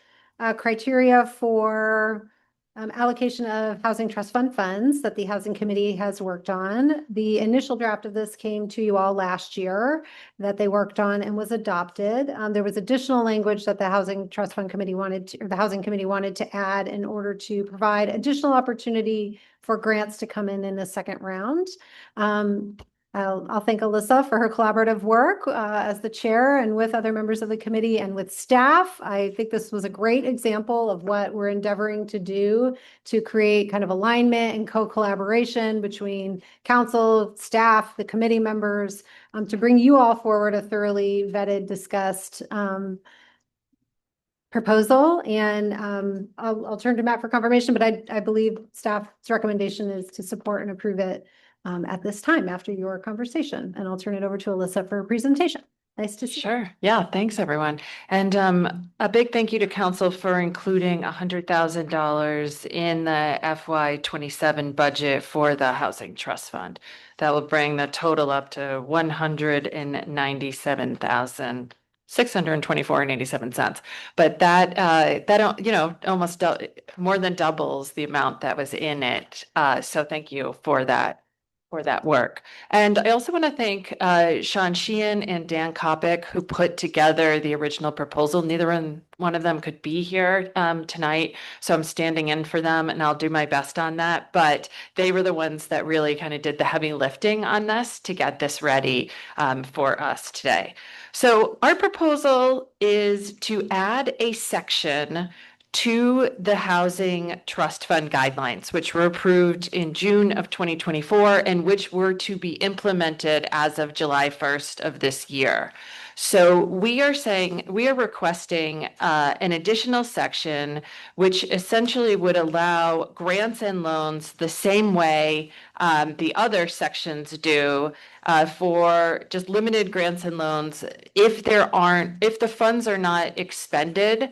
S9: criteria for allocation of Housing Trust Fund funds that the Housing Committee has worked on. The initial draft of this came to you all last year that they worked on and was adopted. There was additional language that the Housing Trust Fund Committee wanted to, or the Housing Committee wanted to add in order to provide additional opportunity for grants to come in the second round. I'll thank Alyssa for her collaborative work as the chair and with other members of the committee and with staff. I think this was a great example of what we're endeavoring to do to create kind of alignment and co-collaboration between council, staff, the committee members, to bring you all forward a thoroughly vetted, discussed proposal. And I'll turn to Matt for confirmation, but I believe staff's recommendation is to support and approve it at this time after your conversation. And I'll turn it over to Alyssa for a presentation. Nice to see you.
S20: Sure. Yeah, thanks everyone. And a big thank you to council for including $100,000 in the FY27 budget for the Housing Trust Fund. That will bring the total up to $197,624.87. But that almost more than doubles the amount that was in it. So thank you for that work. And I also want to thank Sean Sheehan and Dan Kopic, who put together the original proposal. Neither one of them could be here tonight, so I'm standing in for them and I'll do my best on that. But they were the ones that really kind of did the heavy lifting on this to get this ready for us today. So our proposal is to add a section to the Housing Trust Fund guidelines, which were approved in June of 2024 and which were to be implemented as of July 1st of this year. So we are requesting an additional section which essentially would allow grants and loans the same way the other sections do for just limited grants and loans if the funds are not expended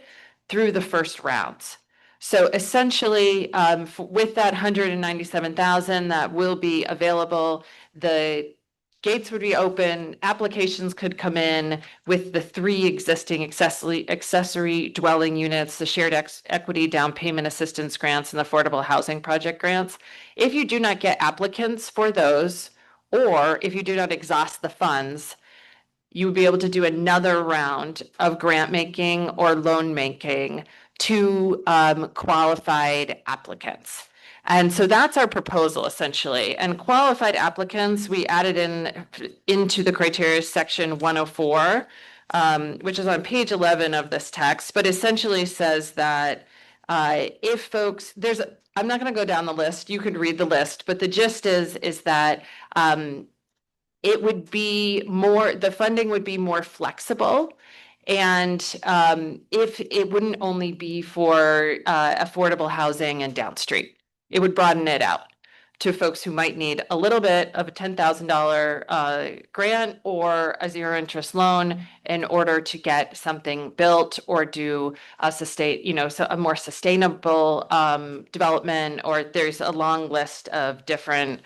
S20: through the first rounds. So essentially, with that $197,000 that will be available, the gates would be open, applications could come in with the 3 existing accessory dwelling units, the shared equity down payment assistance grants, and the affordable housing project grants. If you do not get applicants for those, or if you do not exhaust the funds, you would be able to do another round of grant making or loan making to qualified applicants. And so that's our proposal essentially. And qualified applicants, we added into the criteria section 104, which is on page 11 of this text, but essentially says that if folks, I'm not going to go down the list. You could read the list, but the gist is that it would be more, the funding would be more flexible. And if it wouldn't only be for affordable housing and downstreet, it would broaden it out to folks who might need a little bit of a $10,000 grant or a zero interest loan in order to get something built or do a more sustainable development, or there's a long list of different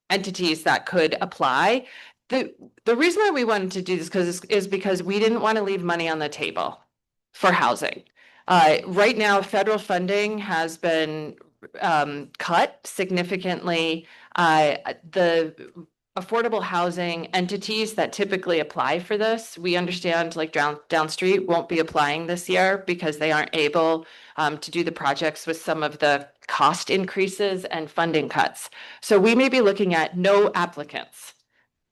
S20: entities that could apply. The reason why we wanted to do this is because we didn't want to leave money on the table for housing. Right now, federal funding has been cut significantly. The affordable housing entities that typically apply for this, we understand like Downstreet won't be applying this year because they aren't able to do the projects with some of the cost increases and funding cuts. So we may be looking at no applicants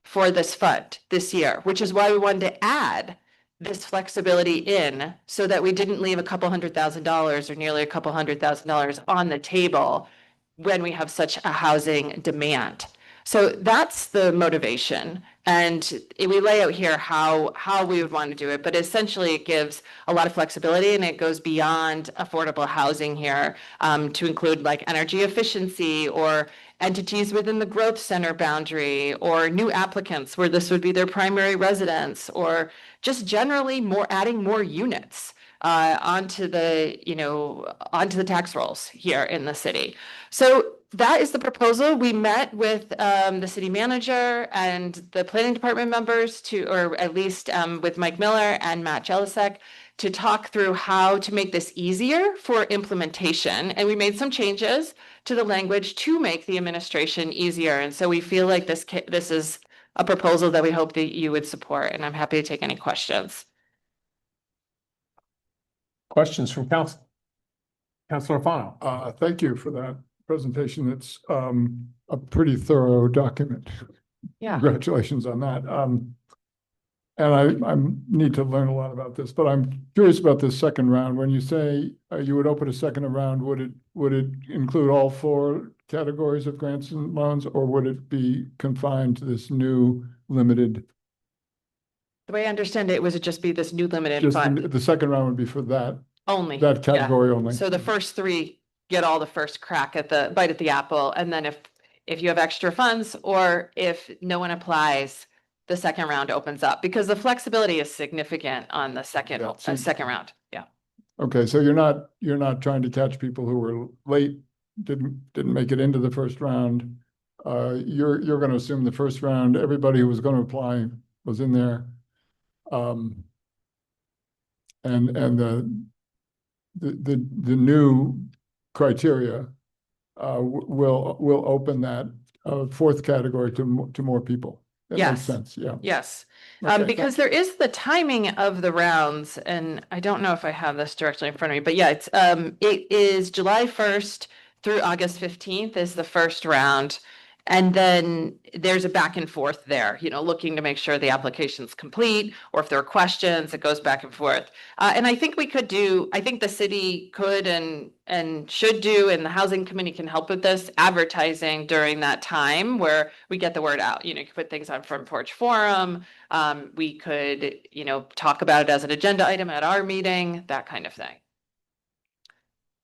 S20: for this fund this year, which is why we wanted to add this flexibility in so that we didn't leave a couple $100,000 or nearly a couple $100,000 on the table when we have such a housing demand. So that's the motivation. And we lay out here how we would want to do it, but essentially it gives a lot of flexibility and it goes beyond affordable housing here to include like energy efficiency or entities within the growth center boundary or new applicants where this would be their primary residence, or just generally adding more units onto the tax rolls here in the city. So that is the proposal. We met with the city manager and the planning department members or at least with Mike Miller and Matt Jelisek to talk through how to make this easier for implementation. And we made some changes to the language to make the administration easier. And so we feel like this is a proposal that we hope that you would support, and I'm happy to take any questions.
S8: Questions from council? Councilor Fano.
S13: Thank you for that presentation. It's a pretty thorough document.
S20: Yeah.
S13: Congratulations on that. And I need to learn a lot about this, but I'm curious about this second round. When you say you would open a second round, would it include all 4 categories of grants and loans, or would it be confined to this new limited?
S20: The way I understand it, would just be this new limited fund.
S13: The second round would be for that
S20: only.
S13: That category only.
S20: So the first 3 get all the first crack at the bite at the apple, and then if you have extra funds or if no one applies, the second round opens up because the flexibility is significant on the second round. Yeah.
S13: Okay, so you're not trying to catch people who were late, didn't make it into the first round. You're going to assume the first round, everybody who was going to apply was in there. And the new criteria will open that 4th category to more people. That makes sense. Yeah.
S20: Yes.
S13: Okay,
S20: because there is the timing of the rounds, and I don't know if I have this directly in front of me, but yeah, it is July 1st through August 15th is the first round. And then there's a back and forth there, looking to make sure the application's complete, or if there are questions, it goes back and forth. And I think the city could and should do, and the housing committee can help with this, advertising during that time where we get the word out. You could put things on Front Porch Forum. We could, talk about it as an agenda item at our meeting, that kind of thing.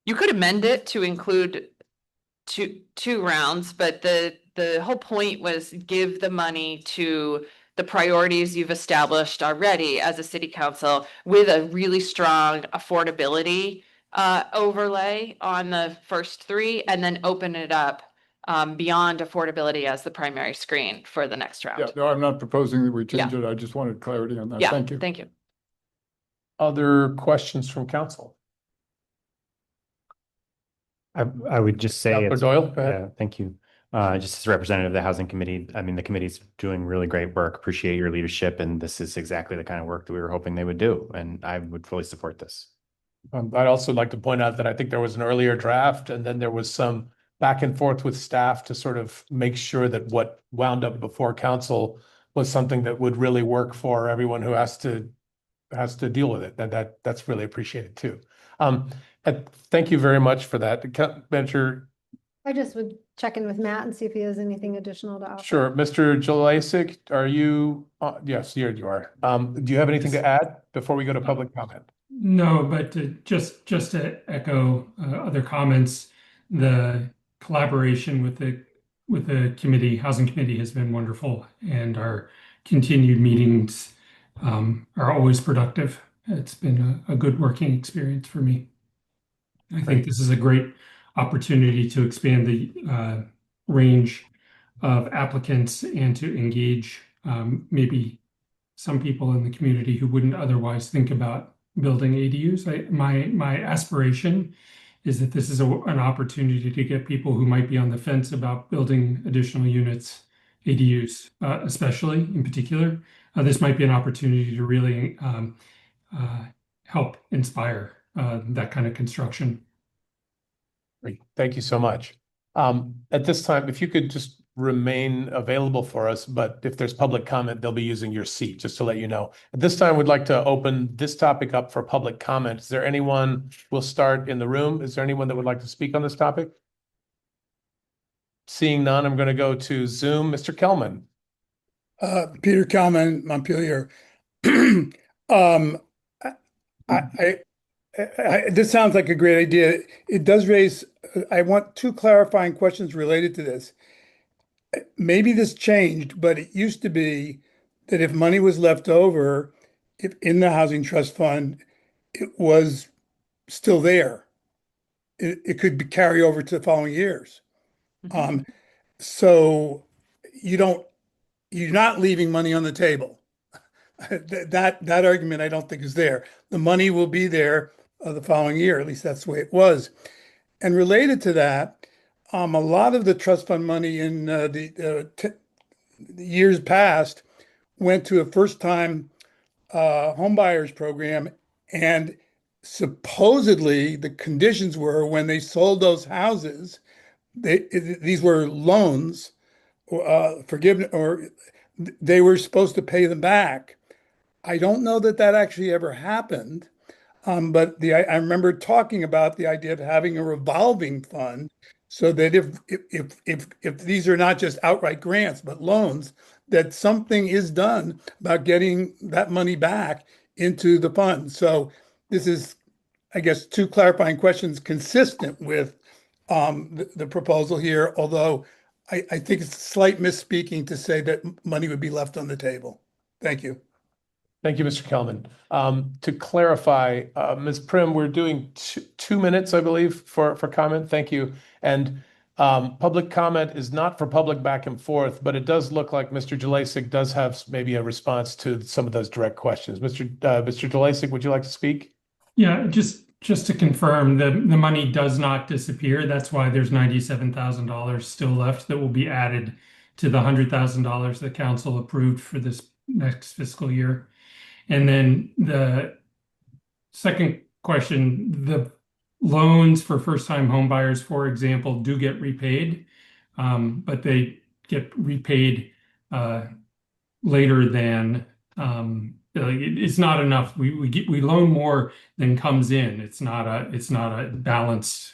S20: You could amend it to include two rounds, but the whole point was give the money to the priorities you've established already as a city council with a really strong affordability overlay on the first 3, and then open it up beyond affordability as the primary screen for the next round.
S13: Yeah, no, I'm not proposing that we change it. I just wanted clarity on that.
S20: Yeah,
S13: Thank you.
S20: Thank you.
S8: Other questions from council?
S3: I would just say,
S8: Doyle, go ahead.
S3: yeah, thank you.
S14: just as a representative of the Housing Committee, I mean, the committee's doing really great work. Appreciate your leadership, and this is exactly the kind of work that we were hoping they would do, and I would fully support this.
S8: I'd also like to point out that I think there was an earlier draft, and then there was some back and forth with staff to sort of make sure that what wound up before council was something that would really work for everyone who has to deal with it. And that's really appreciated too. And thank you very much for that. Manager,
S9: I just would check in with Matt and see if he has anything additional to offer.
S8: sure. Mr. Jelasik, are you, yes, here you are. Do you have anything to add before we go to public comment?
S21: No, but just to echo other comments, the collaboration with the committee, housing committee, has been wonderful, and our continued meetings are always productive. It's been a good working experience for me. I think this is a great opportunity to expand the range of applicants and to engage maybe some people in the community who wouldn't otherwise think about building ADUs. My aspiration is that this is an opportunity to get people who might be on the fence about building additional units, ADUs, especially in particular. This might be an opportunity to really help inspire that kind of construction.
S8: Great. Thank you so much. At this time, if you could just remain available for us, but if there's public comment, they'll be using your seat, just to let you know. At this time, we'd like to open this topic up for public comment. Is there anyone, we'll start in the room. Is there anyone that would like to speak on this topic? Seeing none, I'm going to go to Zoom. Mr. Kelman.
S22: Peter Kelman, Montpelier. This sounds like a great idea. It does raise, I want two clarifying questions related to this. Maybe this changed, but it used to be that if money was left over, if in the housing trust fund, it was still there. It could be carry over to the following years. So you're not leaving money on the table. That argument I don't think is there. The money will be there the following year. At least that's the way it was. And related to that, a lot of the trust fund money in the years past went to a first-time home buyers program, and supposedly the conditions were when they sold those houses, these were loans, forgiveness, or they were supposed to pay them back. I don't know that actually ever happened, but I remember talking about the idea of having a revolving fund, so that if these are not just outright grants but loans, that something is done about getting that money back into the fund. So this is, I guess, two clarifying questions consistent with the proposal here, although I think it's a slight misspeaking to say that money would be left on the table. Thank you.
S8: Thank you, Mr. Kelman. To clarify, Ms. Prim, we're doing 2 minutes, I believe, for comment. Thank you. And public comment is not for public back and forth, but it does look like Mr. Jelasik does have maybe a response to some of those direct questions. Mr. Jelasik, would you like to speak?
S21: Yeah, just to confirm, the money does not disappear. That's why there's $97,000 still left that will be added to the $100,000 that council approved for this next fiscal year. And then the second question, the loans for first-time home buyers, for example, do get repaid, but they get repaid later than it's not enough. We loan more than comes in. It's not a balanced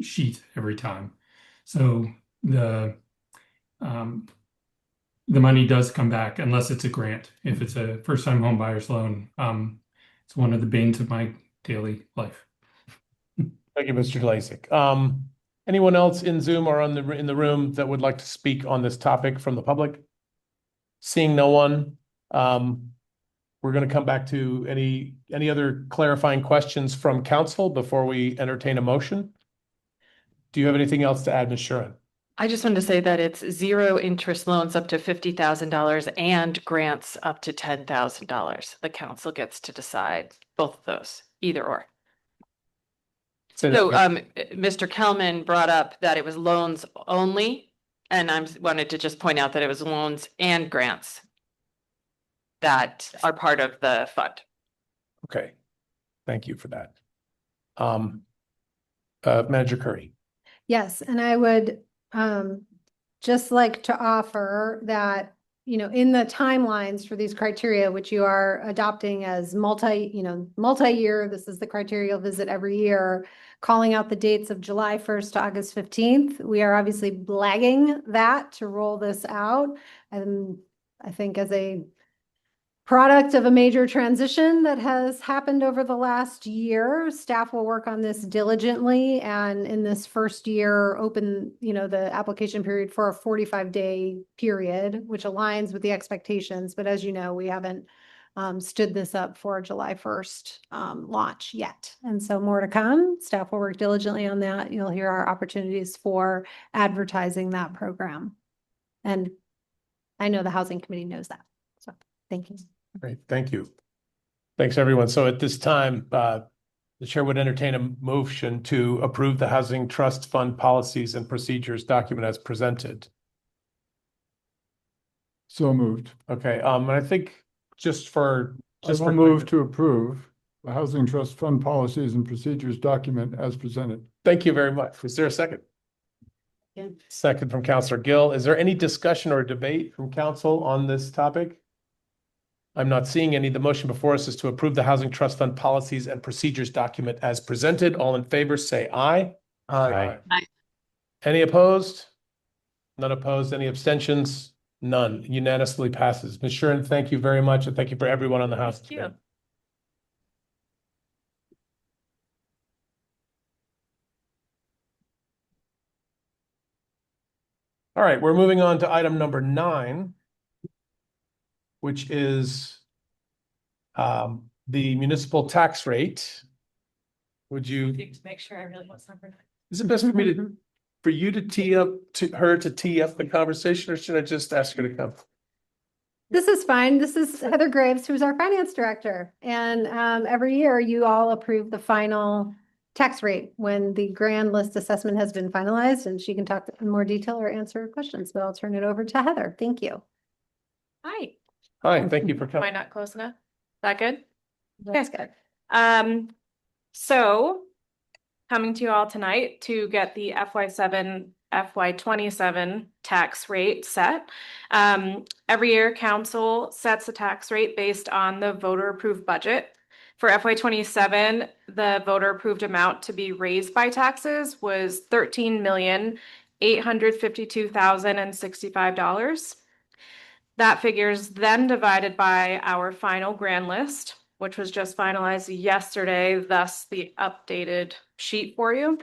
S21: sheet every time. So the money does come back unless it's a grant. If it's a first-time home buyer's loan, it's one of the banes of my daily life.
S8: Thank you, Mr. Jelasik. Anyone else in Zoom or in the room that would like to speak on this topic from the public? Seeing no one, we're going to come back to any other clarifying questions from council before we entertain a motion. Do you have anything else to add, Ms. Shuren?
S20: I just wanted to say that it's 0 interest loans up to $50,000 and grants up to $10,000. The council gets to decide both of those, either or. So Mr. Kelman brought up that it was loans only And I wanted to just point out that it was loans and grants that are part of the fund.
S8: Okay, thank you for that. Manager Curry.
S9: Yes, and I would just like to offer that, in the timelines for these criteria, which you are adopting as multi-year, this is the criteria you'll visit every year, calling out the dates of July 1st to August 15th. We are obviously lagging that to roll this out. And I think as a product of a major transition that has happened over the last year, staff will work on this diligently, and in this first year open, the application period for a 45-day period, which aligns with the expectations. But as you know, we haven't stood this up for July 1st launch yet. And so more to come. Staff will work diligently on that. You'll hear our opportunities for advertising that program. And I know the Housing Committee knows that. So thank you.
S8: Great, thank you. Thanks, everyone. So at this time, the chair would entertain a motion to approve the Housing Trust Fund policies and procedures document as presented.
S13: So moved.
S8: Okay, and I think just for
S13: move to approve the Housing Trust Fund policies and procedures document as presented.
S8: Thank you very much. Is there a second?
S9: Yeah.
S8: Second from Councilor Gill. Is there any discussion or debate from council on this topic? I'm not seeing any. The motion before us is to approve the Housing Trust Fund policies and procedures document as presented. All in favor, say aye.
S13: Aye.
S20: Aye.
S8: Any opposed? None opposed. Any abstentions? None. Unanimously passes. Ms. Shuren, thank you very much, and thank you for everyone on the House.
S20: Thank you.
S8: All right, we're moving on to item number 9, which is the municipal tax rate. Would you?
S17: To make sure I really what's number 9.
S8: Is it best for you to tee up the conversation, or should I just ask her to come?
S9: This is fine. This is Heather Graves, who's our finance director. And every year you all approve the final tax rate when the grand list assessment has been finalized, and she can talk in more detail or answer questions, but I'll turn it over to Heather. Thank you.
S1: Hi.
S8: Hi, thank you for
S1: Am I
S8: coming.
S1: not close enough? Is that good?
S9: That's good.
S1: So coming to you all tonight to get the FY27 tax rate set. Every year council sets the tax rate based on the voter approved budget. For FY27, the voter approved amount to be raised by taxes was $13,852,065. That figure is then divided by our final grand list, which was just finalized yesterday, thus the updated sheet for you.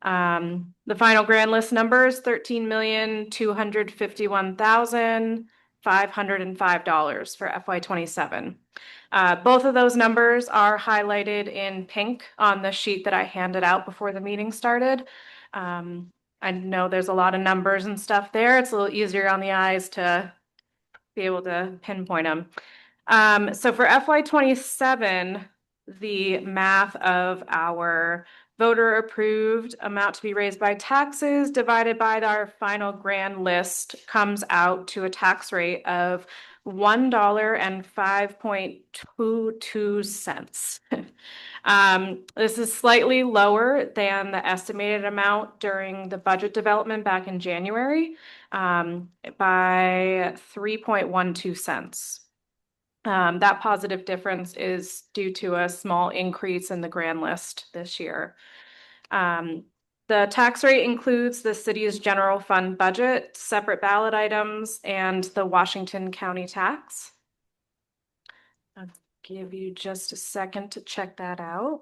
S1: The final grand list number is $13,251,505 for FY27. Both of those numbers are highlighted in pink on the sheet that I handed out before the meeting started. I know there's a lot of numbers and stuff there. It's a little easier on the eyes to be able to pinpoint them. So for FY27, the math of our voter approved amount to be raised by taxes divided by our final grand list comes out to a tax rate of $1.0522. This is slightly lower than the estimated amount during the budget development back in January, by 3.12 cents. That positive difference is due to a small increase in the grand list this year. The tax rate includes the city's general fund budget, separate ballot items, and the Washington County tax. I'll give you just a second to check that out.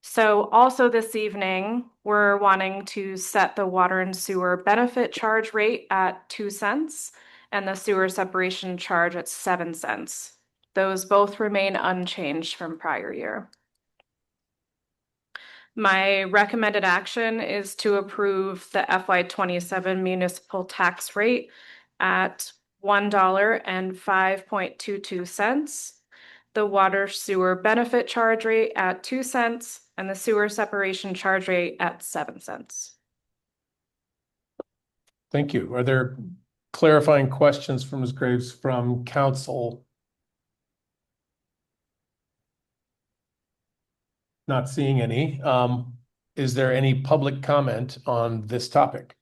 S1: So also this evening, we're wanting to set the water and sewer benefit charge rate at 2 cents and the sewer separation charge at 7 cents. Those both remain unchanged from prior year. My recommended action is to approve the FY27 municipal tax rate at $1.0522. the water sewer benefit charge rate at 2 cents and the sewer separation charge rate at 7 cents.
S8: Thank you. Are there clarifying questions from Ms. Graves from council? Not seeing any. Is there any public comment on this topic?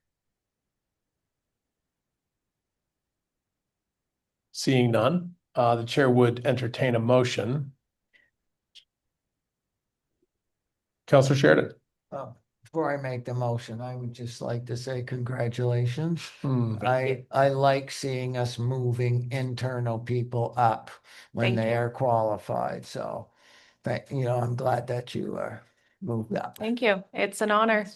S8: Seeing none, the chair would entertain a motion. Councilor Sheridan.
S7: Before I make the motion, I would just like to say congratulations.
S8: Hmm.
S7: I like seeing us moving internal people up when
S1: Thank
S7: they
S1: you.
S7: are qualified. So, I'm glad that you are moved up.
S1: Thank you. It's an honor.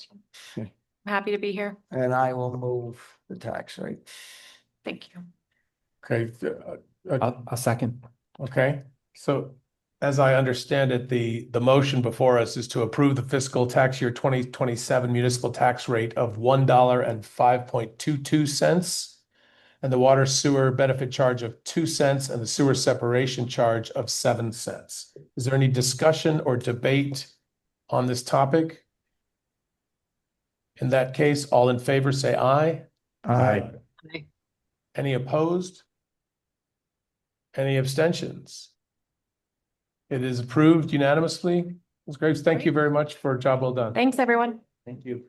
S1: I'm happy to be here.
S7: And I will move the tax rate.
S1: Thank you.
S8: Okay.
S3: A second.
S8: Okay. So as I understand it, the motion before us is to approve the fiscal tax year 2027 municipal tax rate of $1.0522 and the water sewer benefit charge of 2 cents and the sewer separation charge of 7 cents. Is there any discussion or debate on this topic? In that case, all in favor say aye.
S3: Aye.
S8: Any opposed? Any abstentions? It is approved unanimously. Ms. Graves, thank you very much for a job well done.
S1: Thanks, everyone.
S8: Thank you.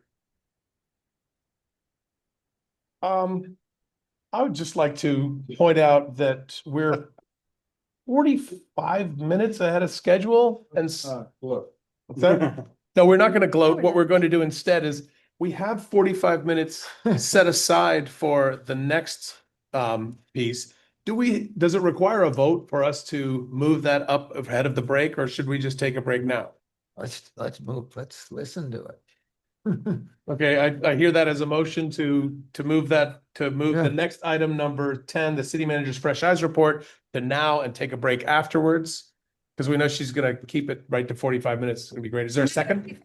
S8: I would just like to point out that we're 45 minutes ahead of schedule and what's that? No, we're not going to gloat. What we're going to do instead is we have 45 minutes set aside for the next piece. Does it require a vote for us to move that up ahead of the break, or should we just take a break now?
S7: Let's listen to it.
S8: Okay, I hear that as a motion to move the next item, number 10, the city manager's fresh eyes report, to now and take a break afterwards. Because we know she's gonna keep it right to 45 minutes. It's gonna be great. Is there a second?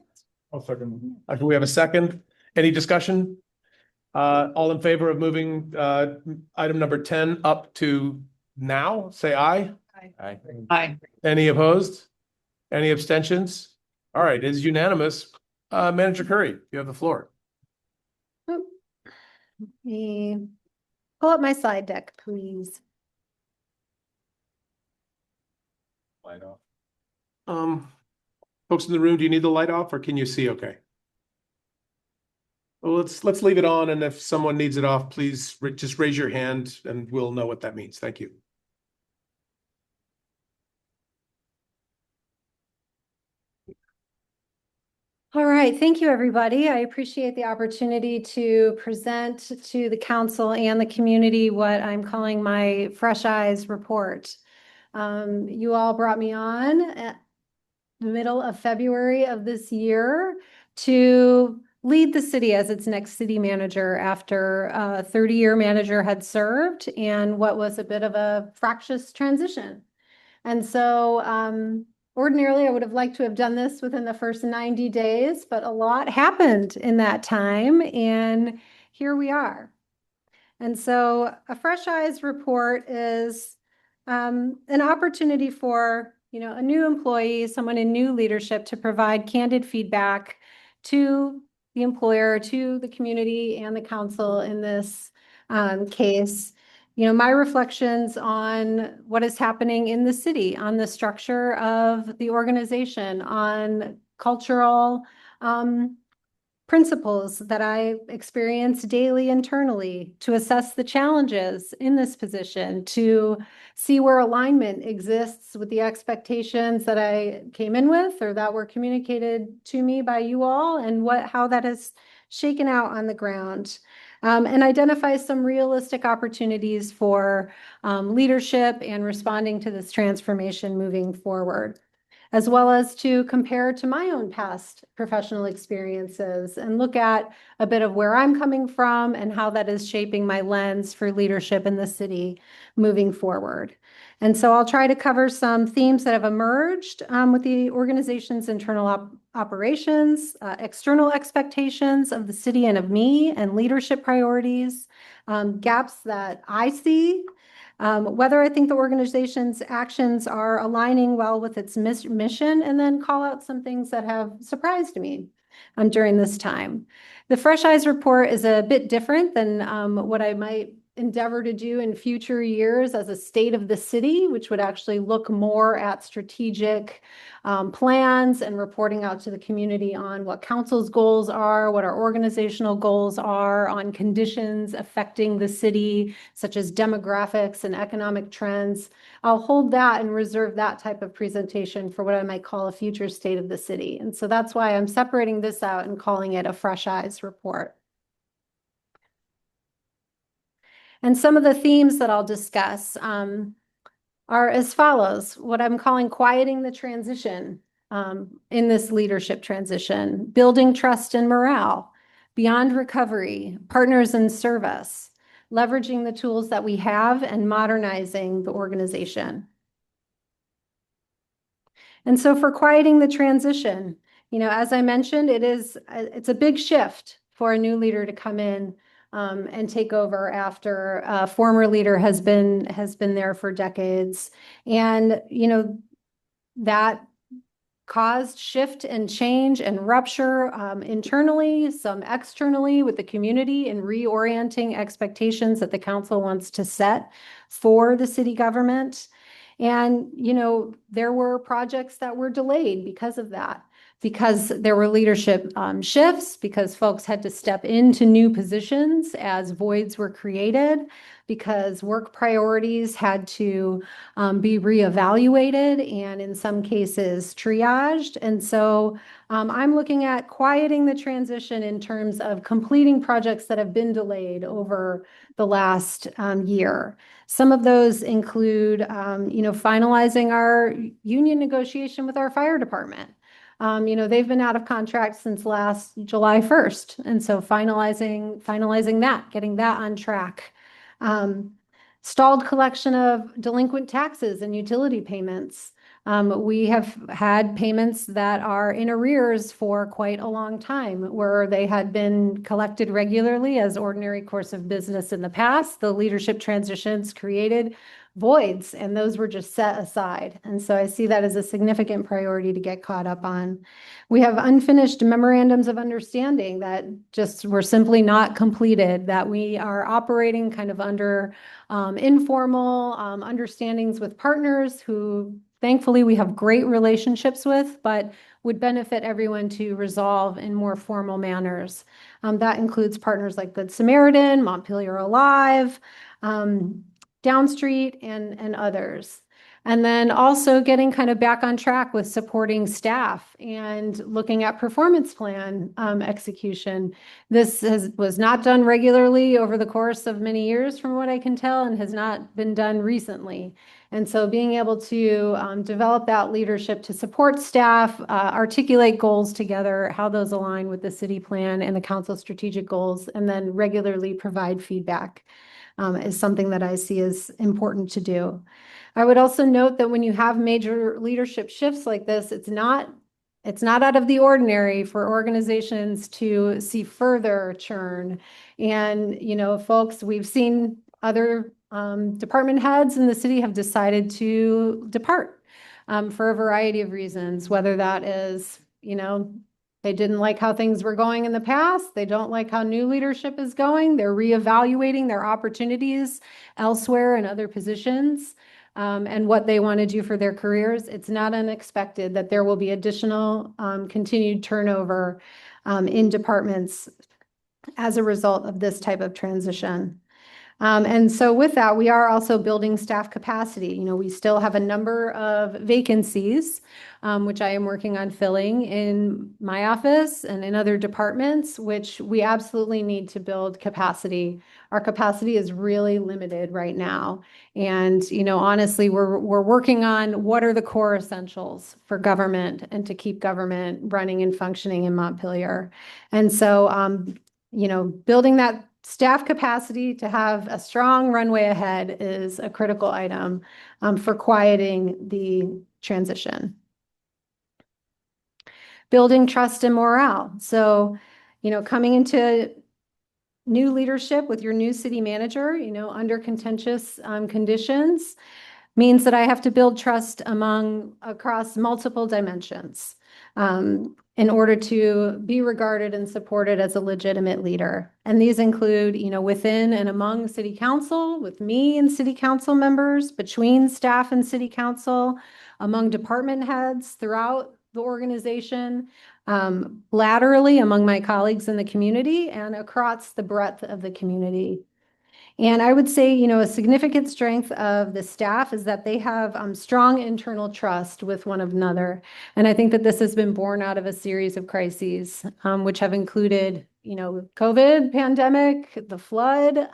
S13: I'll second.
S8: Okay, we have a second. Any discussion? All in favor of moving item number 10 up to now, say aye.
S3: Aye.
S10: Aye.
S8: Any opposed? Any abstentions? All right, it is unanimous. Manager Curry, you have the floor.
S9: Let me pull up my slide deck, please.
S8: Light off. Folks in the room, do you need the light off or can you see okay? Well, let's leave it on, and if someone needs it off, please just raise your hand and we'll know what that means. Thank you.
S9: All right, thank you, everybody. I appreciate the opportunity to present to the council and the community what I'm calling my Fresh Eyes report. You all brought me on at the middle of February of this year to lead the city as its next city manager after a 30-year manager had served and what was a bit of a fractious transition. And so ordinarily, I would have liked to have done this within the first 90 days, but a lot happened in that time, and here we are. And so a Fresh Eyes report is an opportunity for, a new employee, someone in new leadership, to provide candid feedback to the employer, to the community, and the council in this case. My reflections on what is happening in the city, on the structure of the organization, on cultural principles that I experience daily internally, to assess the challenges in this position, to see where alignment exists with the expectations that I came in with or that were communicated to me by you all, and how that has shaken out on the ground. And identify some realistic opportunities for leadership and responding to this transformation moving forward, as well as to compare to my own past professional experiences and look at a bit of where I'm coming from and how that is shaping my lens for leadership in the city moving forward. And so I'll try to cover some themes that have emerged with the organization's internal operations, external expectations of the city and of me, and leadership priorities, gaps that I see, whether I think the organization's actions are aligning well with its mission, and then call out some things that have surprised me during this time. The Fresh Eyes report is a bit different than what I might endeavor to do in future years as a state of the city, which would actually look more at strategic plans and reporting out to the community on what council's goals are, what our organizational goals are, on conditions affecting the city, such as demographics and economic trends. I'll hold that and reserve that type of presentation for what I might call a future state of the city. And so that's why I'm separating this out and calling it a Fresh Eyes report. And some of the themes that I'll discuss are as follows: what I'm calling quieting the transition in this leadership transition, building trust and morale, beyond recovery, partners in service, leveraging the tools that we have, and modernizing the organization. And so for quieting the transition, as I mentioned, it's a big shift for a new leader to come in and take over after a former leader has been there for decades. And, that caused shift and change and rupture internally, some externally with the community, and reorienting expectations that the council wants to set for the city government. And, there were projects that were delayed because of that, because there were leadership shifts, because folks had to step into new positions as voids were created, because work priorities had to be reevaluated and in some cases triaged. And so I'm looking at quieting the transition in terms of completing projects that have been delayed over the last year. Some of those include, finalizing our union negotiation with our fire department. They've been out of contract since last July 1st. And so finalizing that, getting that on track. Stalled collection of delinquent taxes and utility payments. We have had payments that are in arrears for quite a long time, where they had been collected regularly as ordinary course of business in the past. The leadership transitions created voids, and those were just set aside. And so I see that as a significant priority to get caught up on. We have unfinished memorandums of understanding that just were simply not completed, that we are operating kind of under informal understandings with partners who thankfully we have great relationships with, but would benefit everyone to resolve in more formal manners. That includes partners like Good Samaritan, Montpelier Alive, Downstreet, and others. And then also getting kind of back on track with supporting staff and looking at performance plan execution. This was not done regularly over the course of many years, from what I can tell, and has not been done recently. And so being able to develop that leadership to support staff, articulate goals together, how those align with the city plan and the council strategic goals, and then regularly provide feedback is something that I see as important to do. I would also note that when you have major leadership shifts like this, it's not out of the ordinary for organizations to see further churn. And, folks, we've seen other department heads in the city have decided to depart for a variety of reasons, whether that is, they didn't like how things were going in the past. They don't like how new leadership is going. They're reevaluating their opportunities elsewhere in other positions. And what they want to do for their careers. It's not unexpected that there will be additional continued turnover in departments as a result of this type of transition. And so with that, we are also building staff capacity. We still have a number of vacancies, which I am working on filling in my office and in other departments, which we absolutely need to build capacity. Our capacity is really limited right now. And, honestly, we're working on what are the core essentials for government and to keep government running and functioning in Montpelier. And so, building that staff capacity to have a strong runway ahead is a critical item for quieting the transition. Building trust and morale. So, coming into new leadership with your new city manager, under contentious conditions, means that I have to build trust across multiple dimensions in order to be regarded and supported as a legitimate leader. And these include, within and among city council, with me and city council members, between staff and city council, among department heads throughout the organization, laterally among my colleagues in the community, and across the breadth of the community. And I would say, a significant strength of the staff is that they have strong internal trust with one another. And I think that this has been born out of a series of crises, which have included, COVID pandemic, the flood,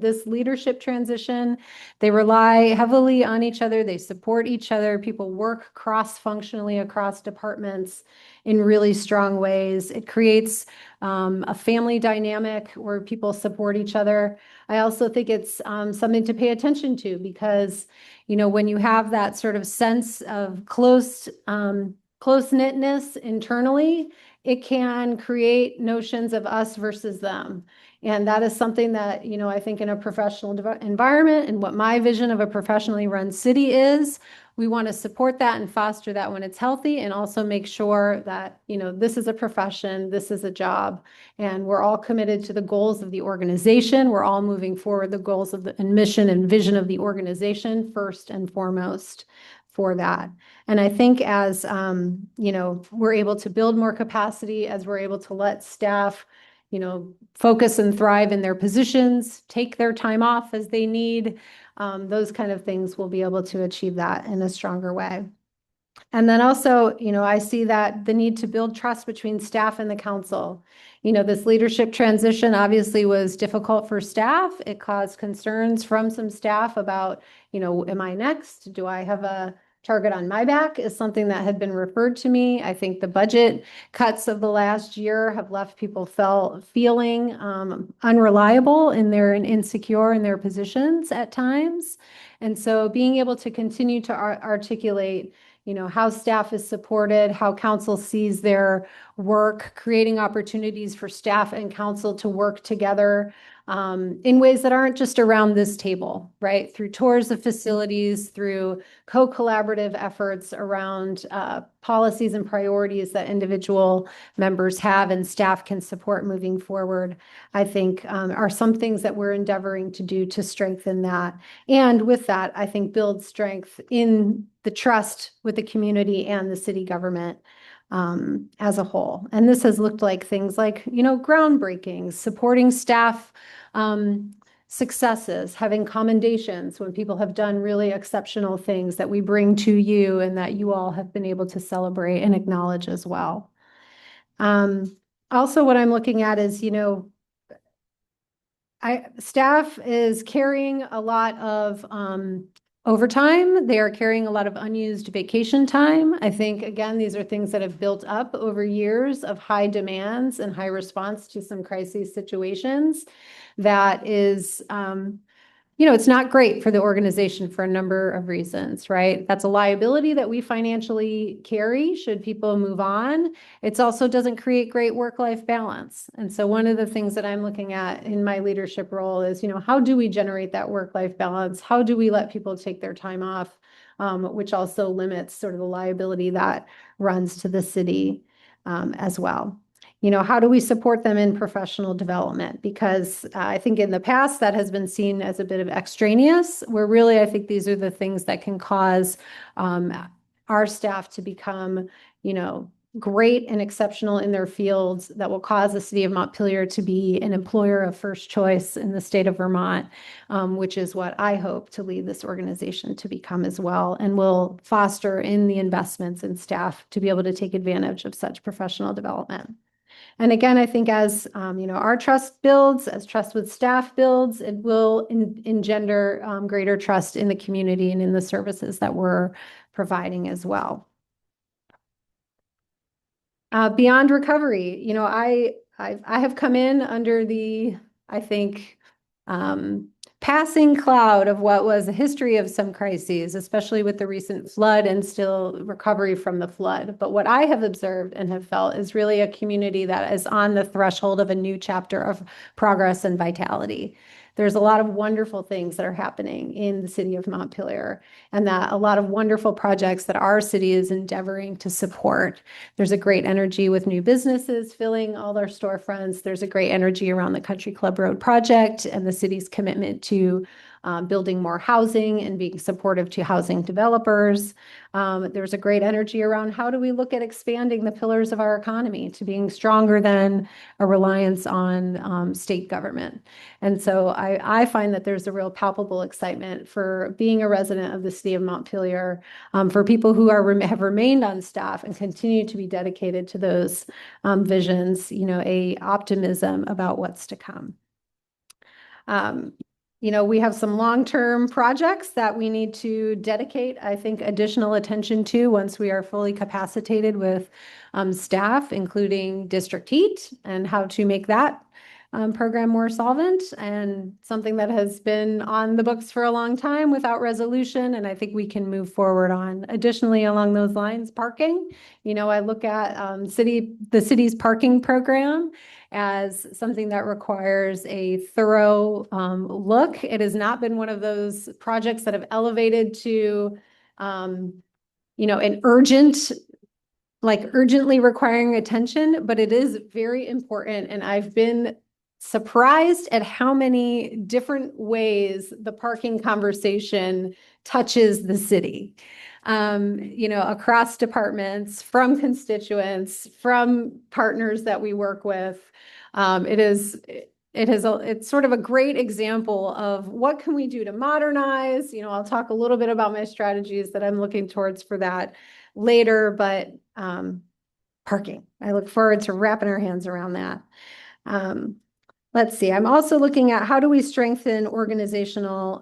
S9: this leadership transition. They rely heavily on each other. They support each other. People work cross-functionally across departments in really strong ways. It creates a family dynamic where people support each other. I also think it's something to pay attention to because, when you have that sort of sense of close-knitness internally, it can create notions of us versus them. And that is something that, I think in a professional environment and what my vision of a professionally run city is, we want to support that and foster that when it's healthy and also make sure that, this is a profession, this is a job, and we're all committed to the goals of the organization. We're all moving forward the goals of the mission and vision of the organization first and foremost for that. And I think as, we're able to build more capacity, as we're able to let staff, focus and thrive in their positions, take their time off as they need, those kind of things, will be able to achieve that in a stronger way. And then also, I see that the need to build trust between staff and the council. This leadership transition obviously was difficult for staff. It caused concerns from some staff about, am I next? Do I have a target on my back? Is something that had been referred to me. I think the budget cuts of the last year have left people feeling unreliable and insecure in their positions at times. And so being able to continue to articulate how staff is supported, how council sees their work, creating opportunities for staff and council to work together in ways that aren't just around this table, right? Through tours of facilities, through co-collaborative efforts around policies and priorities that individual members have and staff can support moving forward, I think are some things that we're endeavoring to do to strengthen that. And with that, I think build strength in the trust with the community and the city government as a whole. And this has looked like things like, groundbreakings, supporting staff successes, having commendations when people have done really exceptional things that we bring to you and that you all have been able to celebrate and acknowledge as well. Also, what I'm looking at is, staff is carrying a lot of overtime. They are carrying a lot of unused vacation time. I think, again, these are things that have built up over years of high demands and high response to some crisis situations. That is, it's not great for the organization for a number of reasons, right? That's a liability that we financially carry should people move on. It also doesn't create great work-life balance. And so one of the things that I'm looking at in my leadership role is, how do we generate that work-life balance? How do we let people take their time off, which also limits sort of the liability that runs to the city as well. How do we support them in professional development? Because I think in the past that has been seen as a bit of extraneous, where really I think these are the things that can cause our staff to become, great and exceptional in their fields, that will cause the city of Montpelier to be an employer of first choice in the state of Vermont, which is what I hope to lead this organization to become as well, and will foster in the investments in staff to be able to take advantage of such professional development. And again, I think as our trust builds, as trust with staff builds, it will engender greater trust in the community and in the services that we're providing as well. Beyond recovery, I have come in under the, I think, passing cloud of what was a history of some crises, especially with the recent flood and still recovery from the flood. But what I have observed and have felt is really a community that is on the threshold of a new chapter of progress and vitality. There's a lot of wonderful things that are happening in the city of Montpelier, and that a lot of wonderful projects that our city is endeavoring to support. There's a great energy with new businesses filling all their storefronts. There's a great energy around the Country Club Road project and the city's commitment to building more housing and being supportive to housing developers. There's a great energy around how do we look at expanding the pillars of our economy to being stronger than a reliance on state government. And so I find that there's a real palpable excitement for being a resident of the city of Montpelier, for people who have remained on staff and continue to be dedicated to those visions, a optimism about what's to come. We have some long-term projects that we need to dedicate, I think, additional attention to once we are fully capacitated with staff, including district heat and how to make that program more solvent, and something that has been on the books for a long time without resolution. And I think we can move forward on. Additionally, along those lines, parking. I look at the city's parking program as something that requires a thorough look. It has not been one of those projects that have elevated to, an urgently requiring attention, but it is very important. And I've been surprised at how many different ways the parking conversation touches the city. Across departments, from constituents, from partners that we work with. It's sort of a great example of what can we do to modernize. I'll talk a little bit about my strategies that I'm looking towards for that later, but parking. I look forward to wrapping our hands around that. Let's see. I'm also looking at how do we strengthen organizational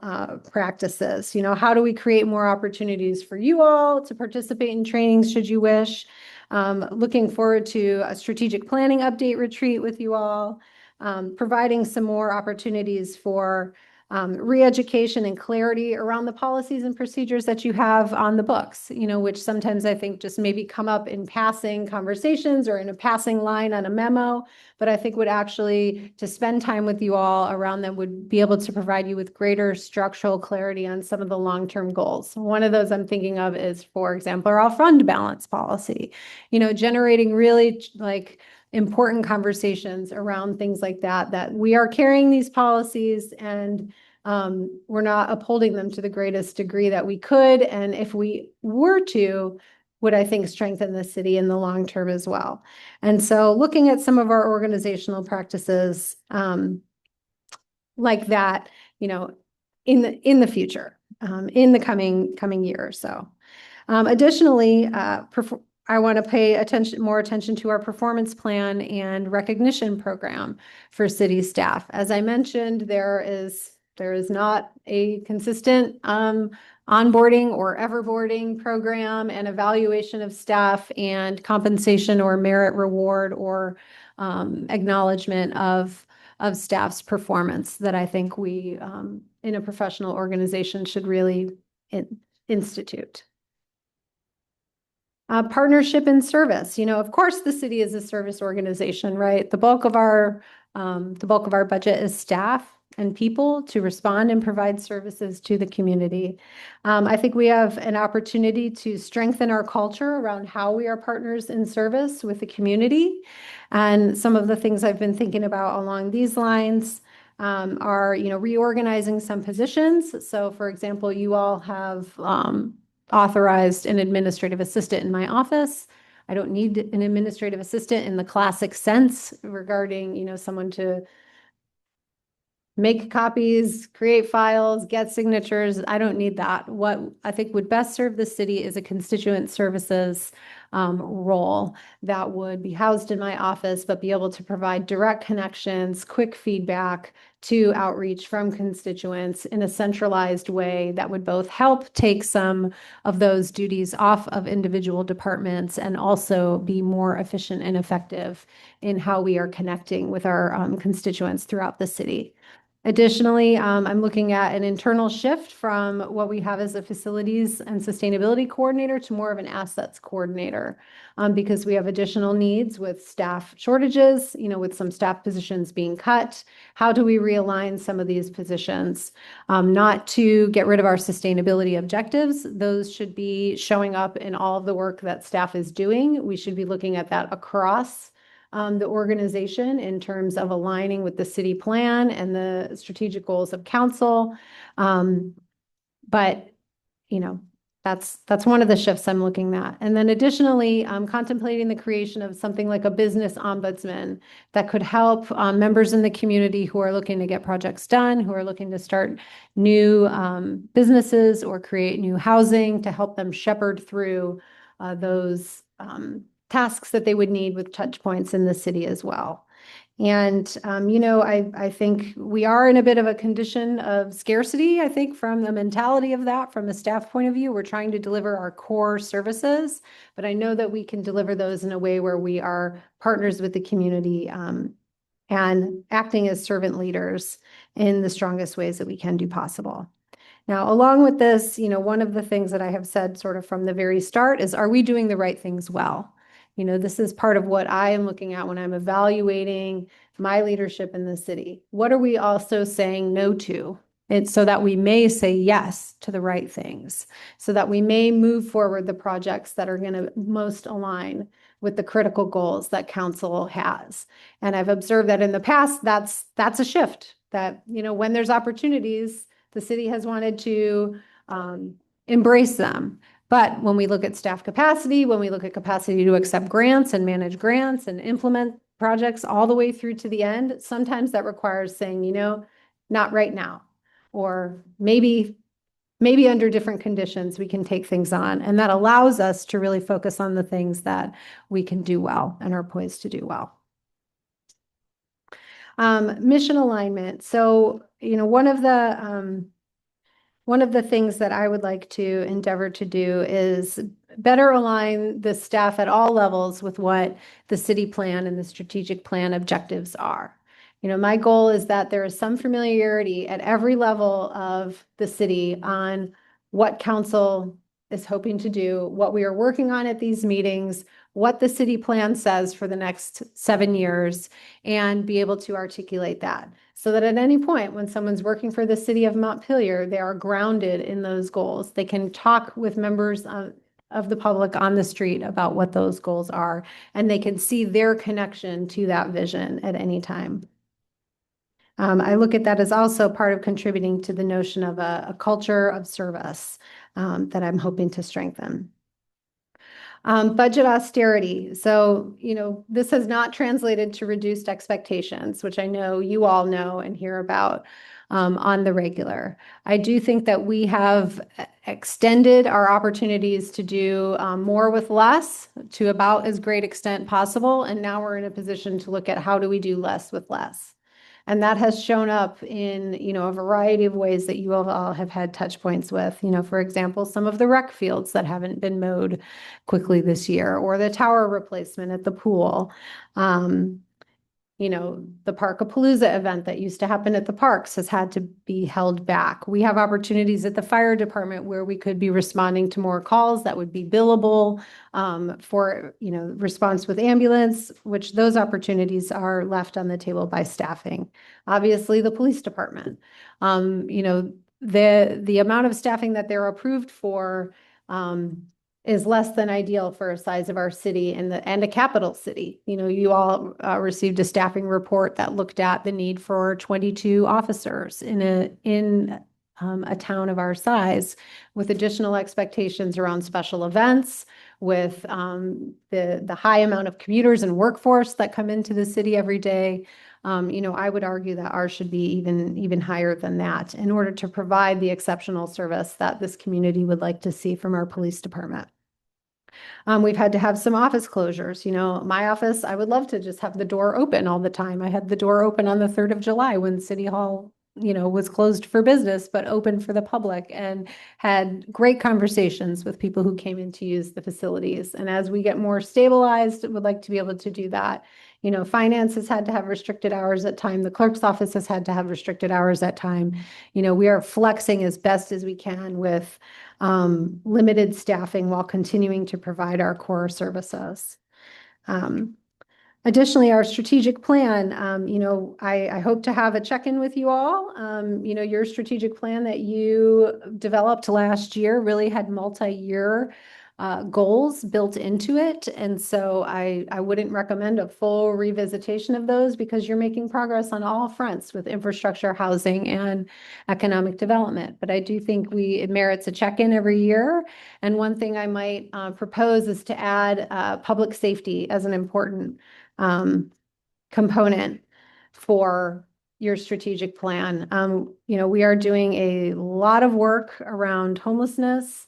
S9: practices? How do we create more opportunities for you all to participate in trainings should you wish? Looking forward to a strategic planning update retreat with you all, providing some more opportunities for re-education and clarity around the policies and procedures that you have on the books, which sometimes I think just maybe come up in passing conversations or in a passing line on a memo, but I think would actually, to spend time with you all around them, would be able to provide you with greater structural clarity on some of the long-term goals. One of those I'm thinking of is, for example, our fund balance policy, generating really important conversations around things like that we are carrying these policies and we're not upholding them to the greatest degree that we could. And if we were to, would I think strengthen the city in the long term as well. And so looking at some of our organizational practices like that, in the future, in the coming year or so. Additionally, I want to pay more attention to our performance plan and recognition program for city staff. As I mentioned, there is not a consistent onboarding or everboarding program and evaluation of staff and compensation or merit reward or acknowledgement of staff's performance that I think we in a professional organization should really institute. Partnership and service. Of course, the city is a service organization, right? The bulk of our budget is staff and people to respond and provide services to the community. I think we have an opportunity to strengthen our culture around how we are partners in service with the community. And some of the things I've been thinking about along these lines are, reorganizing some positions. So, for example, you all have authorized an administrative assistant in my office. I don't need an administrative assistant in the classic sense regarding, someone to make copies, create files, get signatures. I don't need that. What I think would best serve the city is a constituent services role that would be housed in my office, but be able to provide direct connections, quick feedback to outreach from constituents in a centralized way that would both help take some of those duties off of individual departments and also be more efficient and effective in how we are connecting with our constituents throughout the city. Additionally, I'm looking at an internal shift from what we have as a facilities and sustainability coordinator to more of an assets coordinator, because we have additional needs with staff shortages, with some staff positions being cut. How do we realign some of these positions? Not to get rid of our sustainability objectives. Those should be showing up in all of the work that staff is doing. We should be looking at that across the organization in terms of aligning with the city plan and the strategic goals of council. But, that's one of the shifts I'm looking at. And then additionally, I'm contemplating the creation of something like a business ombudsman that could help members in the community who are looking to get projects done, who are looking to start new businesses or create new housing, to help them shepherd through those tasks that they would need with touch points in the city as well. And, I think we are in a bit of a condition of scarcity, I think, from the mentality of that, from a staff point of view. We're trying to deliver our core services, but I know that we can deliver those in a way where we are partners with the community and acting as servant leaders in the strongest ways that we can do possible. Now, along with this, one of the things that I have said sort of from the very start is, are we doing the right things well? This is part of what I am looking at when I'm evaluating my leadership in the city. What are we also saying no to? It's so that we may say yes to the right things, so that we may move forward the projects that are going to most align with the critical goals that council has. And I've observed that in the past, that's a shift that, when there's opportunities, the city has wanted to embrace them. But when we look at staff capacity, when we look at capacity to accept grants and manage grants and implement projects all the way through to the end, sometimes that requires saying, not right now, or maybe under different conditions we can take things on. And that allows us to really focus on the things that we can do well and are poised to do well. Mission alignment. So, one of the things that I would like to endeavor to do is better align the staff at all levels with what the city plan and the strategic plan objectives are. My goal is that there is some familiarity at every level of the city on what council is hoping to do, what we are working on at these meetings, what the city plan says for the next 7 years, and be able to articulate that, so that at any point when someone's working for the city of Montpelier, they are grounded in those goals. They can talk with members of the public on the street about what those goals are, and they can see their connection to that vision at any time. I look at that as also part of contributing to the notion of a culture of service that I'm hoping to strengthen. Budget austerity. So, this has not translated to reduced expectations, which I know you all know and hear about on the regular. I do think that we have extended our opportunities to do more with less to about as great extent possible. And now we're in a position to look at how do we do less with less. And that has shown up in, a variety of ways that you all have had touch points with, for example, some of the rec fields that haven't been mowed quickly this year, or the tower replacement at the pool. The Parkapalooza event that used to happen at the parks has had to be held back. We have opportunities at the fire department where we could be responding to more calls that would be billable for, response with ambulance, which those opportunities are left on the table by staffing. Obviously, the police department, the amount of staffing that they're approved for is less than ideal for a size of our city and a capital city. You all received a staffing report that looked at the need for 22 officers in a town of our size, with additional expectations around special events, with the high amount of commuters and workforce that come into the city every day. I would argue that ours should be even higher than that in order to provide the exceptional service that this community would like to see from our police department. We've had to have some office closures. My office, I would love to just have the door open all the time. I had the door open on the 3rd of July when City Hall was closed for business, but open for the public, and had great conversations with people who came in to use the facilities. And as we get more stabilized, would like to be able to do that. Finance has had to have restricted hours at time. The clerk's office has had to have restricted hours at time. We are flexing as best as we can with limited staffing while continuing to provide our core services. Additionally, our strategic plan, I hope to have a check-in with you all. Your strategic plan that you developed last year really had multi-year goals built into it. And so I wouldn't recommend a full revisitation of those, because you're making progress on all fronts with infrastructure, housing, and economic development. But I do think it merits a check-in every year. And one thing I might propose is to add public safety as an important component for your strategic plan. We are doing a lot of work around homelessness.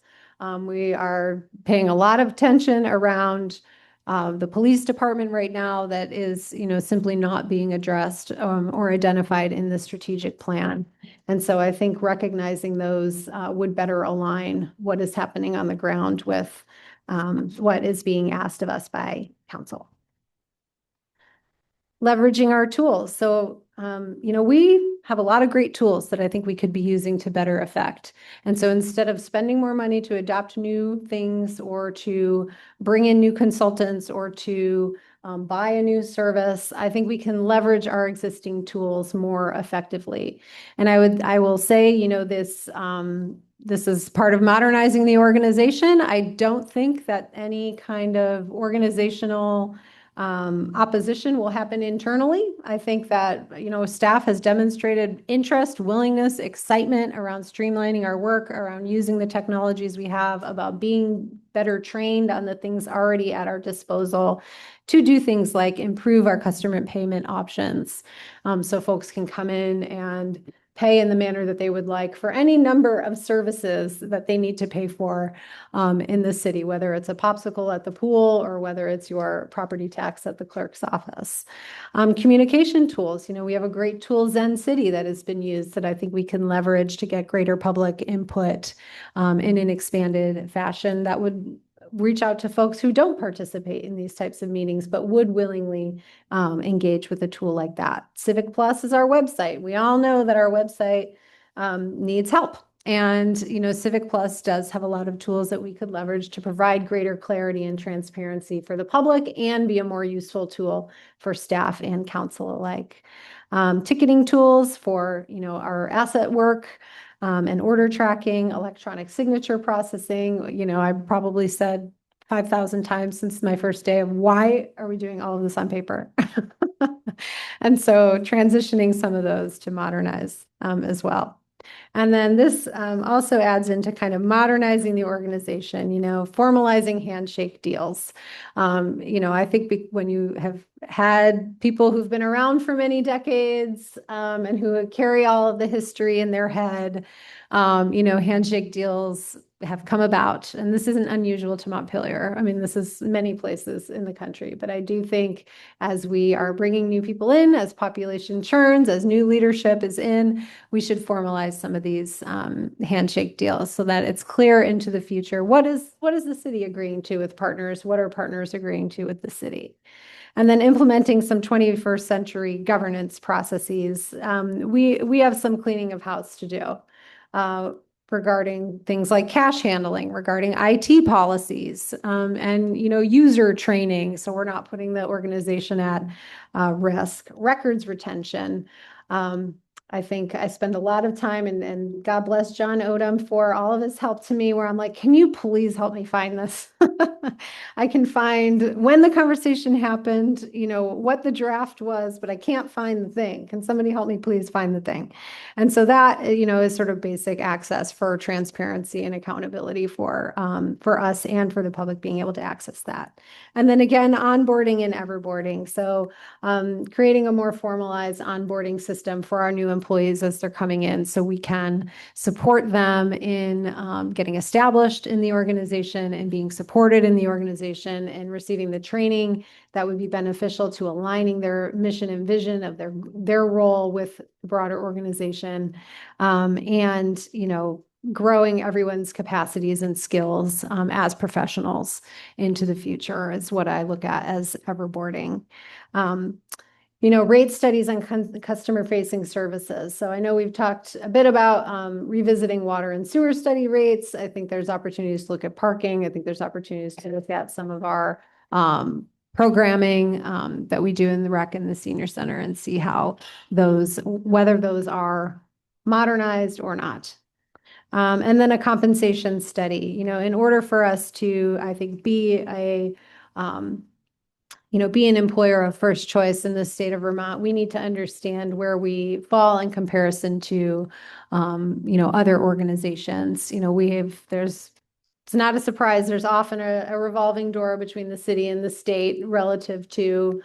S9: We are paying a lot of attention around the police department right now that is, simply not being addressed or identified in the strategic plan. And so I think recognizing those would better align what is happening on the ground with what is being asked of us by council. Leveraging our tools. So, we have a lot of great tools that I think we could be using to better effect. And so instead of spending more money to adopt new things, or to bring in new consultants, or to buy a new service, I think we can leverage our existing tools more effectively. And I will say, this is part of modernizing the organization. I don't think that any kind of organizational opposition will happen internally. I think that, staff has demonstrated interest, willingness, excitement around streamlining our work, around using the technologies we have, about being better trained on the things already at our disposal to do things like improve our customer payment options. So folks can come in and pay in the manner that they would like for any number of services that they need to pay for in the city, whether it's a popsicle at the pool or whether it's your property tax at the clerk's office. Communication tools, we have a great tool, Zen City, that has been used that I think we can leverage to get greater public input in an expanded fashion that would reach out to folks who don't participate in these types of meetings, but would willingly engage with a tool like that. Civic Plus is our website. We all know that our website needs help. And, Civic Plus does have a lot of tools that we could leverage to provide greater clarity and transparency for the public, and be a more useful tool for staff and council alike. Ticketing tools for, our asset work, and order tracking, electronic signature processing. I've probably said 5,000 times since my first day of why are we doing all of this on paper? And so transitioning some of those to modernize as well. And then this also adds into kind of modernizing the organization, formalizing handshake deals. I think when you have had people who've been around for many decades and who carry all of the history in their head, handshake deals have come about. And this isn't unusual to Montpelier. I mean, this is many places in the country. But I do think as we are bringing new people in, as population churns, as new leadership is in, we should formalize some of these handshake deals so that it's clear into the future. What is the city agreeing to with partners? What are partners agreeing to with the city? And then implementing some 21st century governance processes. We have some cleaning of house to do regarding things like cash handling, regarding IT policies, and user training, so we're not putting the organization at risk. Records retention. I think I spend a lot of time, and God bless John Odom for all of his help to me, where I'm like, can you please help me find this? I can find when the conversation happened, what the draft was, but I can't find the thing. Can somebody help me please find the thing? And so that, is sort of basic access for transparency and accountability for us and for the public being able to access that. And then again, onboarding and everboarding. So creating a more formalized onboarding system for our new employees as they're coming in, so we can support them in getting established in the organization and being supported in the organization and receiving the training that would be beneficial to aligning their mission and vision of their role with the broader organization, and growing everyone's capacities and skills as professionals into the future is what I look at as everboarding. Rate studies on customer-facing services. So I know we've talked a bit about revisiting water and sewer study rates. I think there's opportunities to look at parking. I think there's opportunities to look at some of our programming that we do in the rec and the senior center and see how whether those are modernized or not. And then a compensation study, in order for us to, I think, be an employer of first choice in the state of Vermont, we need to understand where we fall in comparison to, other organizations. It's not a surprise. There's often a revolving door between the city and the state relative to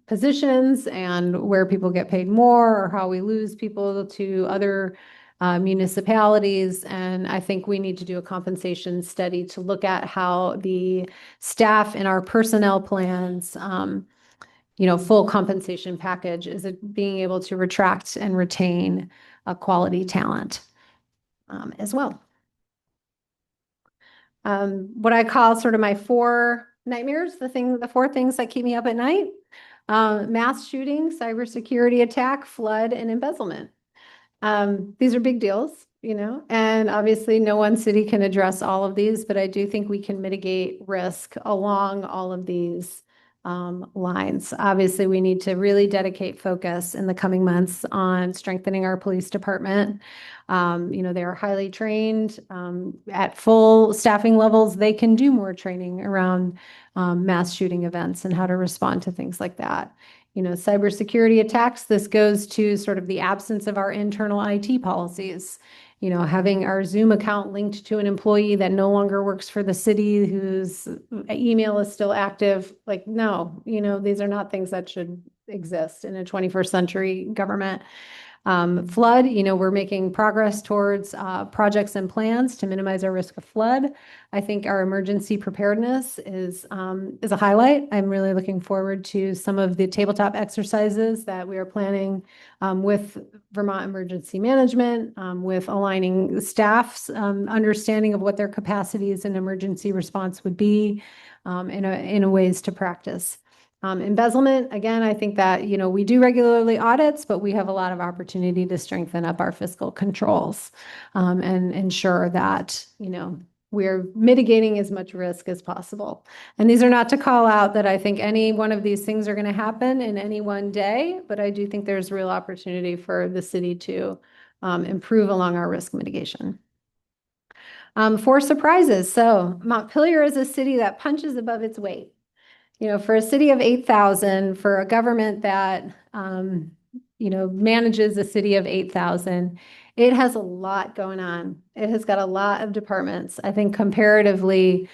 S9: positions and where people get paid more or how we lose people to other municipalities. And I think we need to do a compensation study to look at how the staff in our personnel plans, full compensation package is being able to attract and retain a quality talent as well. What I call sort of my 4 nightmares, the 4 things that keep me up at night: mass shooting, cybersecurity attack, flood, and embezzlement. These are big deals, and obviously no one city can address all of these, but I do think we can mitigate risk along all of these lines. Obviously, we need to really dedicate focus in the coming months on strengthening our police department. They are highly trained at full staffing levels. They can do more training around mass shooting events and how to respond to things like that. Cybersecurity attacks, this goes to sort of the absence of our internal IT policies. Having our Zoom account linked to an employee that no longer works for the city whose email is still active. No, these are not things that should exist in a 21st century government. Flood, we're making progress towards projects and plans to minimize our risk of flood. I think our emergency preparedness is a highlight. I'm really looking forward to some of the tabletop exercises that we are planning with Vermont Emergency Management, with aligning the staff's understanding of what their capacities in emergency response would be in a ways to practice. Embezzlement, again, I think that, we do regularly audits, but we have a lot of opportunity to strengthen up our fiscal controls and ensure that, we're mitigating as much risk as possible. And these are not to call out that I think any one of these things are going to happen in any one day, but I do think there's real opportunity for the city to improve along our risk mitigation. 4 surprises. So Montpelier is a city that punches above its weight. For a city of 8,000, for a government that, manages a city of 8,000, it has a lot going on. It has got a lot of departments, I think, comparatively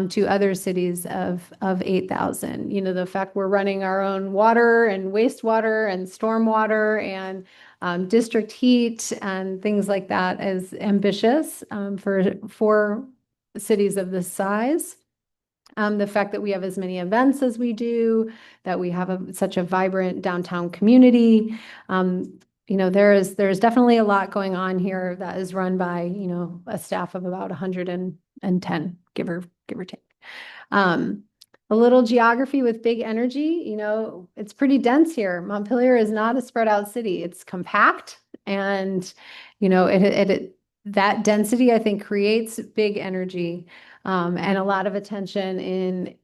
S9: to other cities of 8,000. The fact we're running our own water and wastewater and stormwater and district heat and things like that is ambitious for cities of this size. The fact that we have as many events as we do, that we have such a vibrant downtown community. There's definitely a lot going on here that is run by, a staff of about 110, give or take. A little geography with big energy, it's pretty dense here. Montpelier is not a spread out city. It's compact and, that density, I think, creates big energy. And a lot of attention in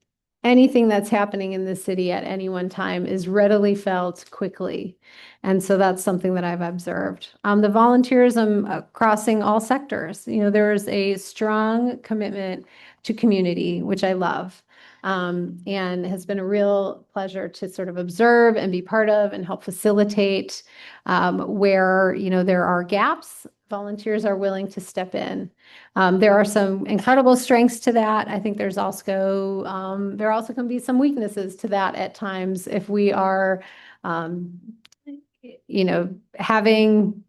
S9: anything that's happening in the city at any one time is readily felt quickly. And so that's something that I've observed. The volunteerism crossing all sectors, there's a strong commitment to community, which I love, and has been a real pleasure to sort of observe and be part of and help facilitate where, there are gaps. Volunteers are willing to step in. There are some incredible strengths to that. I think there also can be some weaknesses to that at times if we are, you know, having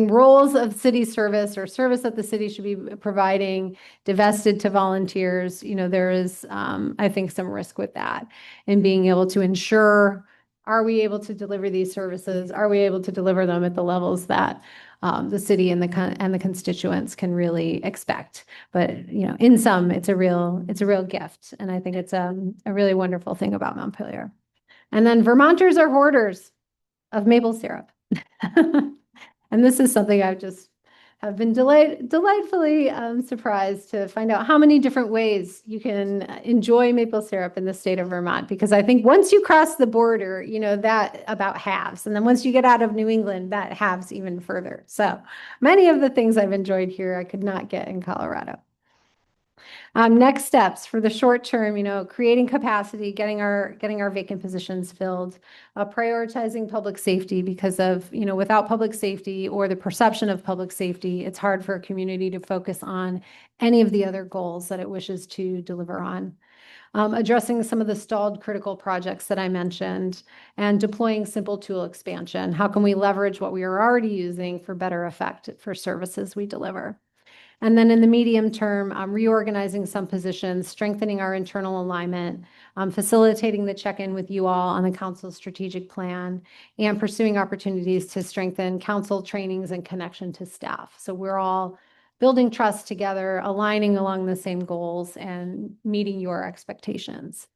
S9: roles of city service or service that the city should be providing divested to volunteers, you know, there is, I think, some risk with that and being able to ensure, are we able to deliver these services? Are we able to deliver them at the levels that the city and the constituents can really expect? But, you know, in sum, it's a real gift. And I think it's a really wonderful thing about Montpelier. And then Vermonters are hoarders of maple syrup. And this is something have been delightfully surprised to find out how many different ways you can enjoy maple syrup in the state of Vermont. Because I think once you cross the border, you know, that about halves. And then once you get out of New England, that halves even further. So many of the things I've enjoyed here, I could not get in Colorado. Next steps for the short term, you know, creating capacity, getting our vacant positions filled, prioritizing public safety because of, you know, without public safety or the perception of public safety, it's hard for a community to focus on any of the other goals that it wishes to deliver on. Addressing some of the stalled critical projects that I mentioned and deploying simple tool expansion. How can we leverage what we are already using for better effect for services we deliver? And then in the medium term, reorganizing some positions, strengthening our internal alignment, facilitating the check-in with you all on the council's strategic plan, and pursuing opportunities to strengthen council trainings and connection to staff. So we're all building trust together, aligning along the same goals, and meeting your expectations.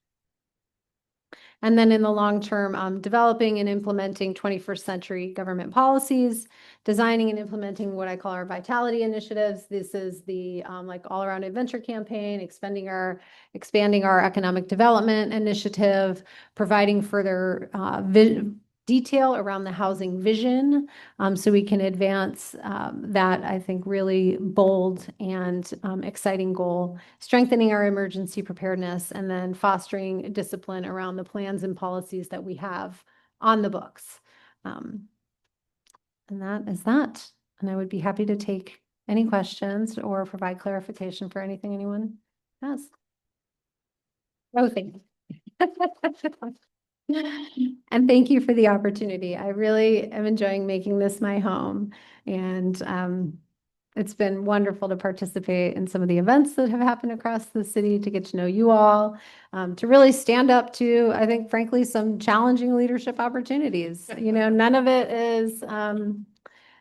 S9: And then in the long term, developing and implementing 21st century government policies, designing and implementing what I call our vitality initiatives. This is the like all around adventure campaign, expanding our economic development initiative, providing further detail around the housing vision so we can advance that, I think, really bold and exciting goal, strengthening our emergency preparedness, and then fostering discipline around the plans and policies that we have on the books. And that is that. And I would be happy to take any questions or provide clarification for anything anyone has. Oh, thank you. And thank you for the opportunity. I really am enjoying making this my home. And it's been wonderful to participate in some of the events that have happened across the city, to get to know you all, to really stand up to, I think, frankly, some challenging leadership opportunities. You know, none of it is,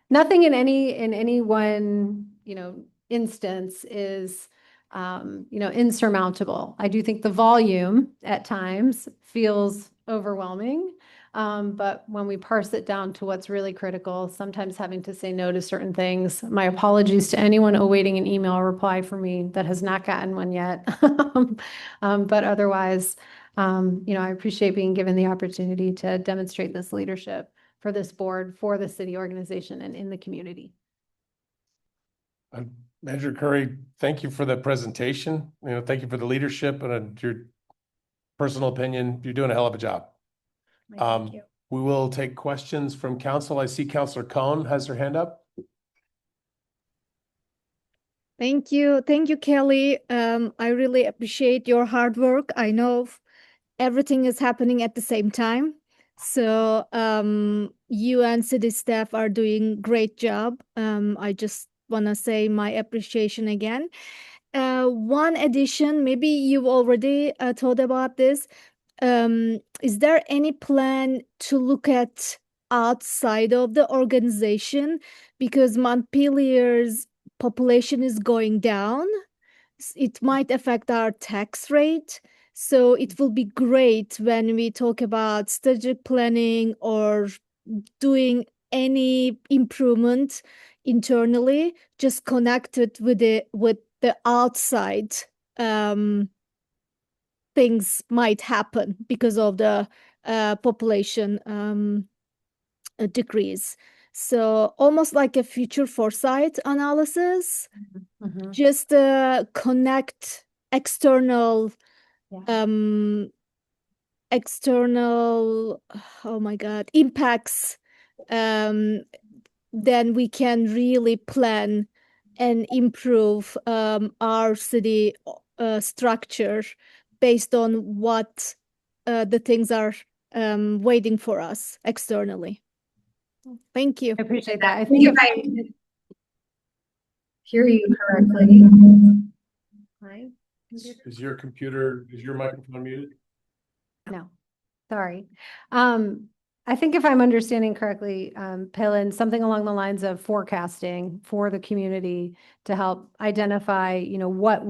S9: nothing in any one, you know, instance is insurmountable. I do think the volume at times feels overwhelming. But when we parse it down to what's really critical, sometimes having to say no to certain things. My apologies to anyone awaiting an email reply from me that has not gotten one yet. But otherwise, I appreciate being given the opportunity to demonstrate this leadership for this board, for the city organization, and in the community.
S8: Manager Curry, thank you for the presentation. Thank you for the leadership and your personal opinion. You're doing a hell of a job.
S9: Thank you.
S8: We will take questions from council. I see Councilor Cohn has her hand up.
S11: Thank you, Kelly. I really appreciate your hard work. I know everything is happening at the same time. So you and city staff are doing great job. I just want to say my appreciation again. One addition, maybe you've already thought about this. Is there any plan to look at outside of the organization? Because Montpelier's population is going down. It might affect our tax rate. So it will be great when we talk about strategic planning or doing any improvement internally, just connected with the outside things might happen because of the population decrease. So almost like a future foresight analysis, just connect external, impacts, then we can really plan and improve our city structure based on what the things are waiting for us externally. Thank you.
S9: I appreciate that. I think if I hear you correctly. Hi.
S8: Is your microphone muted?
S9: No, sorry. I think if I'm understanding correctly, Palin, something along the lines of forecasting for the community to help identify, what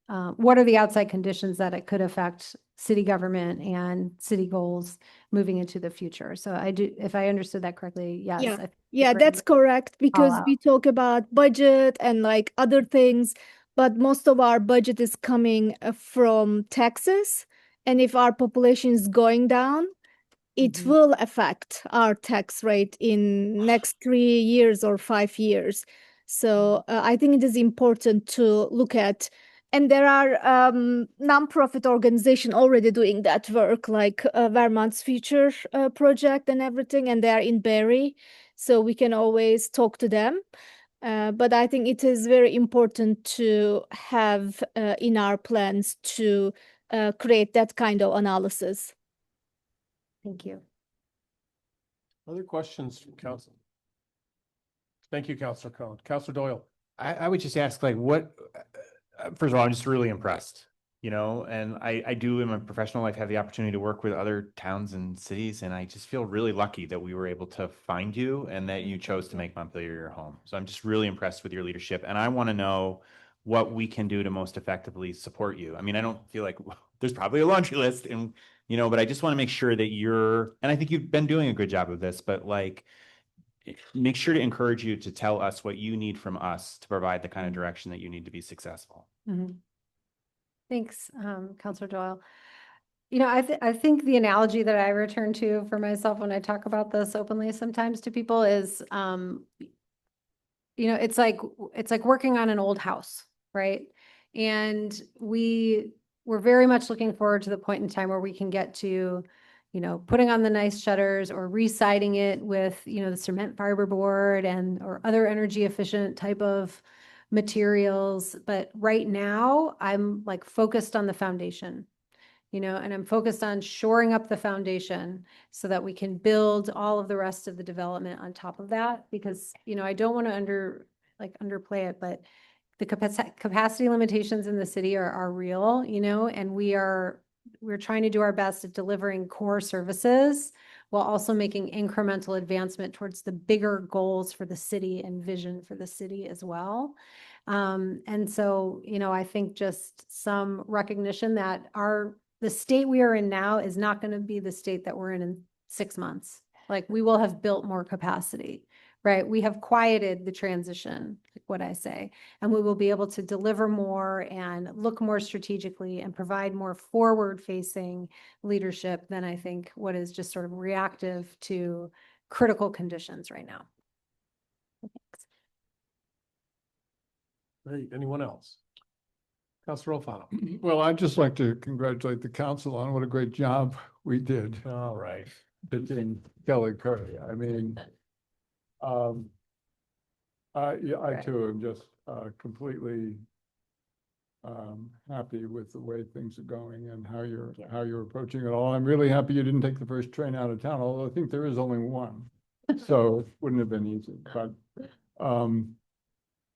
S9: are the outside conditions that it could affect city government and city goals moving into the future. So if I understood that correctly, yes.
S11: Yeah,
S9: I think
S11: yeah,
S9: great.
S11: that's correct, because
S9: out.
S11: we talk about budget and like other things, but most of our budget is coming from taxes. And if our population is going down, it will affect our tax rate in next 3 years or 5 years. So I think it is important to look at, and there are nonprofit organizations already doing that work, like Vermont's Future Project and everything, and they are in Barrie, so we can always talk to them. But I think it is very important to have in our plans to create that kind of analysis.
S9: Thank you.
S8: Other questions from council? Thank you, Councilor Cohen. Councilor Doyle.
S14: I would just ask, like, what, first of all, I'm just really impressed, and I do in my professional life have the opportunity to work with other towns and cities, and I just feel really lucky that we were able to find you and that you chose to make Montpelier your home. So I'm just really impressed with your leadership, and I want to know what we can do to most effectively support you. I mean, I don't feel like there's probably a laundry list, and but I just want to make sure that and I think you've been doing a good job of this, but like, make sure to encourage you to tell us what you need from us to provide the kind of direction that you need to be successful.
S9: Mm-hmm. Thanks, Councilor Doyle. I think the analogy that I return to for myself when I talk about this openly sometimes to people is, it's like working on an old house, right? And we're very much looking forward to the point in time where we can get to, putting on the nice shutters or re-siding it with, the cement fiberboard or other energy efficient type of materials. But right now I'm like focused on the foundation, and I'm focused on shoring up the foundation so that we can build all of the rest of the development on top of that. Because, I don't want to underplay it, but the capacity limitations in the city are real, and we're trying to do our best at delivering core services while also making incremental advancement towards the bigger goals for the city and vision for the city as well. And so, I think just some recognition that the state we are in now is not going to be the state that we're in 6 months. Like, we will have built more capacity, right? We have quieted the transition, like what I say, and we will be able to deliver more and look more strategically and provide more forward-facing leadership than I think what is just sort of reactive to critical conditions right now.
S8: Great. Anyone else? Councilor Alfano.
S13: Well, I'd just like to congratulate the council on what a great job we did.
S8: All right.
S13: Between Kelly Curry. I mean, I too am just completely happy with the way things are going and how you're approaching it all. I'm really happy you didn't take the first train out of town, although I think there is only one, so it wouldn't have been easy. But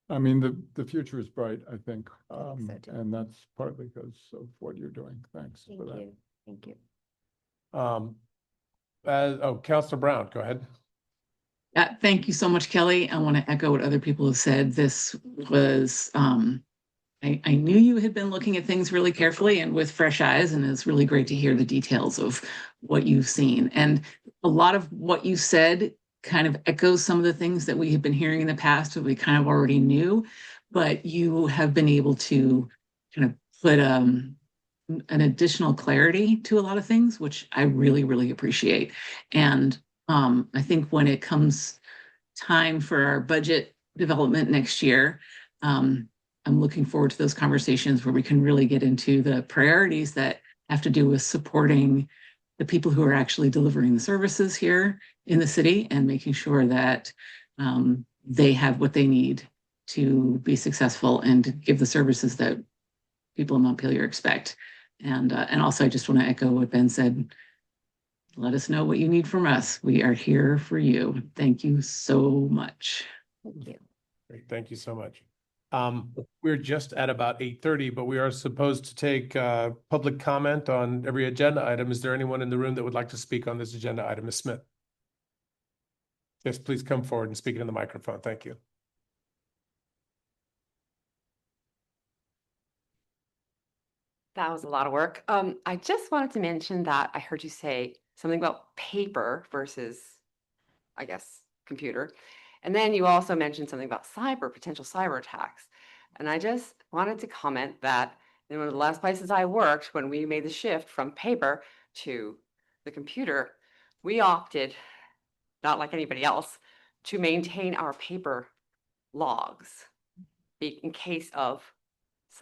S13: I mean, the future is bright, I think, and that's partly because of what you're doing. Thanks for that.
S9: Thank you.
S8: Councilor Brown, go ahead.
S10: Thank you so much, Kelly. I want to echo what other people have said. This was, I knew you had been looking at things really carefully and with fresh eyes, and it's really great to hear the details of what you've seen. And a lot of what you said kind of echoes some of the things that we have been hearing in the past that we kind of already knew, but you have been able to kind of put an additional clarity to a lot of things, which I really, really appreciate. And I think when it comes time for our budget development next year, I'm looking forward to those conversations where we can really get into the priorities that have to do with supporting the people who are actually delivering the services here in the city and making sure that they have what they need to be successful and to give the services that people in Montpelier expect. And also, I just want to echo what Ben said. let us know what you need from us. We are here for you. Thank you so much.
S12: Thank you.
S8: Great, thank you so much. We're just at about 8:30, but we are supposed to take public comment on every agenda item. Is there anyone in the room that would like to speak on this agenda item? Ms. Smith? Yes, please come forward and speak into the microphone. Thank you.
S4: That was a lot of work. I just wanted to mention that I heard you say something about paper versus, I guess, computer. And then you also mentioned something about potential cyber attacks. And I just wanted to comment that in one of the last places I worked, when we made the shift from paper to the computer, we opted, not like anybody else, to maintain our paper logs in case of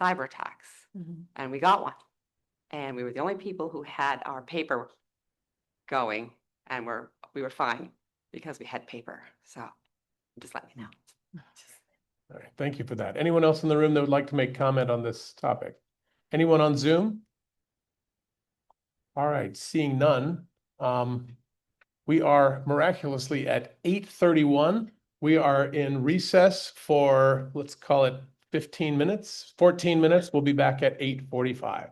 S4: cyber attacks. And we got one. And we were the only people who had our paper going, and we were fine because we had paper. So just let me know.
S8: All right, thank you for that. Anyone else in the room that would like to make comment on this topic? Anyone on Zoom? All right, seeing none. We are miraculously at 8:31. We are in recess for, let's call it 15 minutes, 14 minutes. We'll be back at 8:45.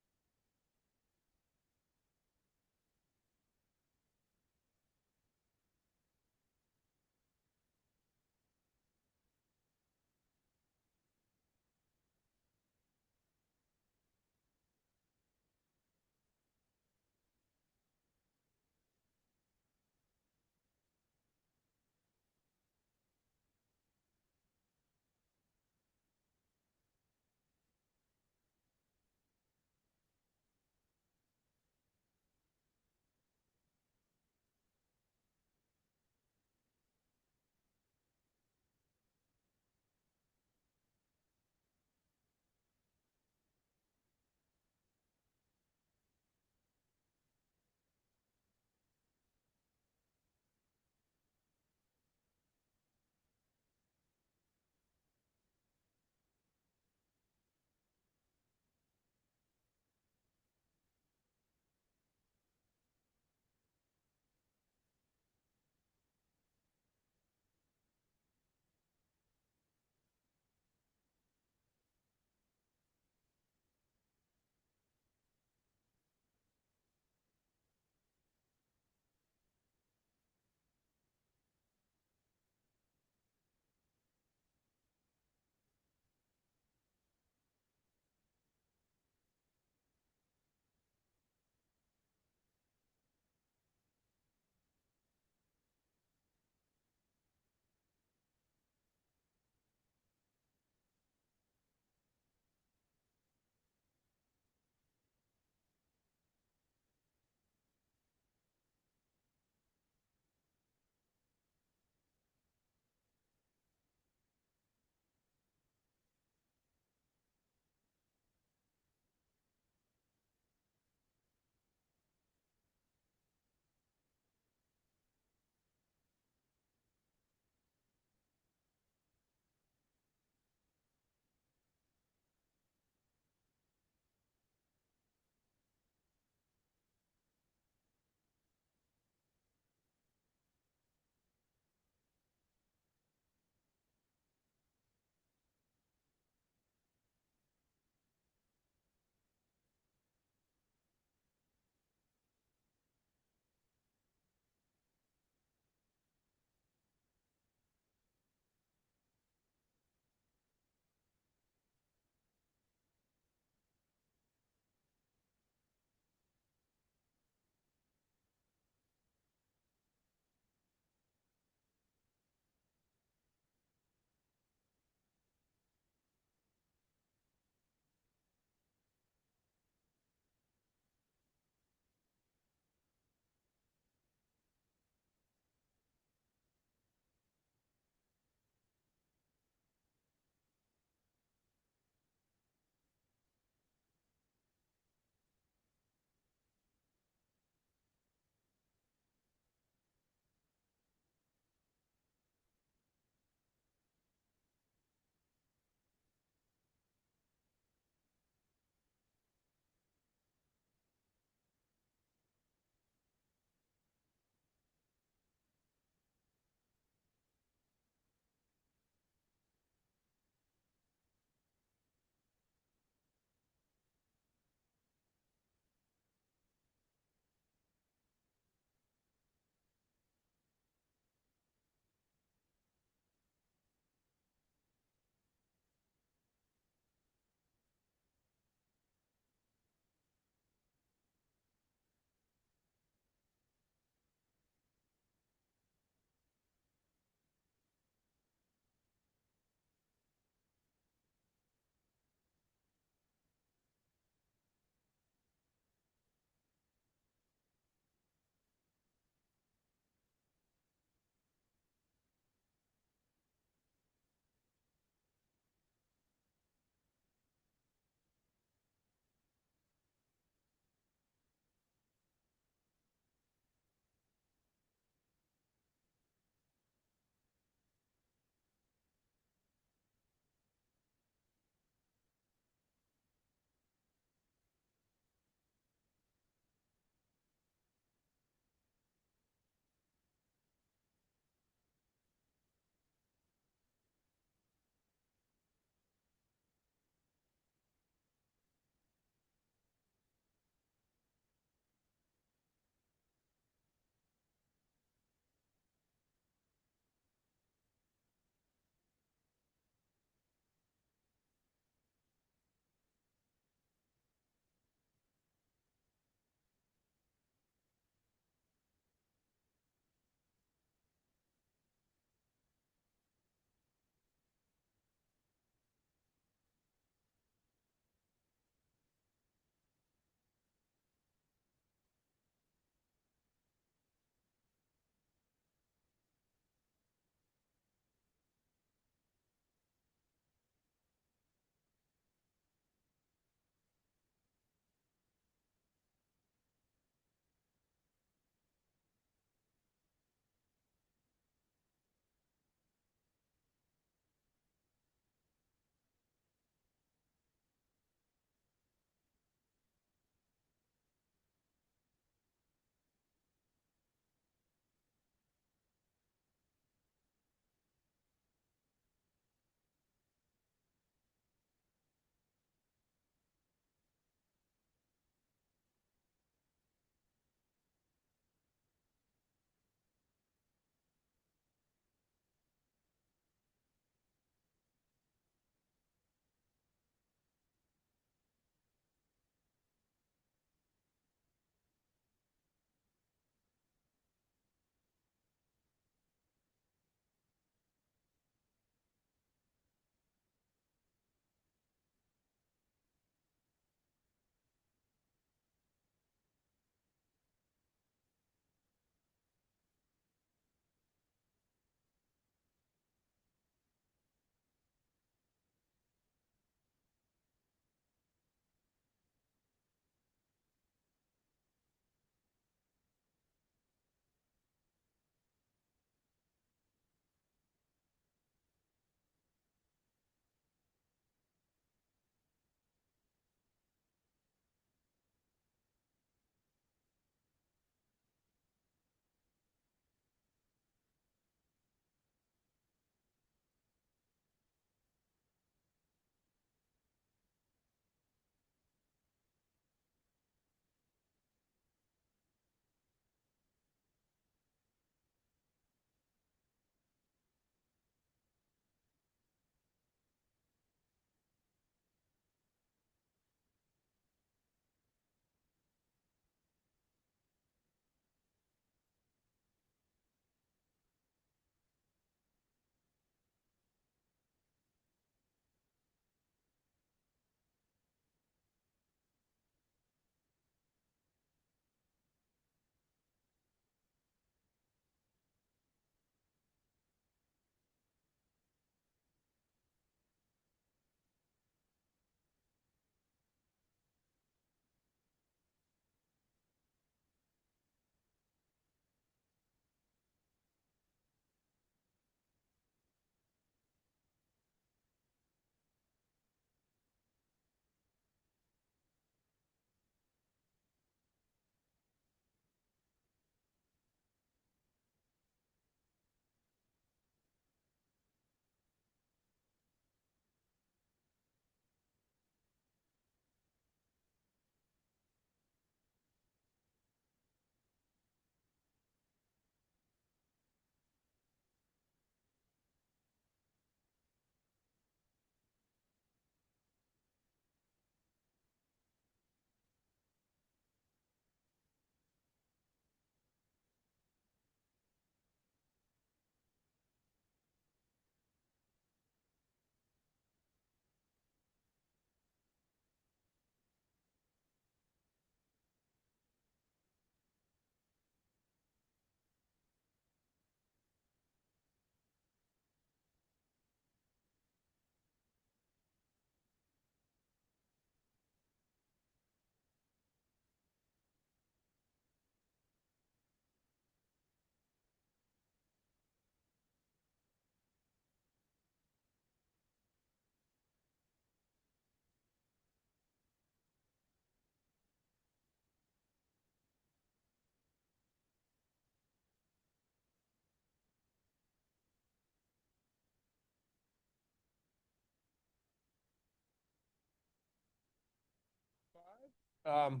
S8: What's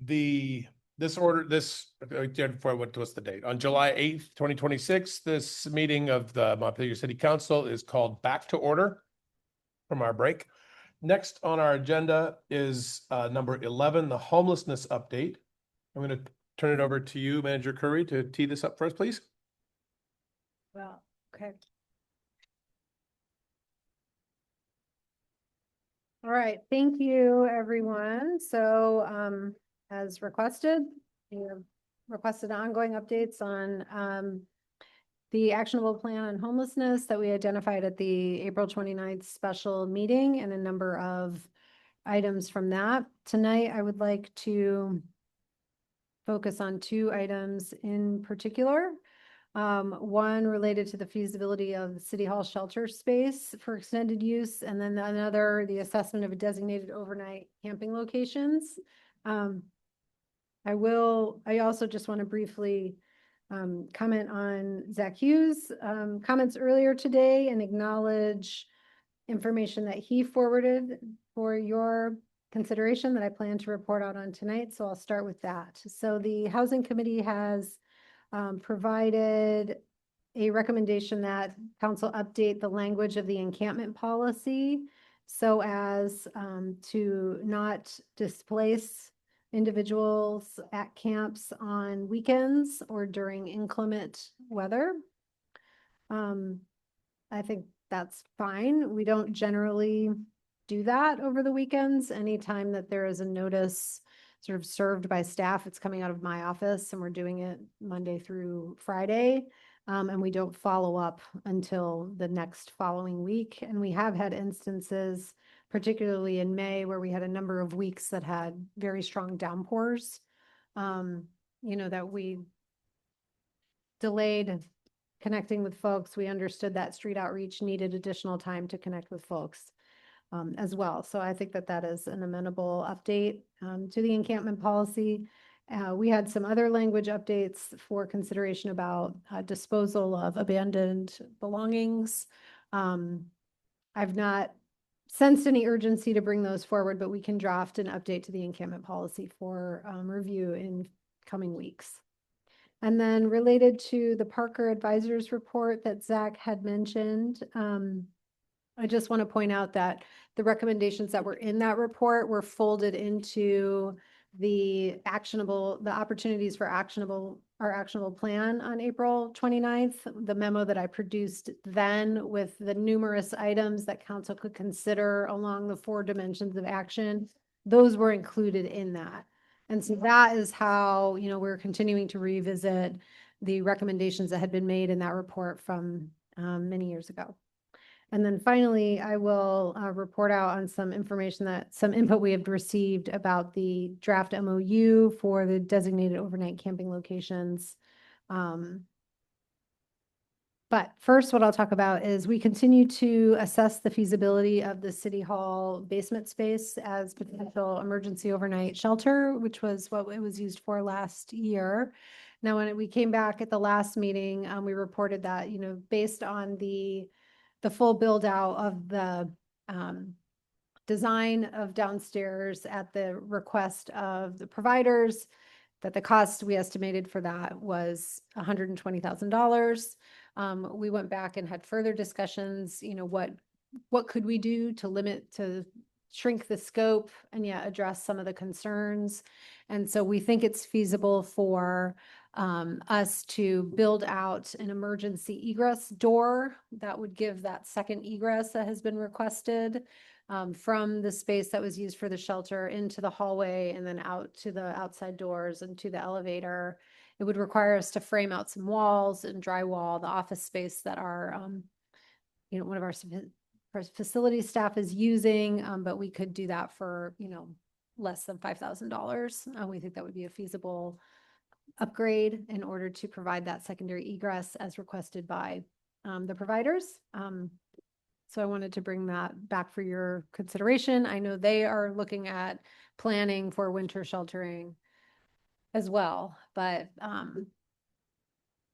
S8: the date? On July 8th, 2026, this meeting of the Montpelier City Council is called back to order from our break. Next on our agenda is number 11, the homelessness update. I'm going to turn it over to you, Manager Curry, to tee this up for us, please.
S9: Well, okay. All right, thank you, everyone. So, as requested, we have requested ongoing updates on the actionable plan on homelessness that we identified at the April 29th special meeting and a number of items from that. Tonight, I would like to focus on two items in particular. One related to the feasibility of the City Hall shelter space for extended use, and then another, the assessment of a designated overnight camping locations. I also just want to briefly comment on Zach Hughes' comments earlier today and acknowledge information that he forwarded for your consideration that I plan to report out on tonight. So I'll start with that. So the Housing Committee has provided a recommendation that council update the language of the encampment policy so as to not displace individuals at camps on weekends or during inclement weather. I think that's fine. We don't generally do that over the weekends. Anytime that there is a notice sort of served by staff, it's coming out of my office and we're doing it Monday through Friday. And we don't follow up until the next following week. And we have had instances, particularly in May, where we had a number of weeks that had very strong downpours, that we delayed connecting with folks. We understood that street outreach needed additional time to connect with folks as well. So I think that that is an amenable update to the encampment policy. We had some other language updates for consideration about disposal of abandoned belongings. I've not sensed any urgency to bring those forward, but we can draft an update to the encampment policy for review in coming weeks. And then related to the Parker Advisors report that Zach had mentioned, I just want to point out that the recommendations that were in that report were folded into the opportunities for our actionable plan on April 29th, the memo that I produced then with the numerous items that council could consider along the 4 dimensions of action. Those were included in that. And so that is how, we're continuing to revisit the recommendations that had been made in that report from many years ago. And then finally, I will report out on some input we have received about the draft MOU for the designated overnight camping locations. But first, what I'll talk about is we continue to assess the feasibility of the City Hall basement space as potential emergency overnight shelter, which was what it was used for last year. Now, when we came back at the last meeting, we reported that, based on the full build out of the design of downstairs at the request of the providers, that the cost we estimated for that was $120,000. We went back and had further discussions, what could we do to shrink the scope and yet address some of the concerns. And so we think it's feasible for us to build out an emergency egress door that would give that second egress that has been requested from the space that was used for the shelter into the hallway and then out to the outside doors and to the elevator. It would require us to frame out some walls and drywall the office space that our, one of our facility staff is using, but we could do that for, less than $5,000. We think that would be a feasible upgrade in order to provide that secondary egress as requested by the providers. So I wanted to bring that back for your consideration. I know they are looking at planning for winter sheltering as well, but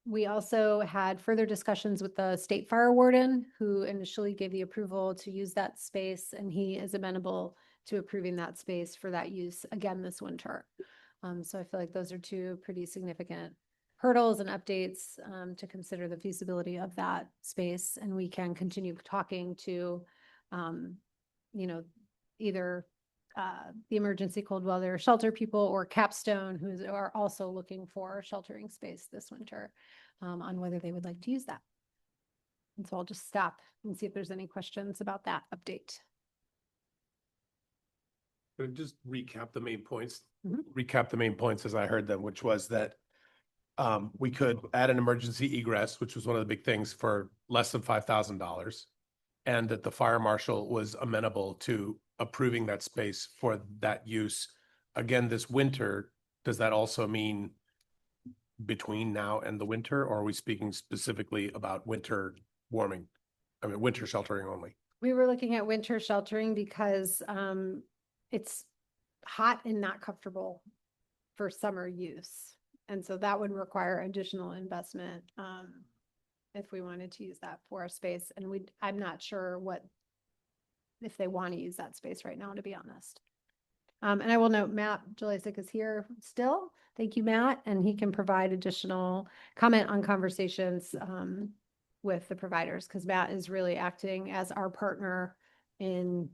S9: we also had further discussions with the state fire warden, who initially gave the approval to use that space, and he is amenable to approving that space for that use again this winter. So I feel like those are two pretty significant hurdles and updates to consider the feasibility of that space. And we can continue talking to, either the emergency cold weather shelter people or Capstone, who are also looking for sheltering space this winter, on whether they would like to use that. And so I'll just stop and see if there's any questions about that update.
S8: Just recap the main points.
S9: Mhm.
S8: Recap the main points as I heard them, which was that we could add an emergency egress, which was one of the big things, for less than $5,000, and that the fire marshal was amenable to approving that space for that use again this winter. Does that also mean between now and the winter, or are we speaking specifically about winter warming? I mean, winter sheltering only.
S9: We were looking at winter sheltering because it's hot and not comfortable for summer use. And so that would require additional investment if we wanted to use that for a space. And I'm not sure if they want to use that space right now, to be honest. And I will note Matt Jalisik is here still. Thank you, Matt. And he can provide additional comment on conversations with the providers, because Matt is really acting as our partner in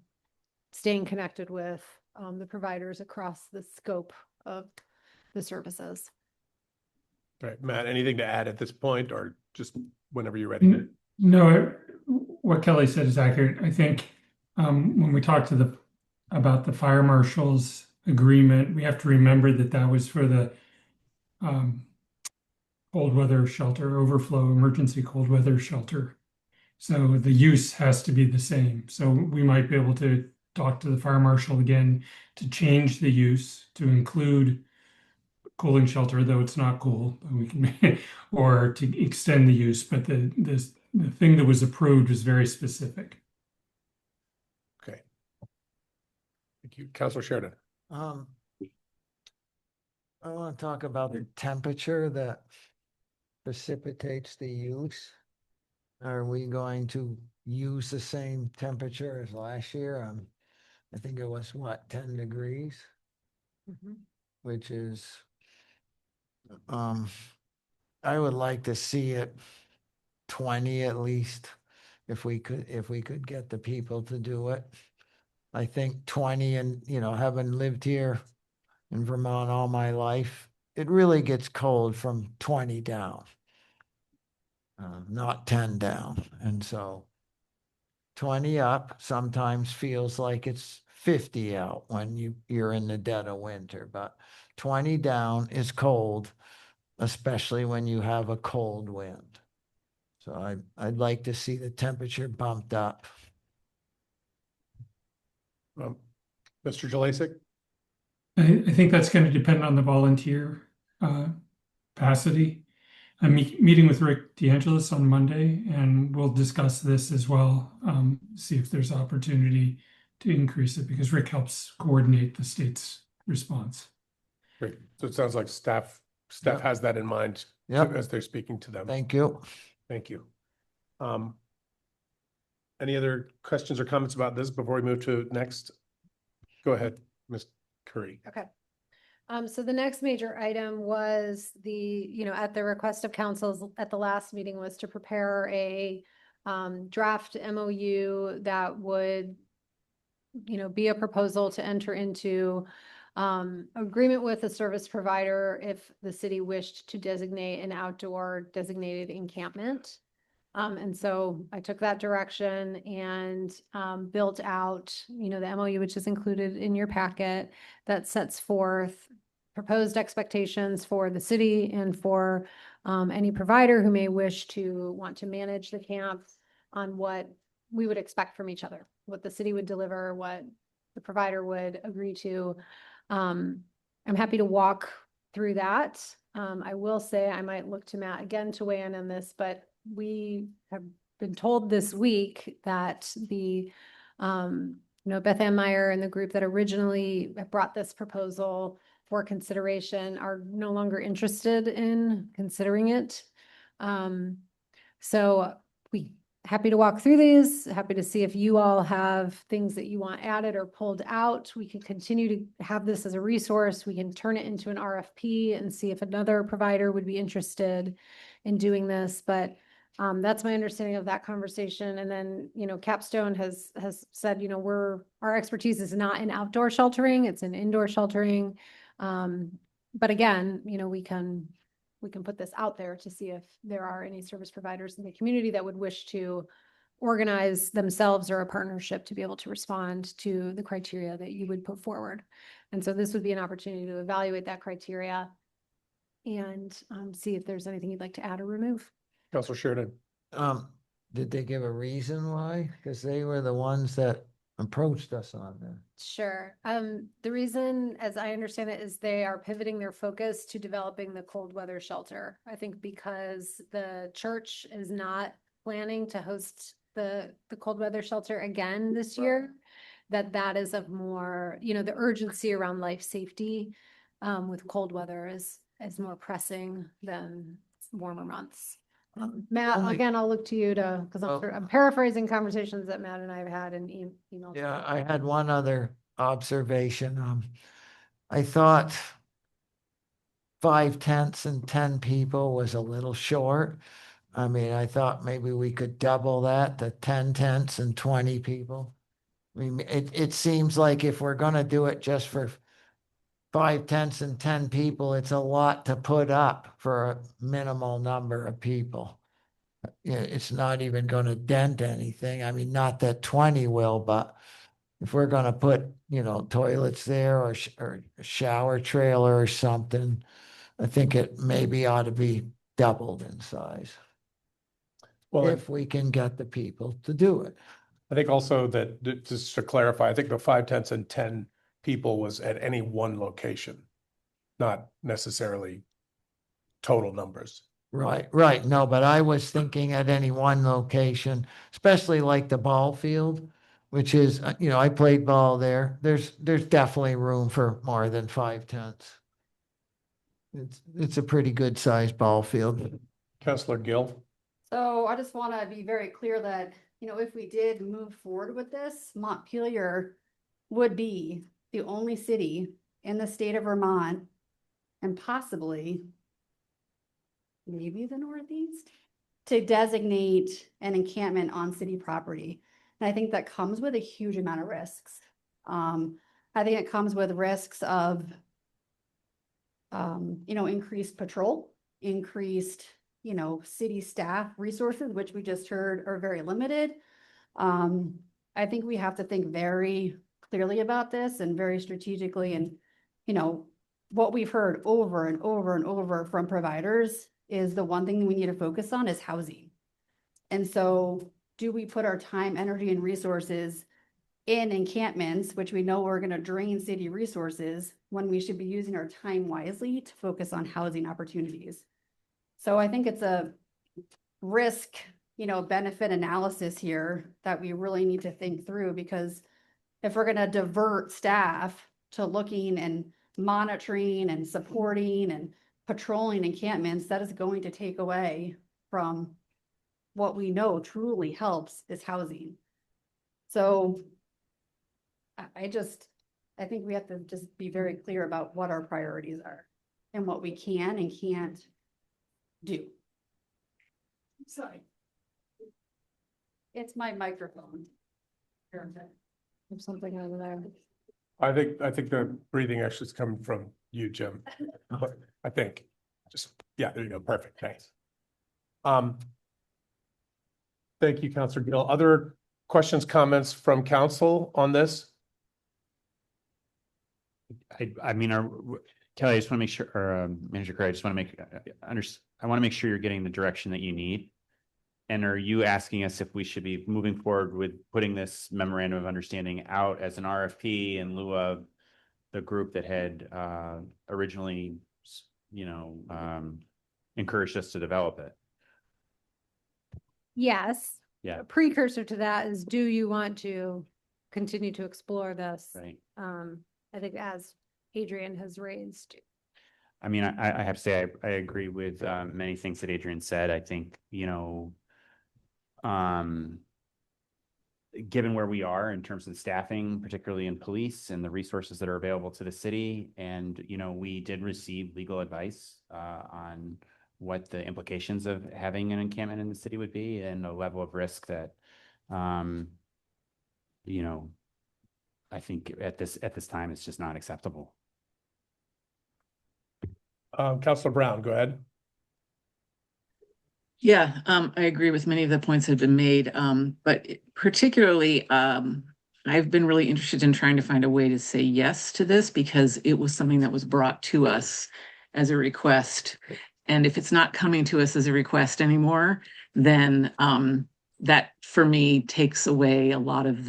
S9: staying connected with the providers across the scope of the services.
S8: Right, Matt, anything to add at this point, or just whenever you're ready?
S21: No, what Kelly said is accurate. I think when we talked about the fire marshal's agreement, we have to remember that that was for the cold weather shelter, overflow emergency cold weather shelter. So the use has to be the same. So we might be able to talk to the fire marshal again to change the use to include cooling shelter, though it's not cool, but we can, or to extend the use. But the thing that was approved was very specific.
S8: Okay. Thank you. Councilor Sheridan.
S7: I want to talk about the temperature that precipitates the use. Are we going to use the same temperature as last year? I think it was what, 10 degrees? Which is, I would like to see it 20 at least, if we could get the people to do it. I think 20, and having lived here in Vermont all my life, it really gets cold from 20 down, not 10 down. And so 20 up sometimes feels like it's 50 out when you're in the dead of winter, but 20 down is cold, especially when you have a cold wind. So I'd like to see the temperature bumped up.
S8: Mr. Jalisik?
S21: I think that's going to depend on the volunteer capacity. I'm meeting with Rick DeAngelis on Monday, and we'll discuss this as well, see if there's opportunity to increase it, because Rick helps coordinate the state's response.
S8: Great. So it sounds like staff
S7: Yep.
S8: has that in mind
S7: Yep.
S8: as they're speaking to them.
S7: Thank you.
S8: Thank you. Any other questions or comments about this before we move to next? Go ahead, Ms. Curry.
S9: Okay. So the next major item was at the request of councils at the last meeting, was to prepare a draft MOU that would, be a proposal to enter into agreement with a service provider if the city wished to designate an outdoor designated encampment. And so I took that direction and built out, the MOU, which is included in your packet, that sets forth proposed expectations for the city and for any provider who may want to manage the camp, on what we would expect from each other, what the city would deliver, what the provider would agree to. I'm happy to walk through that. I will say I might look to Matt again to weigh in on this, but we have been told this week that the, Beth Ann Meyer and the group that originally brought this proposal for consideration are no longer interested in considering it. So we happy to walk through these, happy to see if you all have things that you want added or pulled out. We can continue to have this as a resource. We can turn it into an RFP and see if another provider would be interested in doing this. But that's my understanding of that conversation. And then, Capstone has said, our expertise is not in outdoor sheltering, it's in indoor sheltering. But again, we can put this out there to see if there are any service providers in the community that would wish to organize themselves or a partnership to be able to respond to the criteria that you would put forward. And so this would be an opportunity to evaluate that criteria and see if there's anything you'd like to add or remove.
S8: Councilor Sheridan.
S7: Did they give a reason why? Because they were the ones that approached us on that.
S9: Sure. The reason, as I understand it, is they are pivoting their focus to developing the cold weather shelter. I think because the church is not planning to host the cold weather shelter again this year, that is of more, the urgency around life safety with cold weather is more pressing than warmer months. Matt, again, I'll look to you because I'm paraphrasing conversations that Matt and I have had in email.
S7: Yeah, I had one other observation. I thought 5/10 and 10 people was a little short. I mean, I thought maybe we could double that to 10/10 and 20 people. I mean, it seems like if we're gonna do it just for 5/10 and 10 people, it's a lot to put up for a minimal number of people. It's not even gonna dent anything. I mean, not that 20 will, but if we're gonna put, toilets there or a shower trailer or something, I think it maybe ought to be doubled in size.
S8: Well,
S7: if we can get the people to do it.
S8: I think also that, just to clarify, I think the 5/10 and 10 people was at any one location, not necessarily total numbers.
S7: Right. No, but I was thinking at any one location, especially like the ball field, which is, I played ball there. There's definitely room for more than 5/10. It's a pretty good sized ball field.
S8: Councilor Gill.
S12: So I just want to be very clear that, if we did move forward with this, Montpelier would be the only city in the state of Vermont and possibly maybe the Northeast to designate an encampment on city property. And I think that comes with a huge amount of risks. I think it comes with risks of, increased patrol, increased, city staff resources, which we just heard are very limited. I think we have to think very clearly about this and very strategically. And, what we've heard over and over and over from providers is the one thing we need to focus on is housing. And so do we put our time, energy, and resources in encampments, which we know are going to drain city resources, when we should be using our time wisely to focus on housing opportunities? So I think it's a risk, benefit analysis here that we really need to think through, because if we're going to divert staff to looking and monitoring and supporting and patrolling encampments, that is going to take away from what we know truly helps is housing. So I think we have to just be very clear about what our priorities are and what we can and can't do. Sorry. It's my microphone.
S9: There's something over there.
S8: I think the breathing actually is coming from you, Jim. But I think there you go. Perfect. Thanks. Thank you, Councilor Gill. Other questions, comments from council on this?
S14: I mean, Kelly, I just want to make sure, or Manager Gray, I just want to I want to make sure you're getting the direction that you need. And are you asking us if we should be moving forward with putting this memorandum of understanding out as an RFP in lieu of the group that had originally, encouraged us to develop it?
S9: Yes.
S14: Yeah.
S9: A precursor to that is, do you want to continue to explore this?
S14: Right.
S9: I think as Adrian has raised.
S14: I mean, I have to say, I agree with many things that Adrian said. I think, given where we are in terms of staffing, particularly in police and the resources that are available to the city. And, you know, we did receive legal advice on what the implications of having an encampment in the city would be and a level of risk that, you know, I think at this time, it's just not acceptable.
S8: Councilor Brown, go ahead.
S10: Yeah, I agree with many of the points that have been made, but particularly, I've been really interested in trying to find a way to say yes to this because it was something that was brought to us as a request. And if it's not coming to us as a request anymore, then that for me takes away a lot of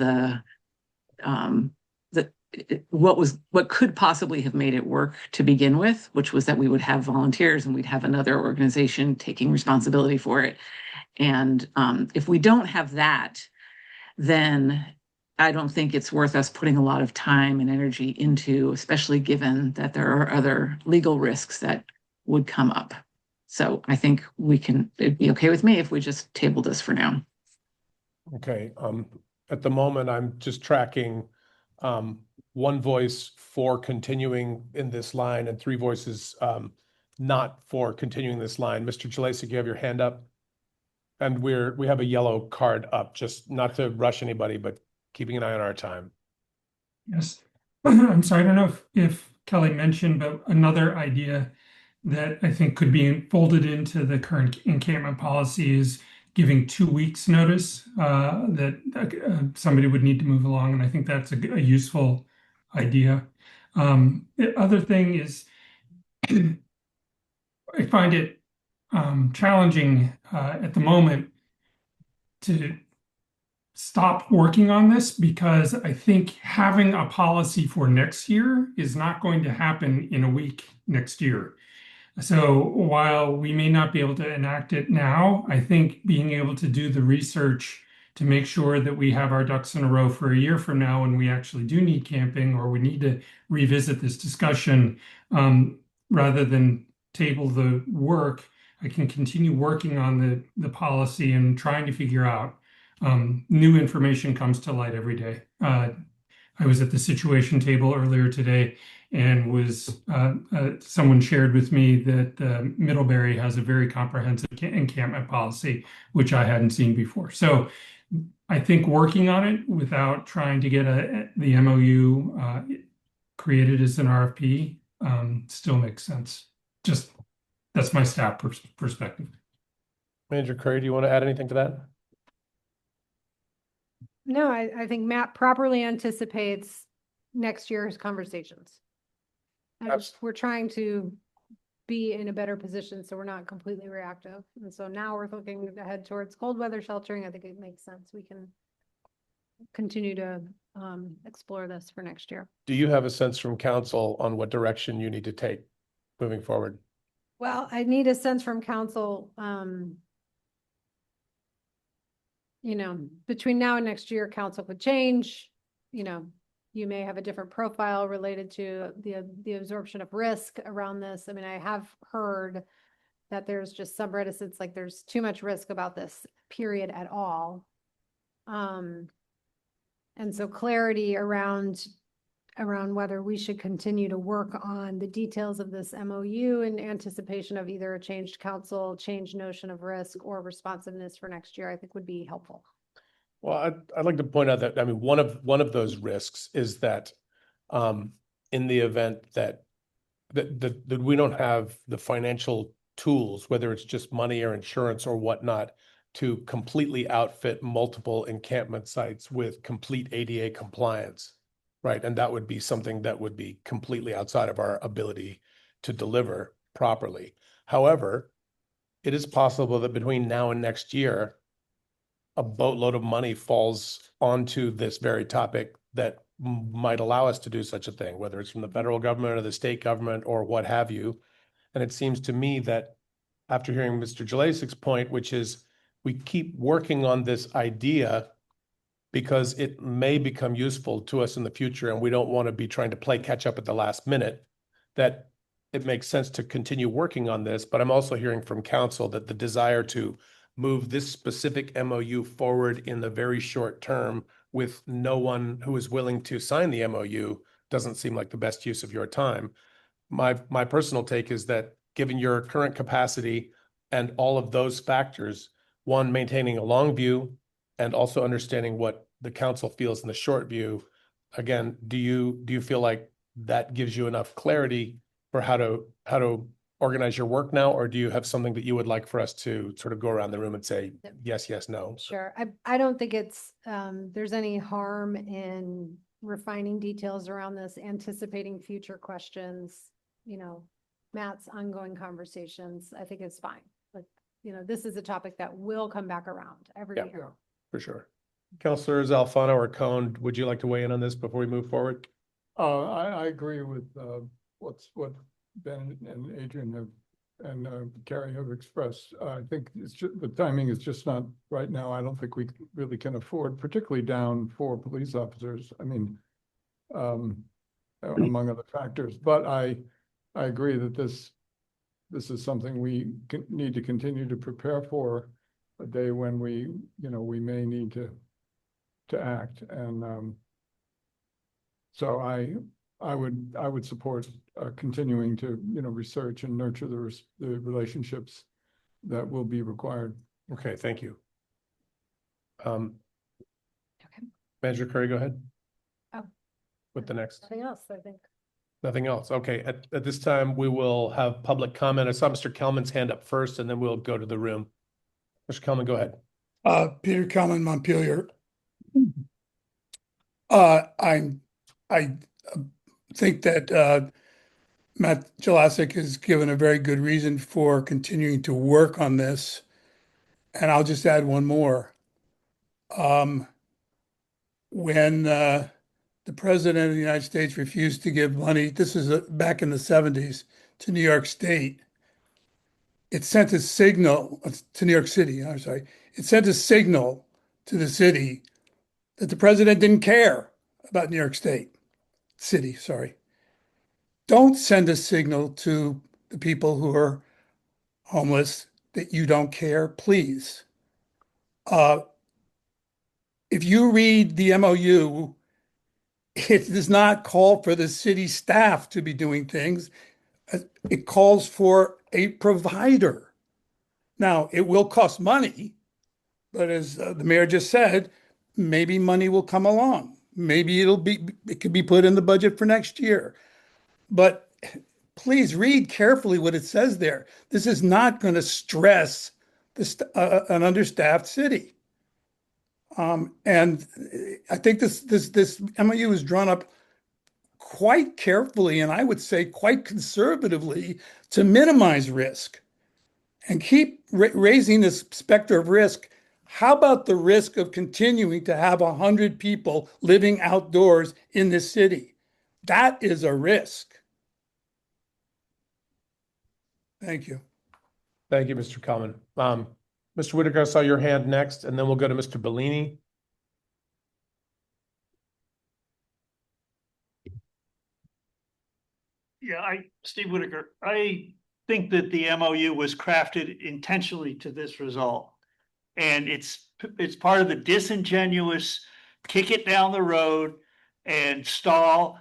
S10: what could possibly have made it work to begin with, which was that we would have volunteers and we'd have another organization taking responsibility for it. And if we don't have that, then I don't think it's worth us putting a lot of time and energy into, especially given that there are other legal risks that would come up. So I think it'd be okay with me if we just table this for now.
S8: Okay. At the moment, I'm just tracking one voice for continuing in this line and 3 voices not for continuing this line. Mr. Jelacic, you have your hand up. And we have a yellow card up, just not to rush anybody, but keeping an eye on our time.
S21: Yes. I'm sorry, I don't know if Kelly mentioned, but another idea that I think could be folded into the current encampment policy is giving 2 weeks notice that somebody would need to move along. And I think that's a useful idea. The other thing is I find it challenging at the moment to stop working on this because I think having a policy for next year is not going to happen in a week next year. So while we may not be able to enact it now, I think being able to do the research to make sure that we have our ducks in a row for a year from now when we actually do need camping or we need to revisit this discussion, rather than table the work, I can continue working on the policy and trying to figure out. New information comes to light every day. I was at the situation table earlier today and someone shared with me that Middlebury has a very comprehensive encampment policy, which I hadn't seen before. So I think working on it without trying to get the MOU created as an RFP still makes sense. Just that's my staff perspective.
S8: Manager Curry, do you want to add anything to that?
S9: No, I think Matt properly anticipates next year's conversations. We're trying to be in a better position so we're not completely reactive. And so now we're looking ahead towards cold weather sheltering. I think it makes sense. We can continue to explore this for next year.
S8: Do you have a sense from council on what direction you need to take moving forward?
S9: Well, I need a sense from council, you know, between now and next year, council could change, you know, you may have a different profile related to the absorption of risk around this. I mean, I have heard that there's just some reticence, like there's too much risk about this period at all. And so clarity around whether we should continue to work on the details of this MOU in anticipation of either a changed council, changed notion of risk or responsiveness for next year, I think would be helpful.
S8: Well, I'd like to point out that, I mean, one of those risks is that in the event that we don't have the financial tools, whether it's just money or insurance or whatnot, to completely outfit multiple encampment sites with complete ADA compliance, right? And that would be something that would be completely outside of our ability to deliver properly. However, it is possible that between now and next year, a boatload of money falls onto this very topic that might allow us to do such a thing, whether it's from the federal government or the state government or what have you. And it seems to me that after hearing Mr. Jelasic's point, which is we keep working on this idea because it may become useful to us in the future and we don't want to be trying to play catch up at the last minute, that it makes sense to continue working on this. But I'm also hearing from council that the desire to move this specific MOU forward in the very short term with no one who is willing to sign the MOU doesn't seem like the best use of your time. My personal take is that given your current capacity and all of those factors, one, maintaining a long view and also understanding what the council feels in the short view, again, do you feel like that gives you enough clarity for how to organize your work now, or do you have something that you would like for us to sort of go around the room and say yes, yes, no?
S9: Sure. I don't think it's, there's any harm in refining details around this, anticipating future questions, Matt's ongoing conversations. I think it's fine. But, this is a topic that will come back around every
S8: Yeah.
S9: year.
S8: For sure. Councilors Alfano or Cone, would you like to weigh in on this before we move forward?
S13: I agree with what Ben and Adrian have and Carrie have expressed. I think it's just, the timing is just not right now. I don't think we really can afford, particularly down 4 police officers. I mean, among other factors. But I agree that this is something we need to continue to prepare for a day when we may need to act. And so I would support continuing to research and nurture the relationships that will be required.
S8: Okay, thank you. Manager Curry, go ahead.
S9: Oh.
S8: With the next.
S9: Nothing else, I think.
S8: Nothing else. Okay, at this time, we will have public comment. I saw Mr. Kelman's hand up first, and then we'll go to the room. Mr. Kelman, go ahead.
S22: Peter Kelman, Montpelier. I think that Matt Jelassic has given a very good reason for continuing to work on this. And I'll just add one more. When the president of the United States refused to give money, this is back in the 70s, to New York State, it sent a signal to New York City, I'm sorry. It sent a signal to the city that the president didn't care about New York City, sorry. Don't send a signal to the people who are homeless that you don't care, please. If you read the MOU, it does not call for the city staff to be doing things. It calls for a provider. Now, it will cost money, but as the mayor just said, maybe money will come along. Maybe it could be put in the budget for next year. But please read carefully what it says there. This is not going to stress an understaffed city. And I think this MOU is drawn up quite carefully, and I would say quite conservatively, to minimize risk and keep raising this specter of risk. How about the risk of continuing to have 100 people living outdoors in this city? That is a risk. Thank you.
S8: Thank you, Mr. Kelman. Mr. Whitaker, I saw your hand next, and then we'll go to Mr. Bellini.
S16: Yeah, Steve Whitaker, I think that the MOU was crafted intentionally to this result. And it's part of the disingenuous kick it down the road and stall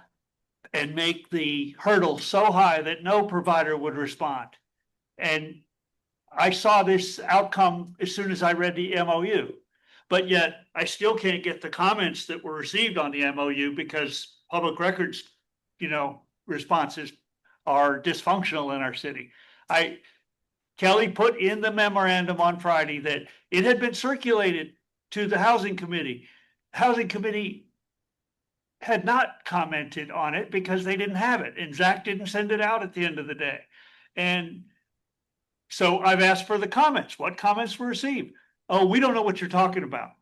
S16: and make the hurdle so high that no provider would respond. And I saw this outcome as soon as I read the MOU, but yet I still can't get the comments that were received on the MOU because public records, responses are dysfunctional in our city. Kelly put in the memorandum on Friday that it had been circulated to the Housing Committee. Housing Committee had not commented on it because they didn't have it, and Zach didn't send it out at the end of the day. And so I've asked for the comments. What comments were received? Oh, we don't know what you're talking about.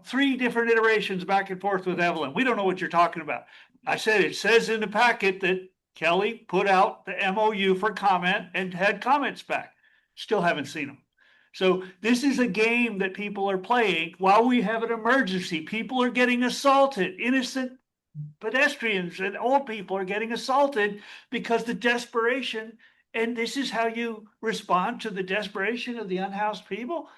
S16: 3 different iterations back and forth with Evelyn. We don't know what you're talking about. I said, it says in the packet that Kelly put out the MOU for comment and had comments back. Still haven't seen them. So this is a game that people are playing while we have an emergency. People are getting assaulted. Innocent pedestrians and old people are getting assaulted because the desperation And this is how you respond to the desperation of the unhoused people?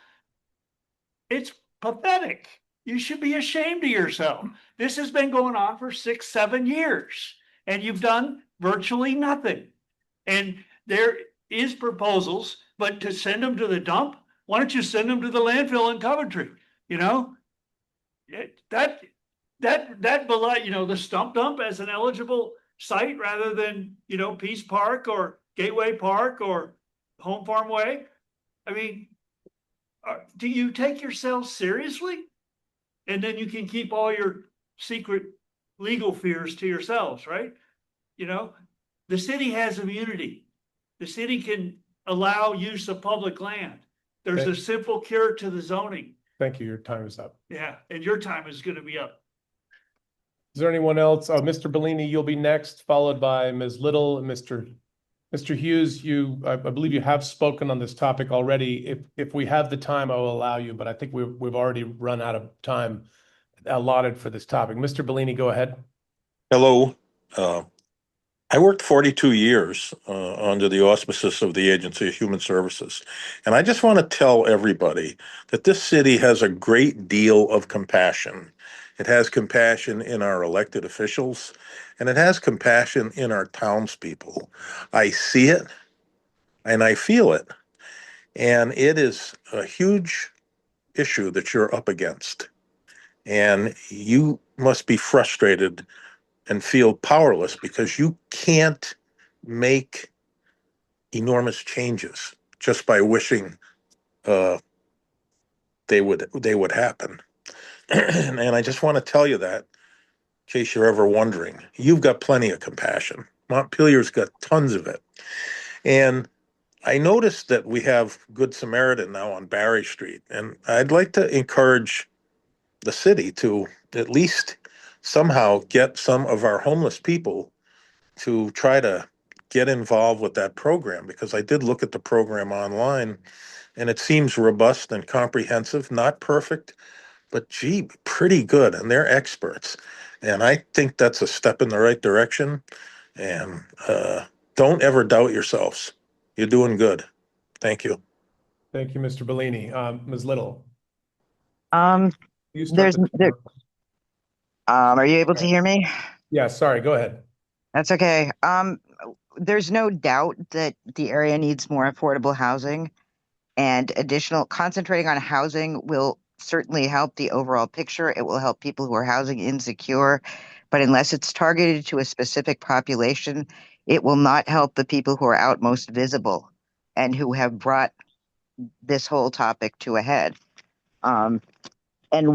S16: It's pathetic. You should be ashamed of yourself. This has been going on for 6, 7 years, and you've done virtually nothing. And there is proposals, but to send them to the dump, why don't you send them to the landfill in Coventry? You know, that the stump dump as an eligible site rather than, Peace Park or Gateway Park or Home Farm Way. I mean, do you take yourself seriously? And then you can keep all your secret legal fears to yourselves, right? The city has immunity. The city can allow use of public land. There's a simple cure to the zoning.
S8: Thank you. Your time is up.
S16: Yeah, and your time is going to be up.
S8: Is there anyone else? Oh, Mr. Bellini, you'll be next, followed by Ms. Little and Mr. Hughes. I believe you have spoken on this topic already. If we have the time, I will allow you, but I think we've already run out of time allotted for this topic. Mr. Bellini, go ahead.
S2: Hello. I worked 42 years under the auspices of the Agency of Human Services. And I just want to tell everybody that this city has a great deal of compassion. It has compassion in our elected officials, and it has compassion in our townspeople. I see it and I feel it. And it is a huge issue that you're up against. And you must be frustrated and feel powerless because you can't make enormous changes just by wishing they would happen. And I just want to tell you that, in case you're ever wondering, you've got plenty of compassion. Montpelier's got tons of it. And I noticed that we have Good Samaritan now on Barry Street, and I'd like to encourage the city to at least somehow get some of our homeless people to try to get involved with that program, because I did look at the program online and it seems robust and comprehensive, not perfect, but gee, pretty good. And they're experts. And I think that's a step in the right direction. And don't ever doubt yourselves. You're doing good. Thank you.
S8: Thank you, Mr. Bellini. Ms. Little.
S5: Are you able to hear me?
S8: Yeah, sorry, go ahead.
S5: That's okay. There's no doubt that the area needs more affordable housing, and additional concentrating on housing will certainly help the overall picture. It will help people who are housing insecure, but unless it's targeted to a specific population, it will not help the people who are out most visible and who have brought this whole topic to a head. And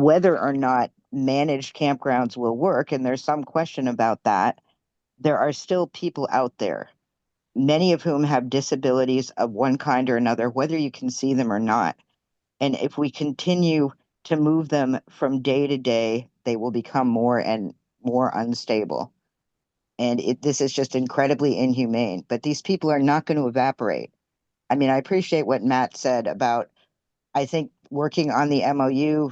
S5: whether or not managed campgrounds will work, and there's some question about that, there are still people out there, many of whom have disabilities of one kind or another, whether you can see them or not. And if we continue to move them from day to day, they will become more and more unstable. And this is just incredibly inhumane. But these people are not going to evaporate. I mean, I appreciate what Matt said about, I think, working on the MOU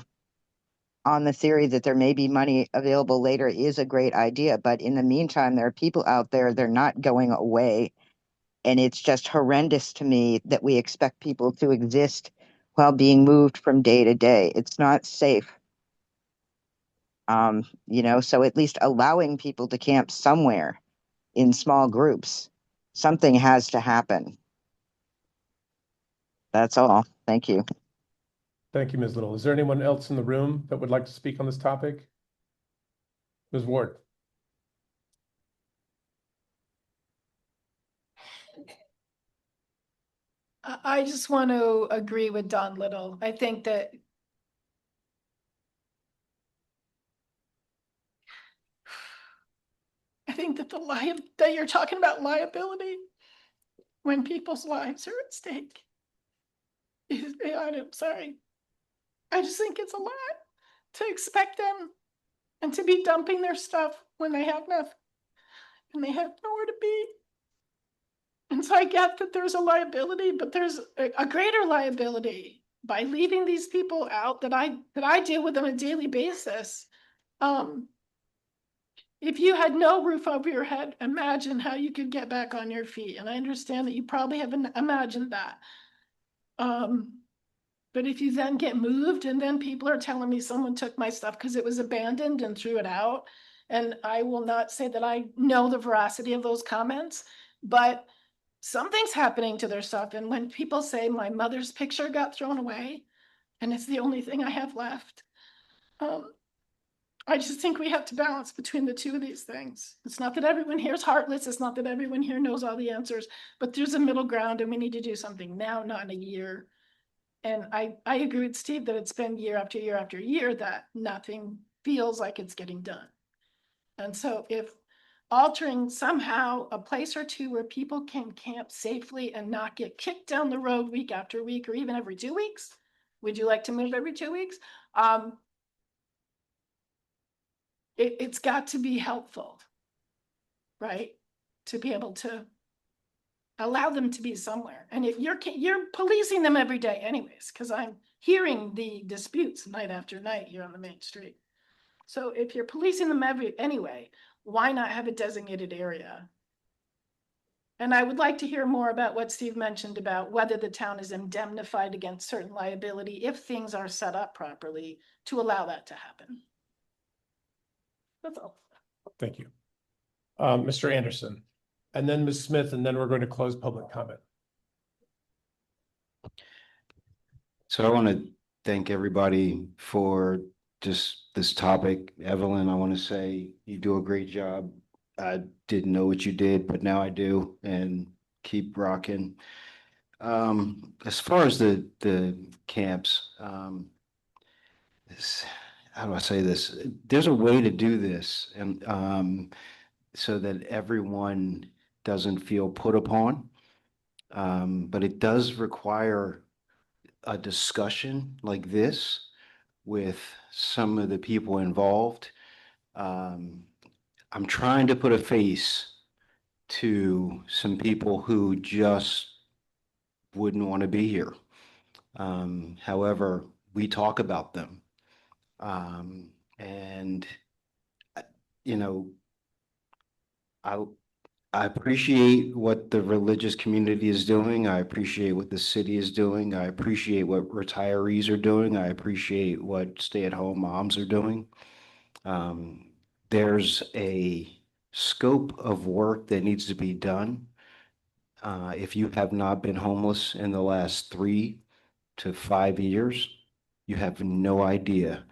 S5: on the theory that there may be money available later is a great idea. But in the meantime, there are people out there, they're not going away. And it's just horrendous to me that we expect people to exist while being moved from day to day. It's not safe. So at least allowing people to camp somewhere in small groups, something has to happen. That's all. Thank you.
S8: Thank you, Ms. Little. Is there anyone else in the room that would like to speak on this topic? Ms. Ward.
S17: I just want to agree with Don Little. I think that that you're talking about liability when people's lives are at stake. I'm sorry. I just think it's a lot to expect them and to be dumping their stuff when they have nothing and they have nowhere to be. And so I get that there's a liability, but there's a greater liability by leaving these people out that I deal with on a daily basis. If you had no roof over your head, imagine how you could get back on your feet. And I understand that you probably haven't imagined that. But if you then get moved and then people are telling me someone took my stuff because it was abandoned and threw it out. And I will not say that I know the veracity of those comments, but something's happening to their stuff. And when people say my mother's picture got thrown away and it's the only thing I have left, I just think we have to balance between the two of these things. It's not that everyone here is heartless. It's not that everyone here knows all the answers, but there's a middle ground and we need to do something now, not in a year. And I agree with Steve that it's been year after year after year that nothing feels like it's getting done. And so if altering somehow a place or two where people can camp safely and not get kicked down the road week after week or even every 2 weeks, would you like to move every 2 weeks? It's got to be helpful, right? To be able to allow them to be somewhere. And if you're policing them every day anyways, because I'm hearing the disputes night after night here on the main street. So if you're policing them anyway, why not have a designated area? And I would like to hear more about what Steve mentioned about whether the town is indemnified against certain liability if things are set up properly to allow that to happen. That's all.
S8: Thank you. Mr. Anderson, and then Ms. Smith, and then we're going to close public comment.
S6: So I want to thank everybody for just this topic. Evelyn, I want to say you do a great job. I didn't know what you did, but now I do, and keep rocking. As far as the camps, how do I say this? There's a way to do this, and so that everyone doesn't feel put upon. But it does require a discussion like this with some of the people involved. I'm trying to put a face to some people who just wouldn't want to be here. However, we talk about them. And, you know, I appreciate what the religious community is doing. I appreciate what the city is doing. I appreciate what retirees are doing. I appreciate what stay-at-home moms are doing. There's a scope of work that needs to be done. If you have not been homeless in the last 3 to 5 years, you have no idea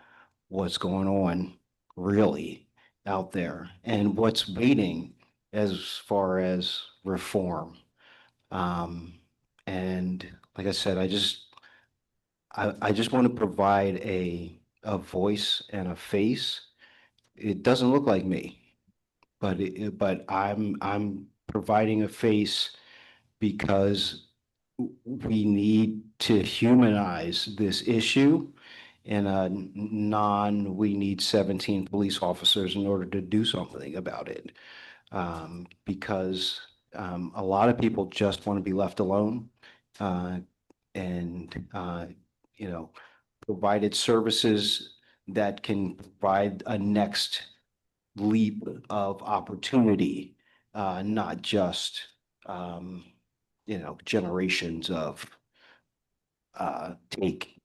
S6: what's going on really out there and what's waiting as far as reform. And like I said, I just want to provide a voice and a face. It doesn't look like me, but I'm providing a face because we need to humanize this issue in a we need 17 police officers in order to do something about it. Because a lot of people just want to be left alone, and you know, provided services that can provide a next leap of opportunity, not just you know, generations of take.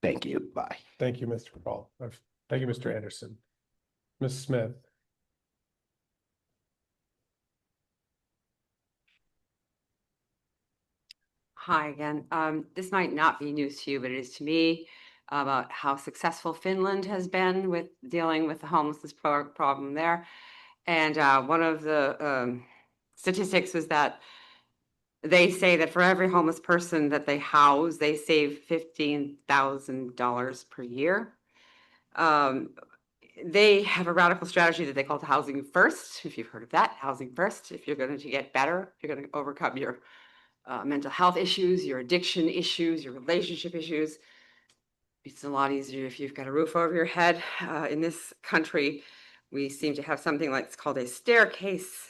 S6: Thank you. Bye.
S8: Thank you, Mr. Paul. Thank you, Mr. Anderson. Ms. Smith.
S4: Hi again. This might not be news to you, but it is to me about how successful Finland has been with dealing with the homelessness problem there. And one of the statistics was that they say that for every homeless person that they house, they save $15,000 per year. They have a radical strategy that they call housing first. If you've heard of that, housing first. If you're going to get better, if you're going to overcome your mental health issues, your addiction issues, your relationship issues. It's a lot easier if you've got a roof over your head. In this country, we seem to have something like it's called a staircase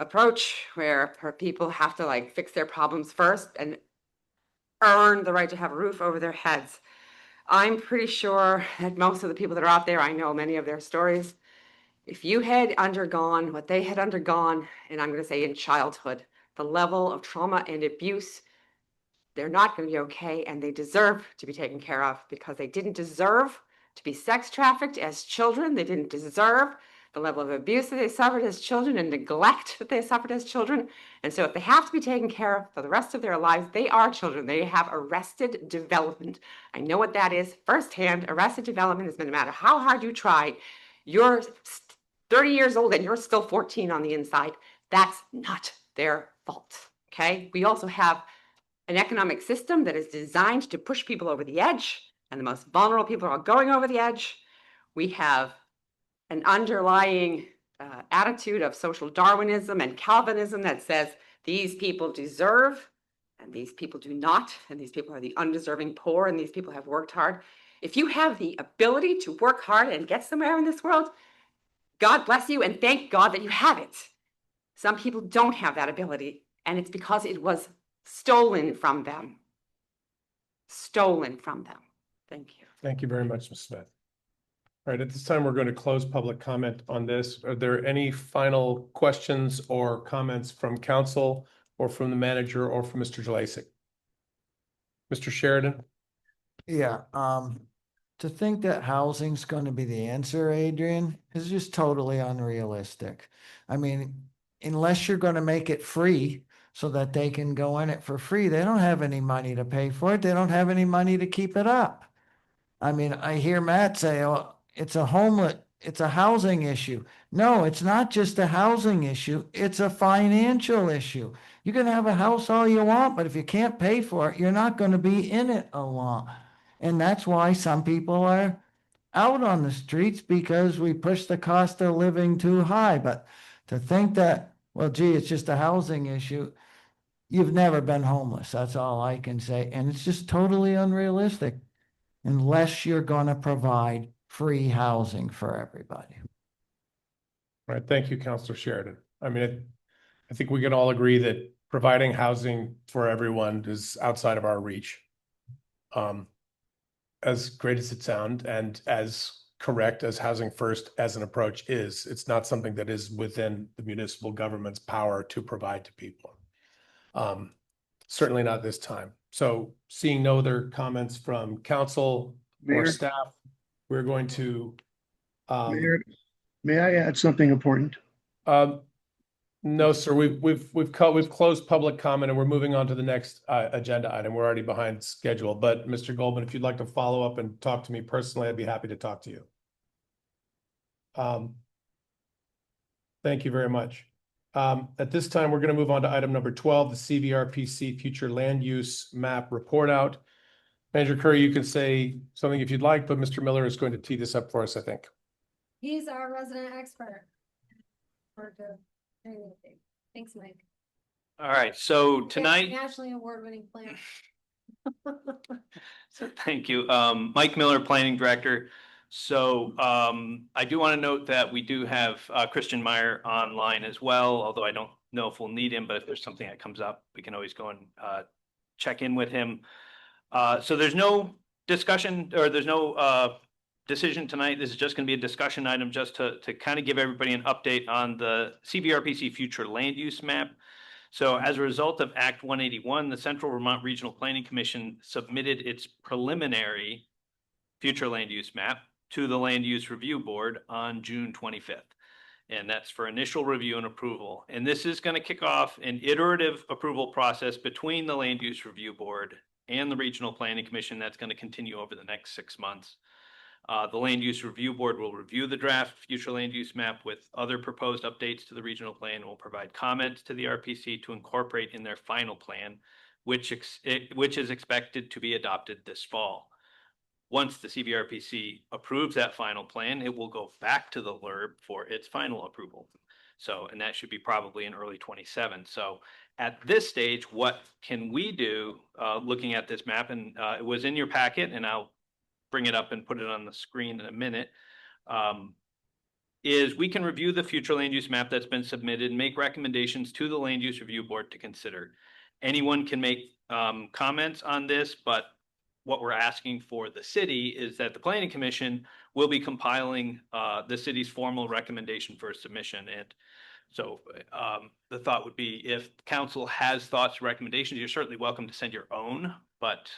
S4: approach, where people have to like fix their problems first and earn the right to have a roof over their heads. I'm pretty sure that most of the people that are out there, I know many of their stories. If you had undergone what they had undergone, and I'm going to say in childhood, the level of trauma and abuse, they're not going to be okay, and they deserve to be taken care of because they didn't deserve to be sex trafficked as children. They didn't deserve the level of abuse that they suffered as children and neglect that they suffered as children. And so if they have to be taken care of for the rest of their lives, they are children. They have arrested development. I know what that is firsthand. Arrested development is no matter how hard you try, you're 30 years old and you're still 14 on the inside. That's not their fault, okay? We also have an economic system that is designed to push people over the edge, and the most vulnerable people are going over the edge. We have an underlying attitude of social Darwinism and Calvinism that says these people deserve and these people do not, and these people are the undeserving poor, and these people have worked hard. If you have the ability to work hard and get somewhere in this world, God bless you, and thank God that you have it. Some people don't have that ability, and it's because it was stolen from them. Stolen from them. Thank you.
S8: Thank you very much, Ms. Smith. All right, at this time, we're going to close public comment on this. Are there any final questions or comments from council or from the manager or from Mr. Jelasik? Mr. Sheridan?
S7: Yeah, to think that housing's going to be the answer, Adrian, is just totally unrealistic. I mean, unless you're going to make it free so that they can go in it for free, they don't have any money to pay for it. They don't have any money to keep it up. I mean, I hear Matt say, oh, it's a housing issue. No, it's not just a housing issue. It's a financial issue. You can have a house all you want, but if you can't pay for it, you're not going to be in it a long. And that's why some people are out on the streets, because we push the cost of living too high. But to think that, well, gee, it's just a housing issue, you've never been homeless. That's all I can say. And it's just totally unrealistic unless you're going to provide free housing for everybody.
S8: All right, thank you, Councilor Sheridan. I mean, I think we can all agree that providing housing for everyone is outside of our reach. As great as it sounds and as correct as housing first as an approach is, it's not something that is within the municipal government's power to provide to people. Certainly not this time. So seeing no other comments from council or
S19: Mayor?
S8: staff, we're going to.
S19: Mayor, may I add something important?
S8: No, sir. We've closed public comment and we're moving on to the next agenda item. We're already behind schedule. But Mr. Goldman, if you'd like to follow up and talk to me personally, I'd be happy to talk to you. Thank you very much. At this time, we're going to move on to item number 12, the CVRPC Future Land Use Map Report Out. Manager Curry, you can say something if you'd like, but Mr. Miller is going to tee this up for us, I think.
S9: He's our resident expert. Thanks, Mike.
S15: All right, so tonight.
S9: Nationally award-winning plan.
S15: So thank you. Mike Miller, Planning Director. So I do want to note that we do have Christian Meyer online as well, although I don't know if we'll need him, but if there's something that comes up, we can always go and check in with him. So there's no discussion or there's no decision tonight. This is just going to be a discussion item just to kind of give everybody an update on the CVRPC Future Land Use Map. So as a result of Act 181, the Central Vermont Regional Planning Commission submitted its preliminary future land use map to the Land Use Review Board on June 25th. And that's for initial review and approval. And this is going to kick off an iterative approval process between the Land Use Review Board and the Regional Planning Commission that's going to continue over the next 6 months. The Land Use Review Board will review the draft future land use map with other proposed updates to the regional plan and will provide comments to the RPC to incorporate in their final plan, which is expected to be adopted this fall. Once the CVRPC approves that final plan, it will go back to the LURB for its final approval. So, and that should be probably in early 27. So at this stage, what can we do looking at this map? And it was in your packet, and I'll bring it up and put it on the screen in a minute, is we can review the future land use map that's been submitted and make recommendations to the Land Use Review Board to consider. Anyone can make comments on this, but what we're asking for the city is that the Planning Commission we'll be compiling the city's formal recommendation for submission. And so the thought would be, if council has thoughts, recommendations, you're certainly welcome to send your own, but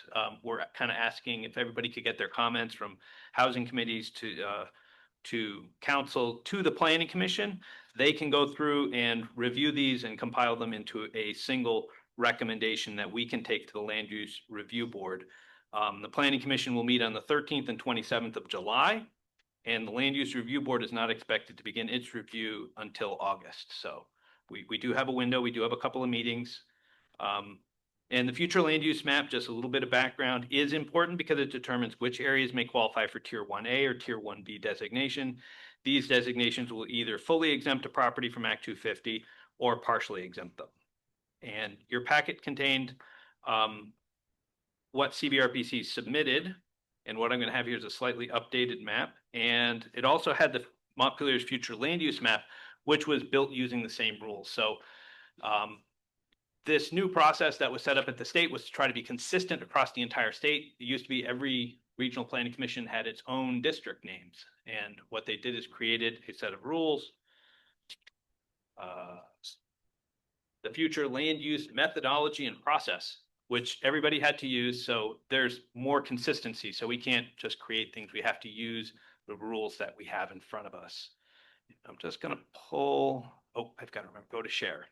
S15: we're kind of asking if everybody could get their comments from housing committees to council, to the planning commission. They can go through and review these and compile them into a single recommendation that we can take to the land use review board. The planning commission will meet on the 13th and 27th of July. And the land use review board is not expected to begin its review until August. So we do have a window. We do have a couple of meetings. And the future land use map, just a little bit of background, is important because it determines which areas may qualify for Tier 1A or Tier 1B designation. These designations will either fully exempt a property from Act 250 or partially exempt them. And your packet contained what CBRPC submitted. And what I'm going to have here is a slightly updated map. And it also had the Montpelier's future land use map, which was built using the same rules. So this new process that was set up at the state was to try to be consistent across the entire state. It used to be every regional planning commission had its own district names. And what they did is created a set of rules. The future land use methodology and process, which everybody had to use. So there's more consistency. So we can't just create things. We have to use the rules that we have in front of us. I'm just going to pull, oh, I've got to remember, go to share.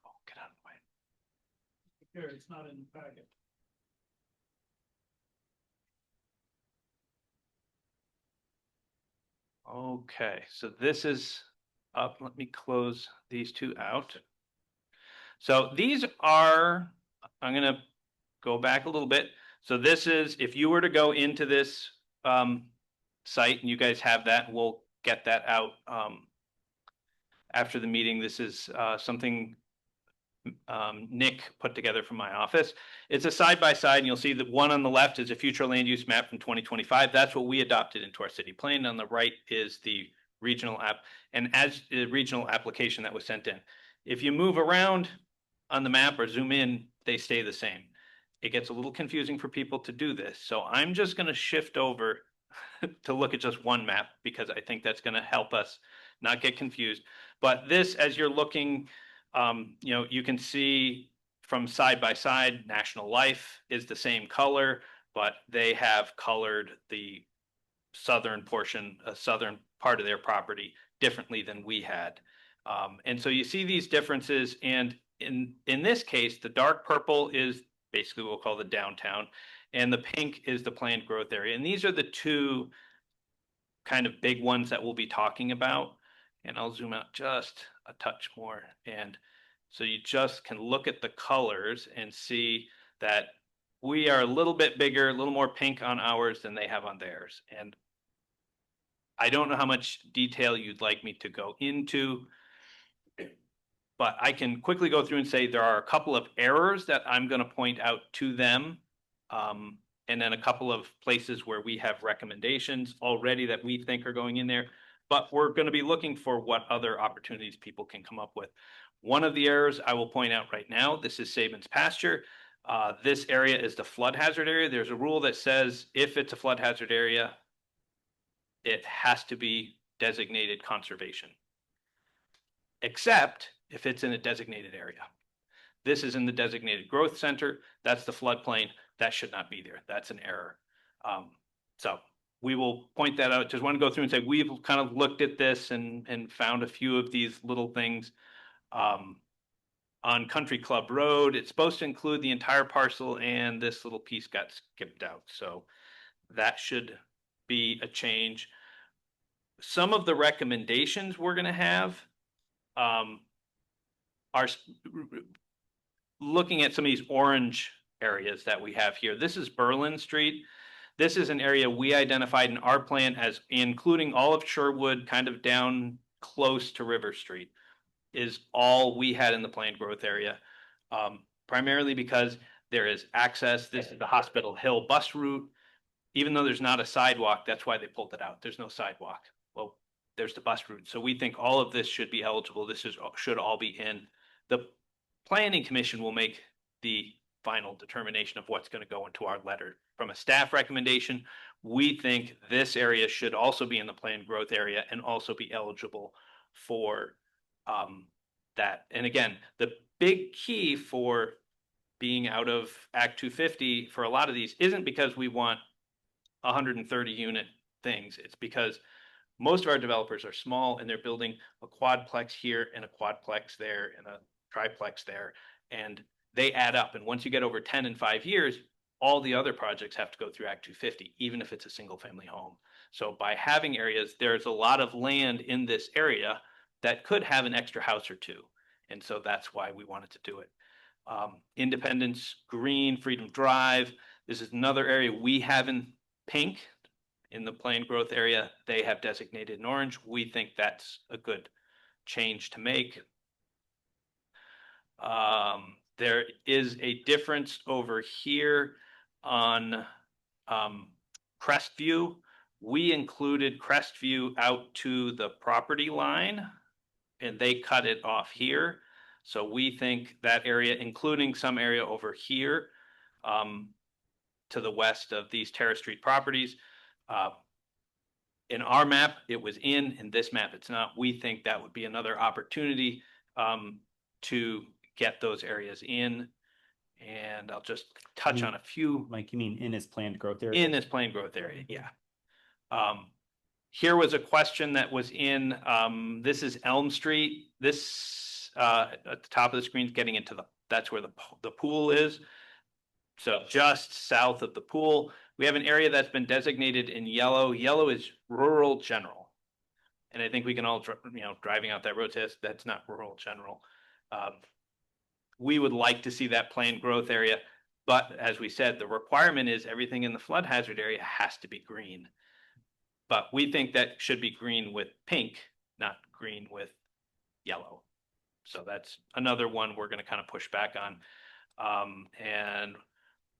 S15: Oh, get out of the way.
S21: Here, it's not in the packet.
S15: Okay, so this is up. Let me close these two out. So these are, I'm going to go back a little bit. So this is, if you were to go into this site, and you guys have that, we'll get that out after the meeting. This is something Nick put together from my office. It's a side-by-side, and you'll see that one on the left is a future land use map from 2025. That's what we adopted into our city plan. On the right is the regional app, and as the regional application that was sent in. If you move around on the map or zoom in, they stay the same. It gets a little confusing for people to do this. So I'm just going to shift over to look at just one map, because I think that's going to help us not get confused. But this, as you're looking, you know, you can see from side by side, National Life is the same color, but they have colored the southern portion, a southern part of their property differently than we had. And so you see these differences. And in this case, the dark purple is basically what we'll call the downtown, and the pink is the planned growth area. And these are the two kind of big ones that we'll be talking about. And I'll zoom out just a touch more. And so you just can look at the colors and see that we are a little bit bigger, a little more pink on ours than they have on theirs. And I don't know how much detail you'd like me to go into, but I can quickly go through and say there are a couple of errors that I'm going to point out to them. And then a couple of places where we have recommendations already that we think are going in there, but we're going to be looking for what other opportunities people can come up with. One of the errors I will point out right now, this is Sabin's pasture. This area is the flood hazard area. There's a rule that says if it's a flood hazard area, it has to be designated conservation, except if it's in a designated area. This is in the designated growth center. That's the floodplain. That should not be there. That's an error. So we will point that out. Just want to go through and say, we've kind of looked at this and found a few of these little things. On Country Club Road, it's supposed to include the entire parcel, and this little piece got skipped out. So that should be a change. Some of the recommendations we're going to have are looking at some of these orange areas that we have here. This is Berlin Street. This is an area we identified in our plan as including all of Sherwood, kind of down close to River Street, is all we had in the planned growth area, primarily because there is access. This is the Hospital Hill bus route. Even though there's not a sidewalk, that's why they pulled it out. There's no sidewalk. Well, there's the bus route. So we think all of this should be eligible. This should all be in. The Planning Commission will make the final determination of what's going to go into our letter. From a staff recommendation, we think this area should also be in the planned growth area and also be eligible for that. And again, the big key for being out of Act 250 for a lot of these isn't because we want 130 unit things. It's because most of our developers are small and they're building a quadplex here and a quadplex there and a triplex there, and they add up. And once you get over 10 in 5 years, all the other projects have to go through Act 250, even if it's a single family home. So by having areas, there's a lot of land in this area that could have an extra house or two. And so that's why we wanted to do it. Independence Green, Freedom Drive. This is another area we have in pink in the planned growth area. They have designated in orange. We think that's a good change to make. There is a difference over here on Crestview. We included Crestview out to the property line and they cut it off here. So we think that area, including some area over here to the west of these Terrace Street properties, in our map, it was in this map, it's not. We think that would be another opportunity to get those areas in. And I'll just touch on a few.
S14: Like, you mean in his planned growth area?
S15: In his planned growth area, yeah. Here was a question that was in, this is Elm Street. This at the top of the screen is getting into that's where the pool is. So just south of the pool, we have an area that's been designated in yellow. Yellow is rural general. And I think we can all, driving out that road says that's not rural general. We would like to see that planned growth area. But as we said, the requirement is everything in the flood hazard area has to be green. But we think that should be green with pink, not green with yellow. So that's another one we're going to kind of push back on. And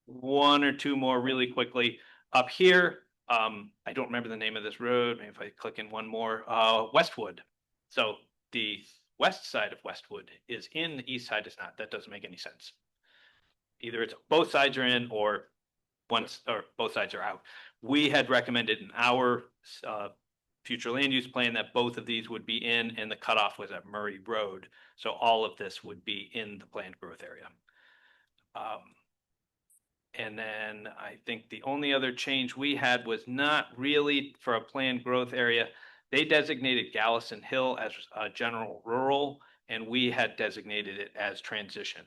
S15: one or two more really quickly. Up here, I don't remember the name of this road. Maybe if I click in one more, Westwood. So the west side of Westwood is in, the east side is not. That doesn't make any sense. Either it's both sides are in or both sides are out. We had recommended in our future land use plan that both of these would be in, and the cutoff was at Murray Road. So all of this would be in the planned growth area. And then I think the only other change we had was not really for a planned growth area. They designated Gallison Hill as a general rural, and we had designated it as transition.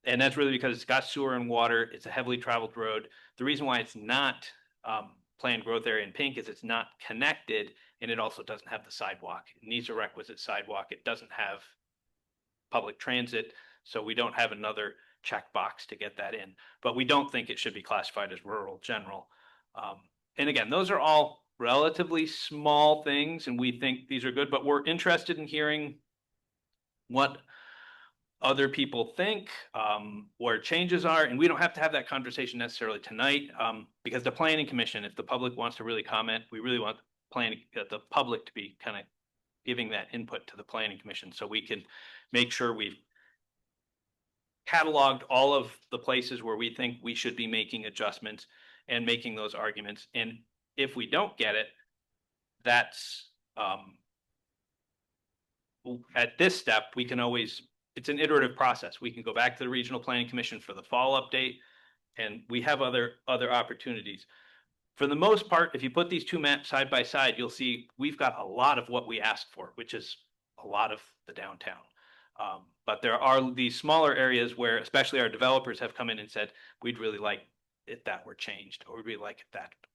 S15: And that's really because it's got sewer and water. It's a heavily traveled road. The reason why it's not planned growth area in pink is it's not connected, and it also doesn't have the sidewalk. It needs a requisite sidewalk. It doesn't have public transit, so we don't have another checkbox to get that in. But we don't think it should be classified as rural general. And again, those are all relatively small things, and we think these are good, but we're interested in hearing what other people think, where changes are, and we don't have to have that conversation necessarily tonight, because the Planning Commission, if the public wants to really comment, we really want the public to be kind of giving that input to the Planning Commission, so we can make sure we've cataloged all of the places where we think we should be making adjustments and making those arguments. And if we don't get it, that's at this step, we can always, it's an iterative process. We can go back to the Regional Planning Commission for the fall update, and we have other opportunities. For the most part, if you put these two maps side by side, you'll see we've got a lot of what we asked for, which is a lot of the downtown. But there are these smaller areas where especially our developers have come in and said, we'd really like it that were changed, or we'd really like it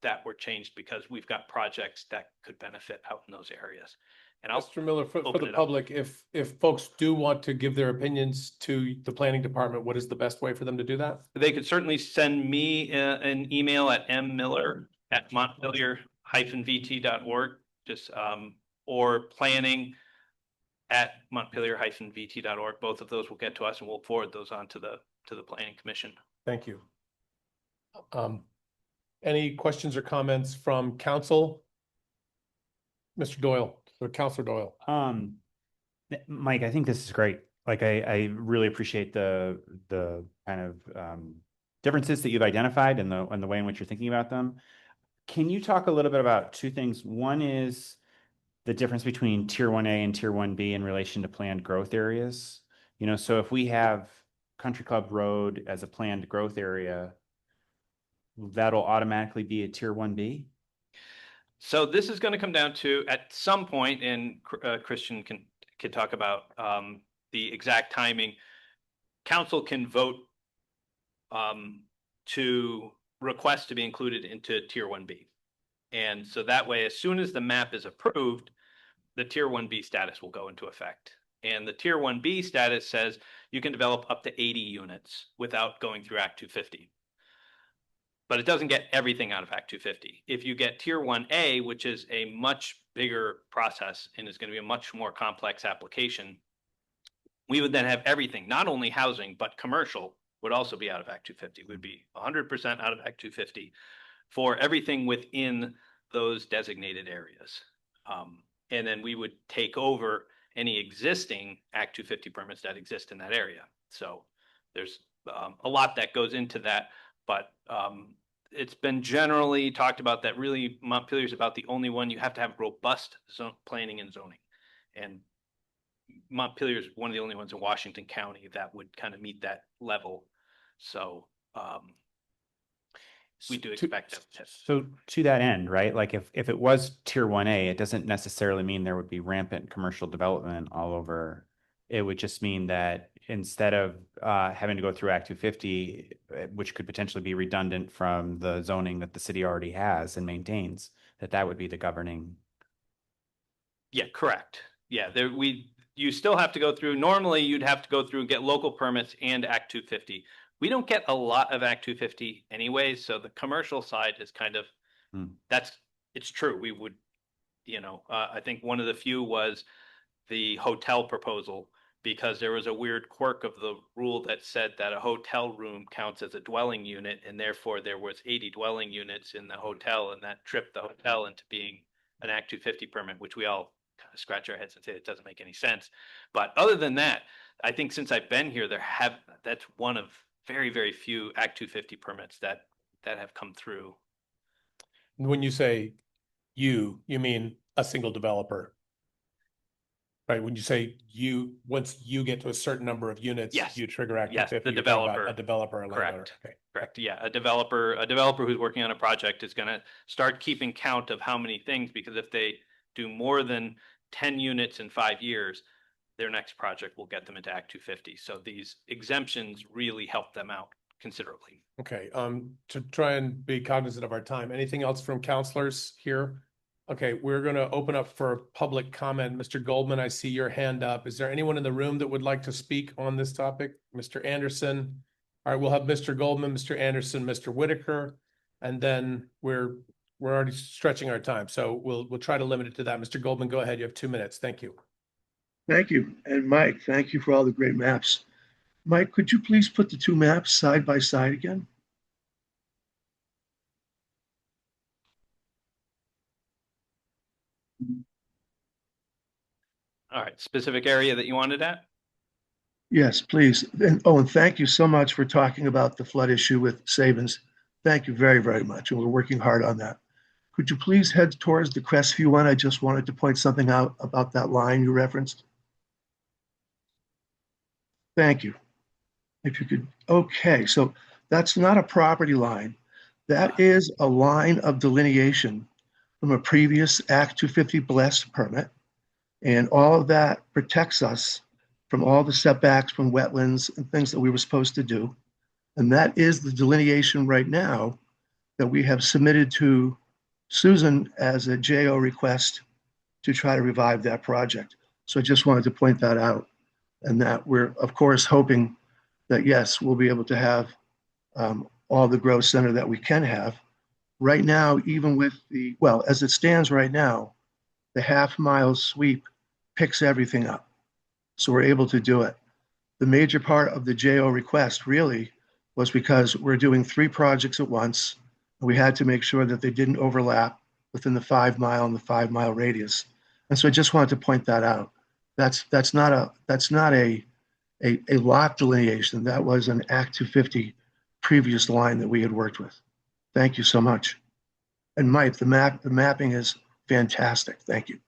S15: that were changed because we've got projects that could benefit out in those areas. And
S8: Mr. Miller, for the public, if folks do want to give their opinions to the planning department, what is the best way for them to do that?
S15: They could certainly send me an email at mmiller@montpelier-vt.org, just or planning@montpelier-vt.org. Both of those will get to us, and we'll forward those on to the Planning Commission.
S8: Thank you. Any questions or comments from council? Mr. Doyle or Councilor Doyle?
S14: Mike, I think this is great. Like I really appreciate the kind of differences that you've identified and the way in which you're thinking about them. Can you talk a little bit about two things? One is the difference between Tier 1A and Tier 1B in relation to planned growth areas. You know, so if we have Country Club Road as a planned growth area, that'll automatically be a Tier 1B?
S15: So this is going to come down to, at some point, and Christian can talk about the exact timing. Council can vote to request to be included into Tier 1B. And so that way, as soon as the map is approved, the Tier 1B status will go into effect. And the Tier 1B status says you can develop up to 80 units without going through Act 250. But it doesn't get everything out of Act 250. If you get Tier 1A, which is a much bigger process and is going to be a much more complex application, we would then have everything, not only housing, but commercial would also be out of Act 250. It would be 100% out of Act 250 for everything within those designated areas. And then we would take over any existing Act 250 permits that exist in that area. So there's a lot that goes into that, but it's been generally talked about that really Montpelier is about the only one. You have to have robust planning and zoning. And Montpelier is one of the only ones in Washington County that would kind of meet that level. So we do expect that.
S14: So to that end, right? Like if it was Tier 1A, it doesn't necessarily mean there would be rampant commercial development all over. It would just mean that instead of having to go through Act 250, which could potentially be redundant from the zoning that the city already has and maintains, that would be the governing.
S15: Yeah, correct. Yeah, you still have to go through, normally you'd have to go through and get local permits and Act 250. We don't get a lot of Act 250 anyways, so the commercial side is kind of, it's true. We would, I think one of the few was the hotel proposal, because there was a weird quirk of the rule that said that a hotel room counts as a dwelling unit, and therefore there was 80 dwelling units in the hotel, and that tripped the hotel into being an Act 250 permit, which we all kind of scratch our heads and say it doesn't make any sense. But other than that, I think since I've been here, that's one of very, very few Act 250 permits that have come through.
S8: When you say you mean a single developer, right? When you say once you get to a certain number of units,
S15: yes,
S8: you trigger Act 250.
S15: The developer,
S8: a developer, a landowner.
S15: Correct.
S8: Okay.
S15: Correct. Yeah, a developer who's working on a project is going to start keeping count of how many things, because if they do more than 10 units in 5 years, their next project will get them into Act 250. So these exemptions really help them out considerably.
S8: Okay, to try and be cognizant of our time, anything else from counselors here? Okay, we're going to open up for public comment. Mr. Goldman, I see your hand up. Is there anyone in the room that would like to speak on this topic? Mr. Anderson? All right, we'll have Mr. Goldman, Mr. Anderson, Mr. Whitaker, and then we're already stretching our time. So we'll try to limit it to that. Mr. Goldman, go ahead. You have 2 minutes. Thank you.
S19: Thank you. And Mike, thank you for all the great maps. Mike, could you please put the two maps side by side again?
S15: All right, specific area that you wanted at?
S19: Yes, please. And thank you so much for talking about the flood issue with Sabins. Thank you very, very much. And we're working hard on that. Could you please head towards the Crestview one? I just wanted to point something out about that line you referenced. Thank you. If you could, okay, so that's not a property line. That is a line of delineation from a previous Act 250 blessed permit. And all of that protects us from all the setbacks from wetlands and things that we were supposed to do. And that is the delineation right now that we have submitted to Susan as a JO request to try to revive that project. So I just wanted to point that out, and that we're of course hoping that yes, we'll be able to have all the growth center that we can have. Right now, even with as it stands right now, the half-mile sweep picks everything up. So we're able to do it. The major part of the JO request really was because we're doing 3 projects at once. And we had to make sure that they didn't overlap within the 5 mile and the 5 mile radius. And so I just wanted to point that out. That's not a a lot delineation. That was an Act 250 previous line that we had worked with. Thank you so much. And Mike, the mapping is fantastic. Thank you.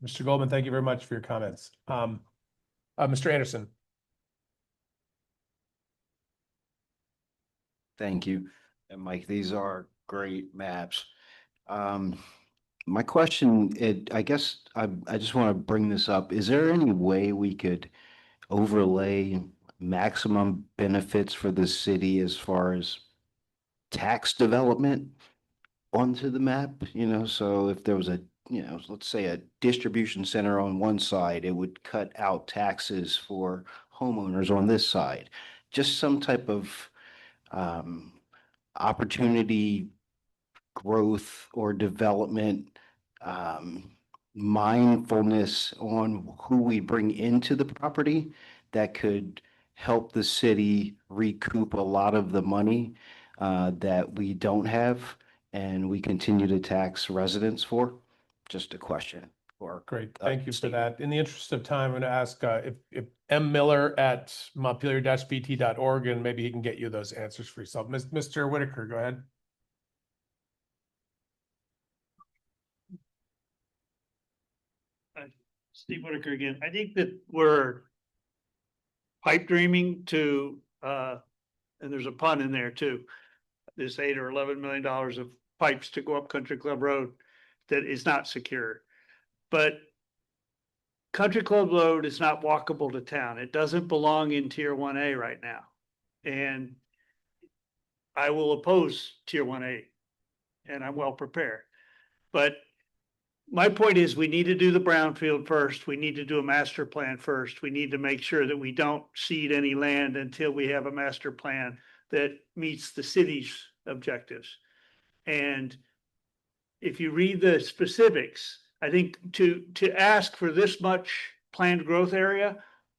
S8: Mr. Goldman, thank you very much for your comments. Mr. Anderson.
S6: Thank you. And Mike, these are great maps. My question, I guess I just want to bring this up. Is there any way we could overlay maximum benefits for the city as far as tax development onto the map? You know, so if there was a, you know, let's say a distribution center on one side, it would cut out taxes for homeowners on this side. Just some type of opportunity growth or development, mindfulness on who we bring into the property that could help the city recoup a lot of the money that we don't have and we continue to tax residents for. Just a question.
S8: Great, thank you for that. In the interest of time, I'm going to ask if M. Miller at montpelier-bt.org, and maybe he can get you those answers for yourself. Mr. Whitaker, go ahead.
S16: Steve Whitaker again. I think that we're pipe dreaming to, and there's a pun in there too, this $8 or $11 million of pipes to go up Country Club Road that is not secure. But Country Club Road is not walkable to town. It doesn't belong in Tier 1A right now. And I will oppose Tier 1A, and I'm well prepared. But my point is we need to do the brownfield first. We need to do a master plan first. We need to make sure that we don't cede any land until we have a master plan that meets the city's objectives. And if you read the specifics, I think to ask for this much planned growth area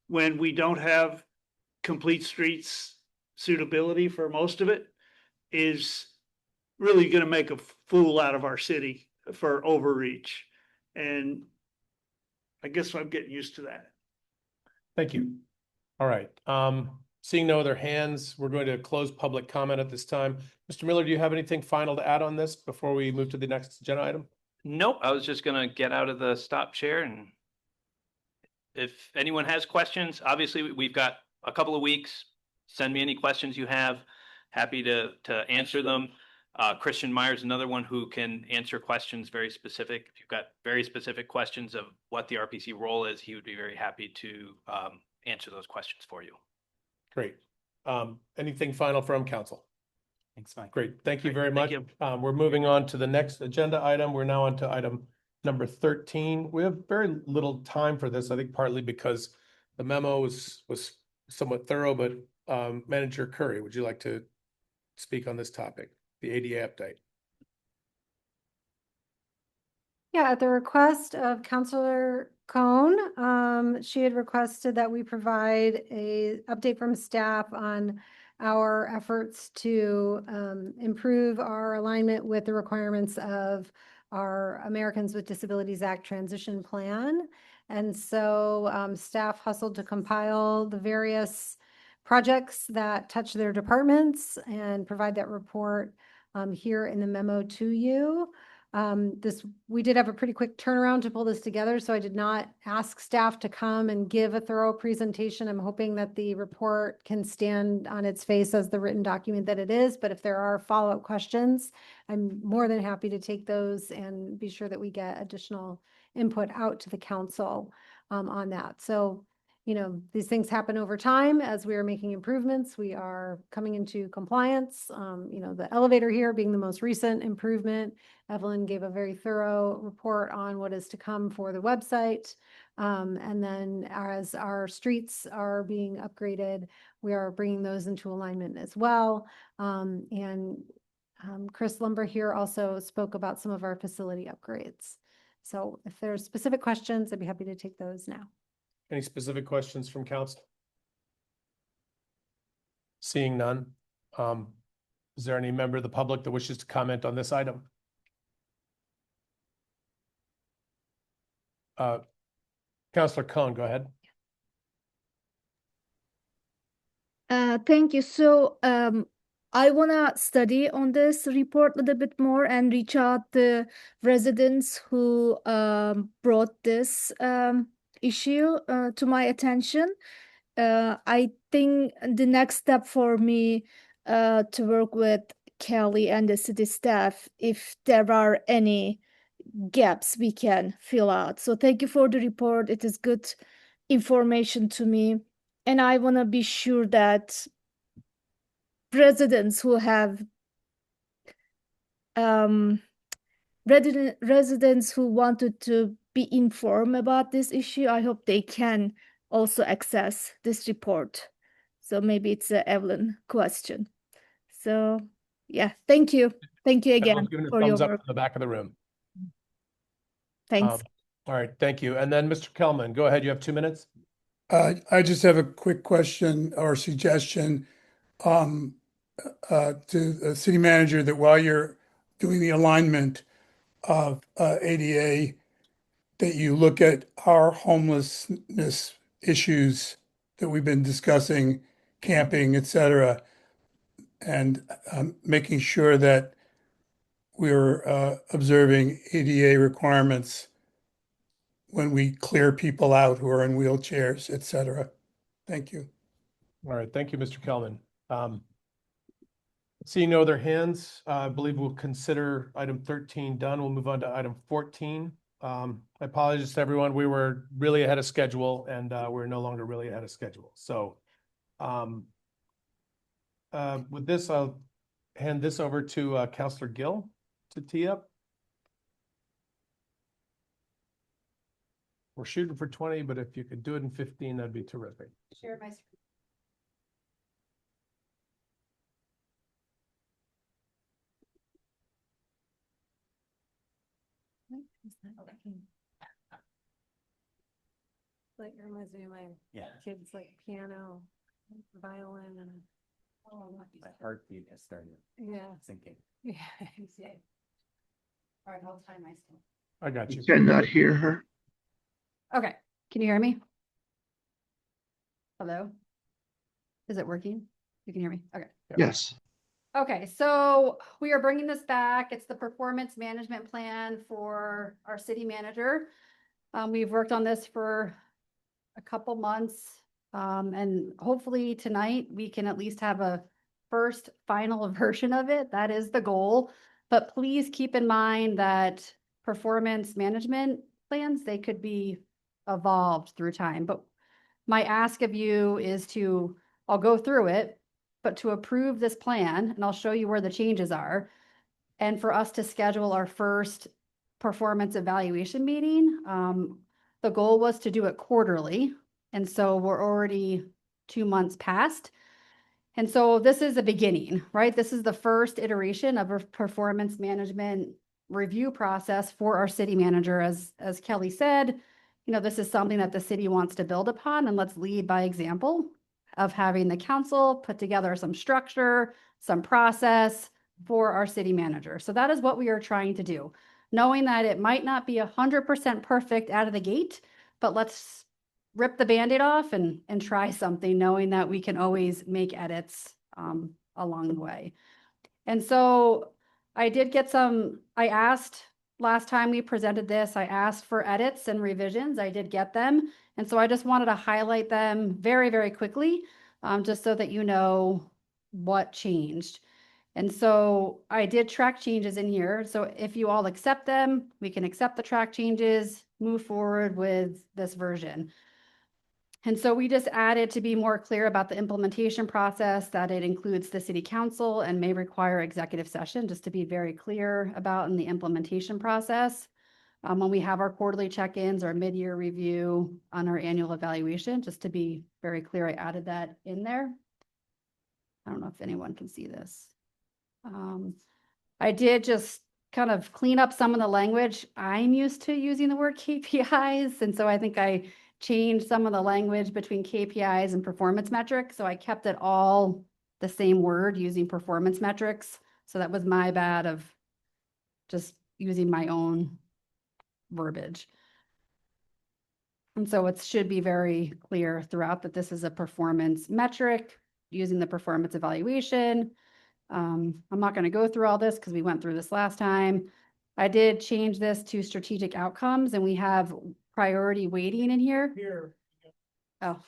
S16: when we don't have complete streets suitability for most of it is really going to make a fool out of our city for overreach. And I guess I'm getting used to that.
S8: Thank you. All right. Seeing no other hands, we're going to close public comment at this time. Mr. Miller, do you have anything final to add on this before we move to the next agenda item?
S15: Nope, I was just gonna get out of the stop share, and if anyone has questions, obviously we've got a couple of weeks. Send me any questions you have. Happy to answer them. Christian Meyer's another one who can answer questions very specific. If you've got very specific questions of what the RPC role is, he would be very happy to answer those questions for you.
S8: Great. Anything final from council?
S14: Thanks, Mike.
S8: Great. Thank you very much. We're moving on to the next agenda item. We're now on to item number 13. We have very little time for this, I think partly because the memo was somewhat thorough, but Manager Curry, would you like to speak on this topic, the ADA update?
S9: Yeah, at the request of Councilor Cohn, she had requested that we provide a update from staff on our efforts to improve our alignment with the requirements of our Americans with Disabilities Act transition plan. And so staff hustled to compile the various projects that touch their departments and provide that report here in the memo to you. We did have a pretty quick turnaround to pull this together, so I did not ask staff to come and give a thorough presentation. I'm hoping that the report can stand on its face as the written document that it is, but if there are follow-up questions, I'm more than happy to take those and be sure that we get additional input out to the council on that. So, you know, these things happen over time as we are making improvements. We are coming into compliance. You know, the elevator here being the most recent improvement. Evelyn gave a very thorough report on what is to come for the website. And then as our streets are being upgraded, we are bringing those into alignment as well. Chris Lumber here also spoke about some of our facility upgrades. So if there's specific questions, I'd be happy to take those now.
S8: Any specific questions from council? Seeing none. Is there any member of the public that wishes to comment on this item? Councilor Cohn, go ahead.
S11: Thank you. So I want to study on this report a little bit more and reach out to residents who brought this issue to my attention. I think the next step for me to work with Kelly and the city staff, if there are any gaps we can fill out. So thank you for the report. It is good information to me. And I want to be sure that residents who have residents who wanted to be informed about this issue, I hope they can also access this report. So maybe it's a Evelyn question. So yeah, thank you. Thank you again
S8: Everyone's giving a
S11: for your
S8: thumbs up
S11: work.
S8: in the back of the room.
S11: Thanks.
S8: All right, thank you. And then Mr. Kelman, go ahead. You have 2 minutes.
S22: I just have a quick question or suggestion to the city manager that while you're doing the alignment of ADA, that you look at our homelessness issues that we've been discussing, camping, et cetera, and making sure that we're observing ADA requirements when we clear people out who are in wheelchairs, et cetera. Thank you.
S8: All right, thank you, Mr. Kelman. Seeing no other hands, I believe we'll consider item 13 done. We'll move on to item 14. I apologize to everyone. We were really ahead of schedule and we're no longer really ahead of schedule. So with this, I'll hand this over to Councillor Gill to tee up. We're shooting for 20, but if you could do it in 15, that'd be terrific.
S12: Share my screen.
S9: Like reminds me of my kids, like piano, violin, and
S14: My heartbeat has started sinking.
S9: Yeah.
S12: All right, hold time, I still.
S8: I got you.
S19: Cannot hear her.
S12: Okay, can you hear me? Hello? Is it working? You can hear me? Okay.
S19: Yes.
S12: Okay, so we are bringing this back. It's the performance management plan for our city manager. We've worked on this for a couple months, and hopefully tonight we can at least have a first final version of it. That is the goal. But please keep in mind that performance management plans, they could be evolved through time. But my ask of you is to, I'll go through it, but to approve this plan, and I'll show you where the changes are, and for us to schedule our first performance evaluation meeting. The goal was to do it quarterly, and so we're already 2 months past. And so this is a beginning, right? This is the first iteration of a performance management review process for our city manager. As Kelly said, you know, this is something that the city wants to build upon, and let's lead by example of having the council put together some structure, some process for our city manager. So that is what we are trying to do, knowing that it might not be 100% perfect out of the gate, but let's rip the Band-Aid off and try something, knowing that we can always make edits along the way. And so I did get I asked last time we presented this, I asked for edits and revisions. I did get them. And so I just wanted to highlight them very, very quickly, just so that you know what changed. And so I did track changes in here. So if you all accept them, we can accept the track changes, move forward with this version. And so we just added to be more clear about the implementation process, that it includes the city council and may require executive session, just to be very clear about in the implementation process. When we have our quarterly check-ins, our mid-year review on our annual evaluation, just to be very clear, I added that in there. I don't know if anyone can see this. I did just kind of clean up some of the language. I'm used to using the word KPIs, and so I think I changed some of the language between KPIs and performance metrics. So I kept it all the same word using performance metrics. So that was my bad of just using my own verbiage. And so it should be very clear throughout that this is a performance metric using the performance evaluation. I'm not going to go through all this because we went through this last time. I did change this to strategic outcomes, and we have priority weighting in here. Oh.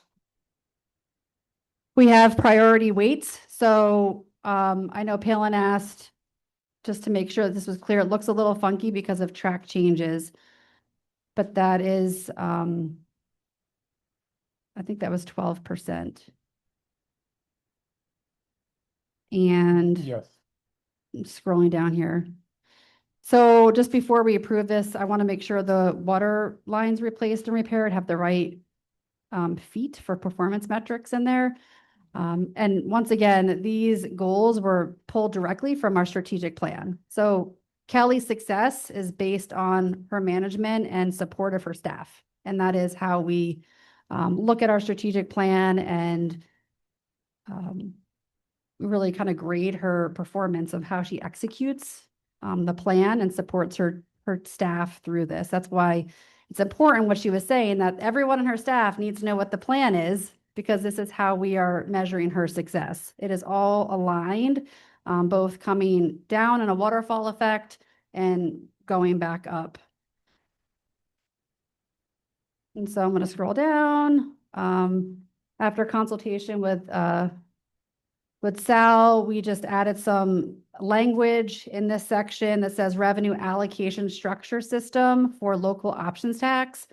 S12: We have priority weights. So I know Palin asked, just to make sure that this was clear, it looks a little funky because of track changes. But that is, I think that was 12%. And
S8: Yes.
S12: scrolling down here. So just before we approve this, I want to make sure the water lines replaced and repaired have the right feet for performance metrics in there. And once again, these goals were pulled directly from our strategic plan. So Kelly's success is based on her management and support of her staff. And that is how we look at our strategic plan and really kind of grade her performance of how she executes the plan and supports her staff through this. That's why it's important what she was saying, that everyone in her staff needs to know what the plan is, because this is how we are measuring her success. It is all aligned, both coming down in a waterfall effect and going back up. And so I'm going to scroll down. After consultation with Sal, we just added some language in this section that says revenue allocation structure system for local options tax,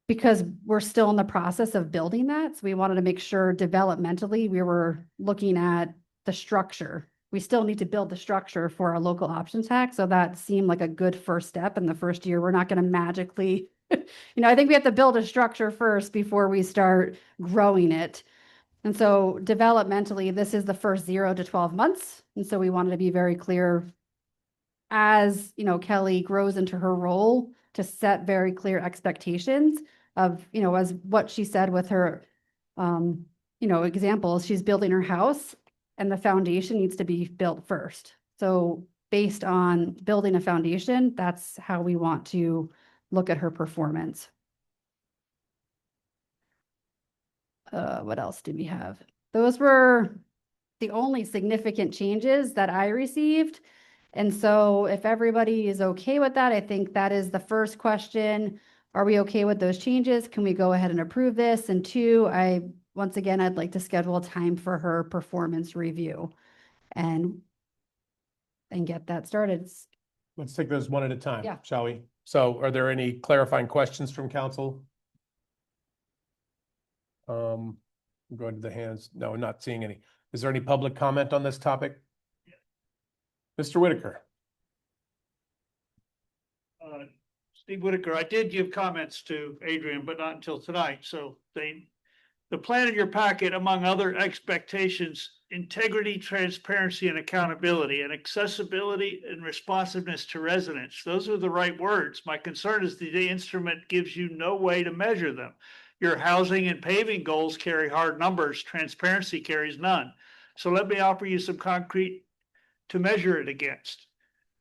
S12: because we're still in the process of building that. So we wanted to make sure developmentally we were looking at the structure. We still need to build the structure for our local options tax. So that seemed like a good first step in the first year. We're not going to magically, I think we have to build a structure first before we start growing it. And so developmentally, this is the first 0 to 12 months. And so we wanted to be very clear as, Kelly grows into her role, to set very clear expectations of, as what she said with her, examples. She's building her house and the foundation needs to be built first. So based on building a foundation, that's how we want to look at her performance. What else do we have? Those were the only significant changes that I received. And so if everybody is okay with that, I think that is the first question. Are we okay with those changes? Can we go ahead and approve this? And 2, once again, I'd like to schedule a time for her performance review and get that started.
S8: Let's take those one at a time,
S12: Yeah.
S8: shall we? So are there any clarifying questions from council? I'm going to the hands. No, not seeing any. Is there any public comment on this topic? Mr. Whitaker.
S16: Steve Whitaker, I did give comments to Adrian, but not until tonight. So the plan in your packet, among other expectations, integrity, transparency, and accountability, and accessibility and responsiveness to residents. Those are the right words. My concern is the instrument gives you no way to measure them. Your housing and paving goals carry hard numbers. Transparency carries none. So let me offer you some concrete to measure it against.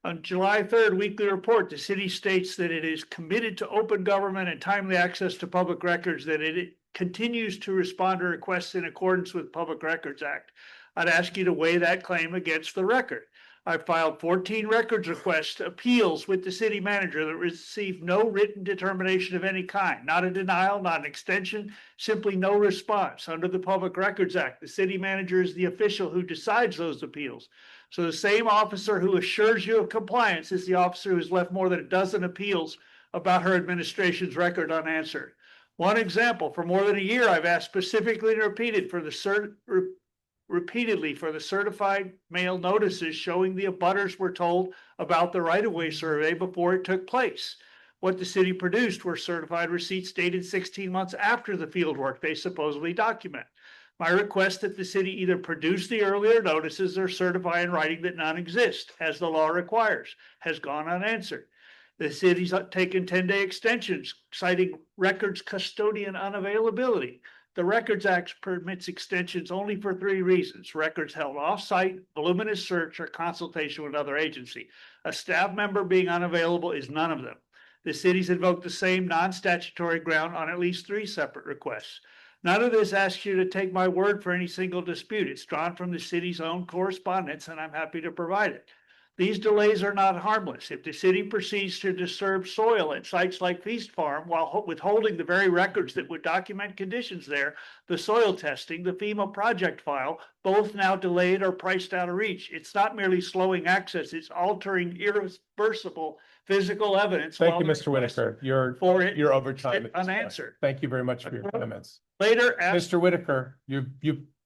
S16: On July 3rd weekly report, the city states that it is committed to open government and timely access to public records, that it continues to respond to requests in accordance with Public Records Act. I'd ask you to weigh that claim against the record. I filed 14 records requests, appeals with the city manager that received no written determination of any kind, not a denial, not an extension, simply no response. Under the Public Records Act, the city manager is the official who decides those appeals. So the same officer who assures you of compliance is the officer who has left more than a dozen appeals about her administration's record unanswered. One example, for more than a year, I've asked specifically and repeatedly for the certified mail notices showing the abutters were told about the right-of-way survey before it took place. What the city produced were certified receipts dated 16 months after the field work they supposedly document. My request that the city either produce the earlier notices or certify in writing that none exist, as the law requires, has gone unanswered. The city's taken 10-day extensions, citing records custodian unavailability. The Records Act permits extensions only for 3 reasons: records held off-site, voluminous search, or consultation with another agency. A staff member being unavailable is none of them. The city's invoked the same non-statutory ground on at least 3 separate requests. None of this asks you to take my word for any single dispute. It's drawn from the city's own correspondence, and I'm happy to provide it. These delays are not harmless. If the city proceeds to disturb soil at sites like Feast Farm while withholding the very records that would document conditions there, the soil testing, the FEMA project file, both now delayed or priced out of reach. It's not merely slowing access, it's altering irreversible physical evidence.
S8: Thank you, Mr. Whitaker. Your overtime.
S16: Unanswered.
S8: Thank you very much for your comments.
S16: Later,
S8: Mr. Whitaker, you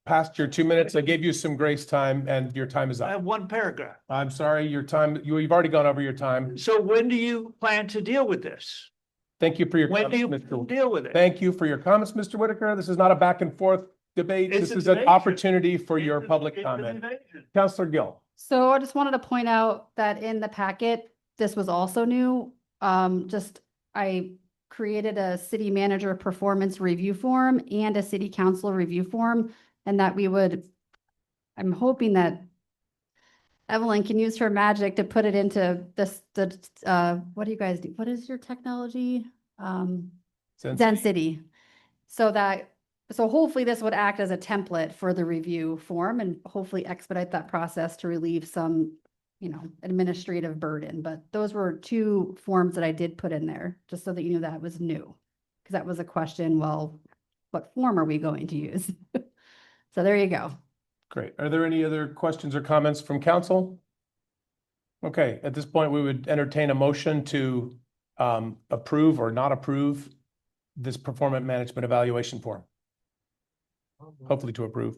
S8: passed your 2 minutes. I gave you some grace time and your time is
S16: I
S8: up.
S16: have one paragraph.
S8: I'm sorry, your time, you've already gone over your time.
S16: So when do you plan to deal with this?
S8: Thank you for your
S16: When do
S8: comments,
S16: you
S8: Mr.
S16: deal with it?
S8: Thank you for your comments, Mr. Whitaker. This is not a back and forth debate.
S16: It's
S8: This
S16: a
S8: is an
S16: debate.
S8: opportunity for your
S16: It's
S8: public
S16: an
S8: comment.
S16: invasion.
S8: Councillor Gill.
S12: So I just wanted to point out that in the packet, this was also new. I created a city manager performance review form and a city council review form, and that I'm hoping that Evelyn can use her magic to put it into what do you guys do? What is your technology? Zen City. So hopefully this would act as a template for the review form and hopefully expedite that process to relieve some, administrative burden. But those were 2 forms that I did put in there, just so that you knew that was new. Because that was a question, well, what form are we going to use? So there you go.
S8: Great. Are there any other questions or comments from council? Okay, at this point, we would entertain a motion to approve or not approve this performance management evaluation form. Hopefully to approve.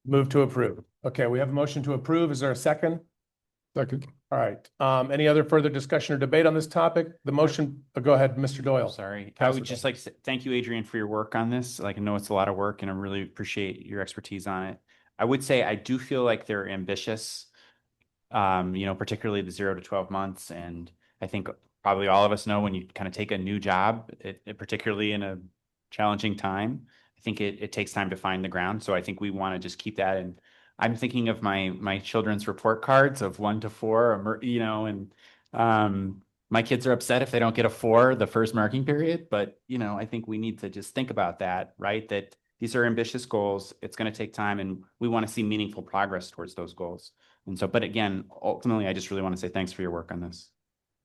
S8: Move to approve. Okay, we have a motion to approve. Is there a second?
S13: Second.
S8: All right. Any other further discussion or debate on this topic? The motion, go ahead, Mr. Doyle.
S14: Sorry. I
S8: Councilor
S14: would just like to thank you, Adrian, for your work on this. Like, I know it's a lot of work and I really appreciate your expertise on it. I would say I do feel like they're ambitious, particularly the 0 to 12 months. And I think probably all of us know when you kind of take a new job, particularly in a challenging time, I think it takes time to find the ground. So I think we want to just keep that. And I'm thinking of my children's report cards of 1 to 4, my kids are upset if they don't get a 4 the first marking period. But, I think we need to just think about that, right? That these are ambitious goals. It's going to take time and we want to see meaningful progress towards those goals. And so, but again, ultimately, I just really want to say thanks for your work on this.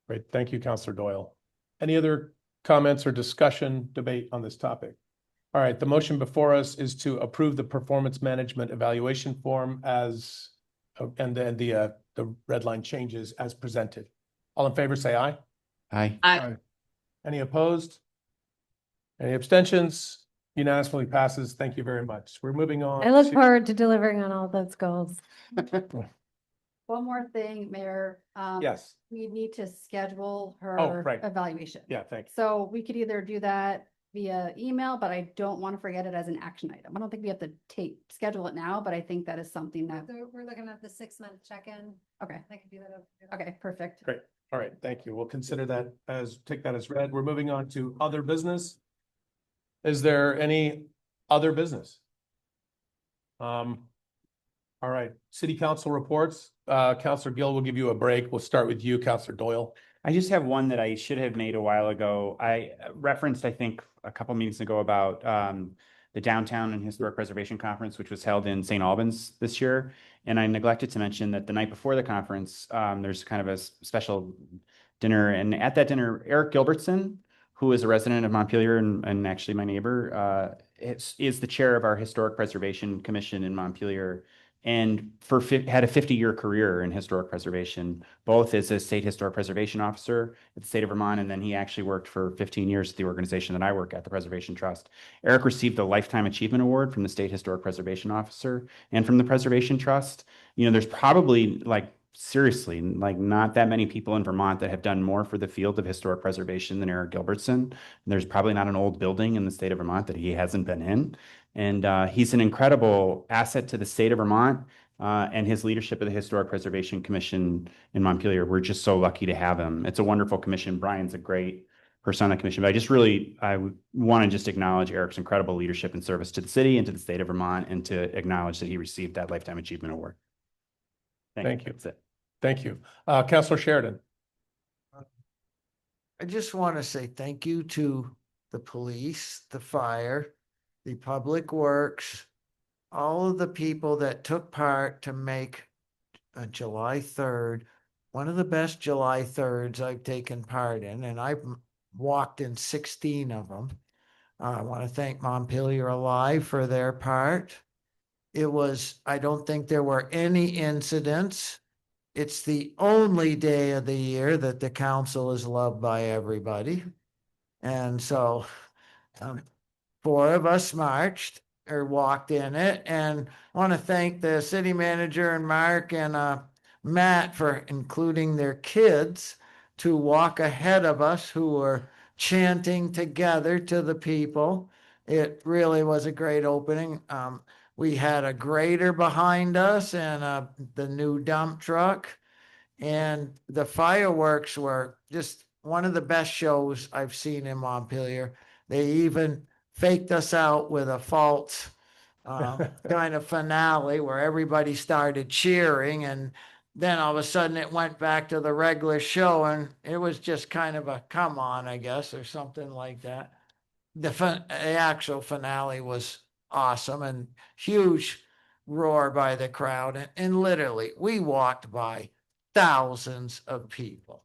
S8: Great. Thank you, Councilor Doyle. Any other comments or discussion, debate on this topic? All right, the motion before us is to approve the performance management evaluation form as, and then the red line changes as presented. All in favor, say aye.
S14: Aye.
S8: Aye. Any opposed? Any abstentions? Unanimously passes. Thank you very much. We're moving on.
S9: I look forward to delivering on all those goals.
S12: One more thing, Mayor.
S8: Yes.
S12: We need to schedule
S8: Oh, right.
S12: her evaluation.
S8: Yeah, thank you.
S12: So we could either do that via email, but I don't want to forget it as an action item. I don't think we have to schedule it now, but I think that is something that.
S9: We're looking at the 6-month check-in.
S12: Okay.
S9: I can do that.
S12: Okay, perfect.
S8: Great. All right, thank you. We'll consider that take that as read. We're moving on to other business. Is there any other business? All right, city council reports. Councilor Gill will give you a break. We'll start with you, Councilor Doyle.
S14: I just have one that I should have made a while ago. I referenced, I think, a couple meetings ago about the Downtown and Historic Preservation Conference, which was held in St. Albans this year. And I neglected to mention that the night before the conference, there's kind of a special dinner. And at that dinner, Eric Gilbertson, who is a resident of Montpelier and actually my neighbor, is the chair of our Historic Preservation Commission in Montpelier, and had a 50-year career in historic preservation, both as a state historic preservation officer at the state of Vermont, and then he actually worked for 15 years at the organization that I work at, the Preservation Trust. Eric received the Lifetime Achievement Award from the State Historic Preservation Officer and from the Preservation Trust. There's probably seriously, not that many people in Vermont that have done more for the field of historic preservation than Eric Gilbertson. There's probably not an old building in the state of Vermont that he hasn't been in. And he's an incredible asset to the state of Vermont and his leadership of the Historic Preservation Commission in Montpelier. We're just so lucky to have him. It's a wonderful commission. Brian's a great person on the commission, but I want to just acknowledge Eric's incredible leadership and service to the city and to the state of Vermont, and to acknowledge that he received that Lifetime Achievement Award.
S8: Thank you.
S14: That's it.
S8: Thank you. Councilor Sheridan.
S7: I just want to say thank you to the police, the fire, the Public Works, all of the people that took part to make July 3rd, one of the best July 3rds I've taken part in, and I've walked in 16 of them. I want to thank Montpelier Alive for their part. I don't think there were any incidents. It's the only day of the year that the council is loved by everybody. And so 4 of us marched or walked in it, and I want to thank the city manager and Mark and Matt for including their kids to walk ahead of us who were chanting together to the people. It really was a great opening. We had a grader behind us and the new dump truck, and the fireworks were just one of the best shows I've seen in Montpelier. They even faked us out with a false kind of finale where everybody started cheering, and then all of a sudden it went back to the regular show, and it was just kind of a come on, I guess, or something like that. The actual finale was awesome and huge roar by the crowd, and literally we walked by thousands of people.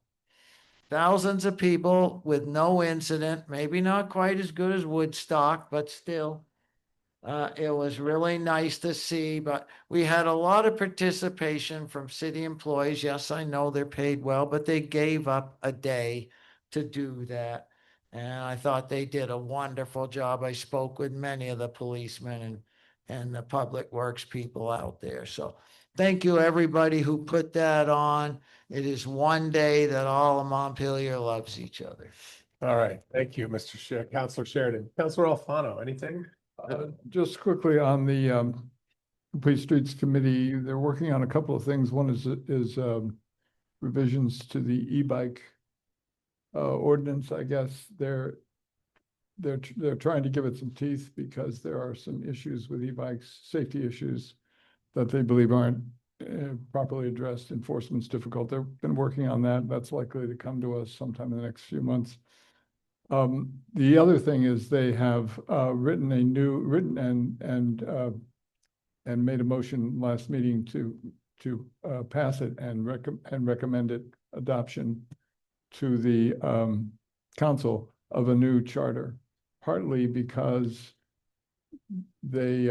S7: Thousands of people with no incident, maybe not quite as good as Woodstock, but still, it was really nice to see. But we had a lot of participation from city employees. Yes, I know they're paid well, but they gave up a day to do that. And I thought they did a wonderful job. I spoke with many of the policemen and the public works people out there. So thank you, everybody who put that on. It is one day that all of Montpelier loves each other.
S8: All right. Thank you, Councilor Sheridan. Councilor Alfano, anything?
S13: Just quickly on the Complete Streets Committee, they're working on a couple of things. One is revisions to the e-bike ordinance. I guess they're trying to give it some teeth because there are some issues with e-bikes, safety issues that they believe aren't properly addressed. Enforcement's difficult. They've been working on that. That's likely to come to us sometime in the next few months. The other thing is they have written and made a motion last meeting to pass it and recommend it adoption to the council of a new charter, partly because they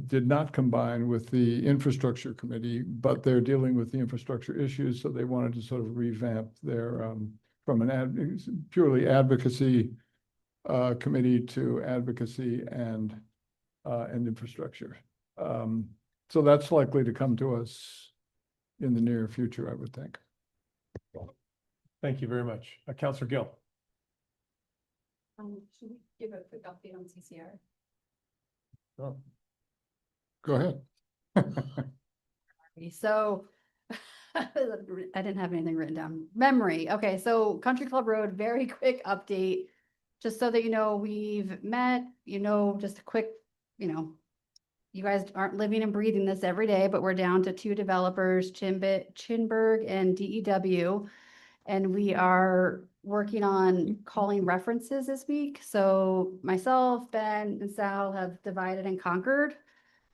S13: did not combine with the infrastructure committee, but they're dealing with the infrastructure issues. So they wanted to sort of revamp their from an purely advocacy committee to advocacy and infrastructure. So that's likely to come to us in the near future, I would think.
S8: Thank you very much. Councilor Gill.
S12: Should we give a quick update on CCR?
S13: Oh. Go ahead.
S12: So I didn't have anything written down. Memory. Okay, so Country Club Road, very quick update. Just so that you know, we've met, just a quick, you guys aren't living and breathing this every day, but we're down to 2 developers, Chinberg and DEW. And we are working on calling references this week. So myself, Ben, and Sal have divided and conquered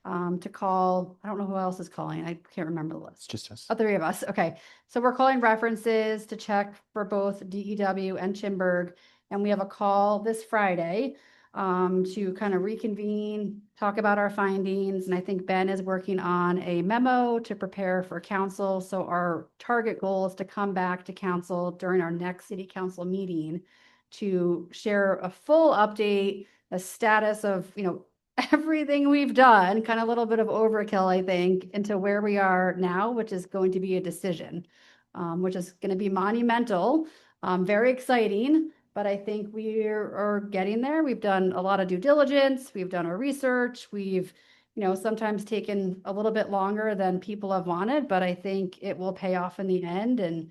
S12: to call. I don't know who else is calling. I can't remember the list.
S14: Just us.
S12: 3 of us. Okay. So we're calling references to check for both DEW and Chinberg. And we have a call this Friday to kind of reconvene, talk about our findings. And I think Ben is working on a memo to prepare for council. So our target goal is to come back to council during our next city council meeting to share a full update, the status of, everything we've done, kind of a little bit of overkill, I think, into where we are now, which is going to be a decision, which is going to be monumental, very exciting. But I think we are getting there. We've done a lot of due diligence. We've done our research. We've, sometimes taken a little bit longer than people have wanted, but I think it will pay off in the end. And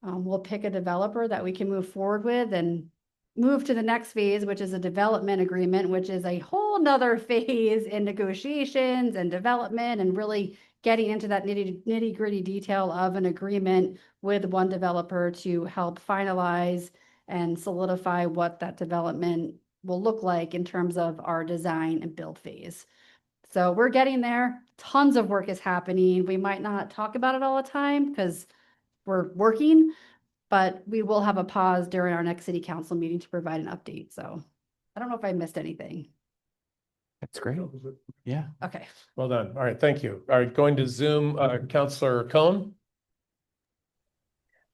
S12: we'll pick a developer that we can move forward with and move to the next phase, which is a development agreement, which is a whole nother phase in negotiations and development and really getting into that nitty gritty detail of an agreement with one developer to help finalize and solidify what that development will look like in terms of our design and build phase. So we're getting there. Tons of work is happening. We might not talk about it all the time because we're working, but we will have a pause during our next city council meeting to provide an update. So I don't know if I missed anything.
S14: That's great. Yeah.
S12: Okay.
S8: Well done. All right, thank you. All right, going to Zoom, Counselor Cohn.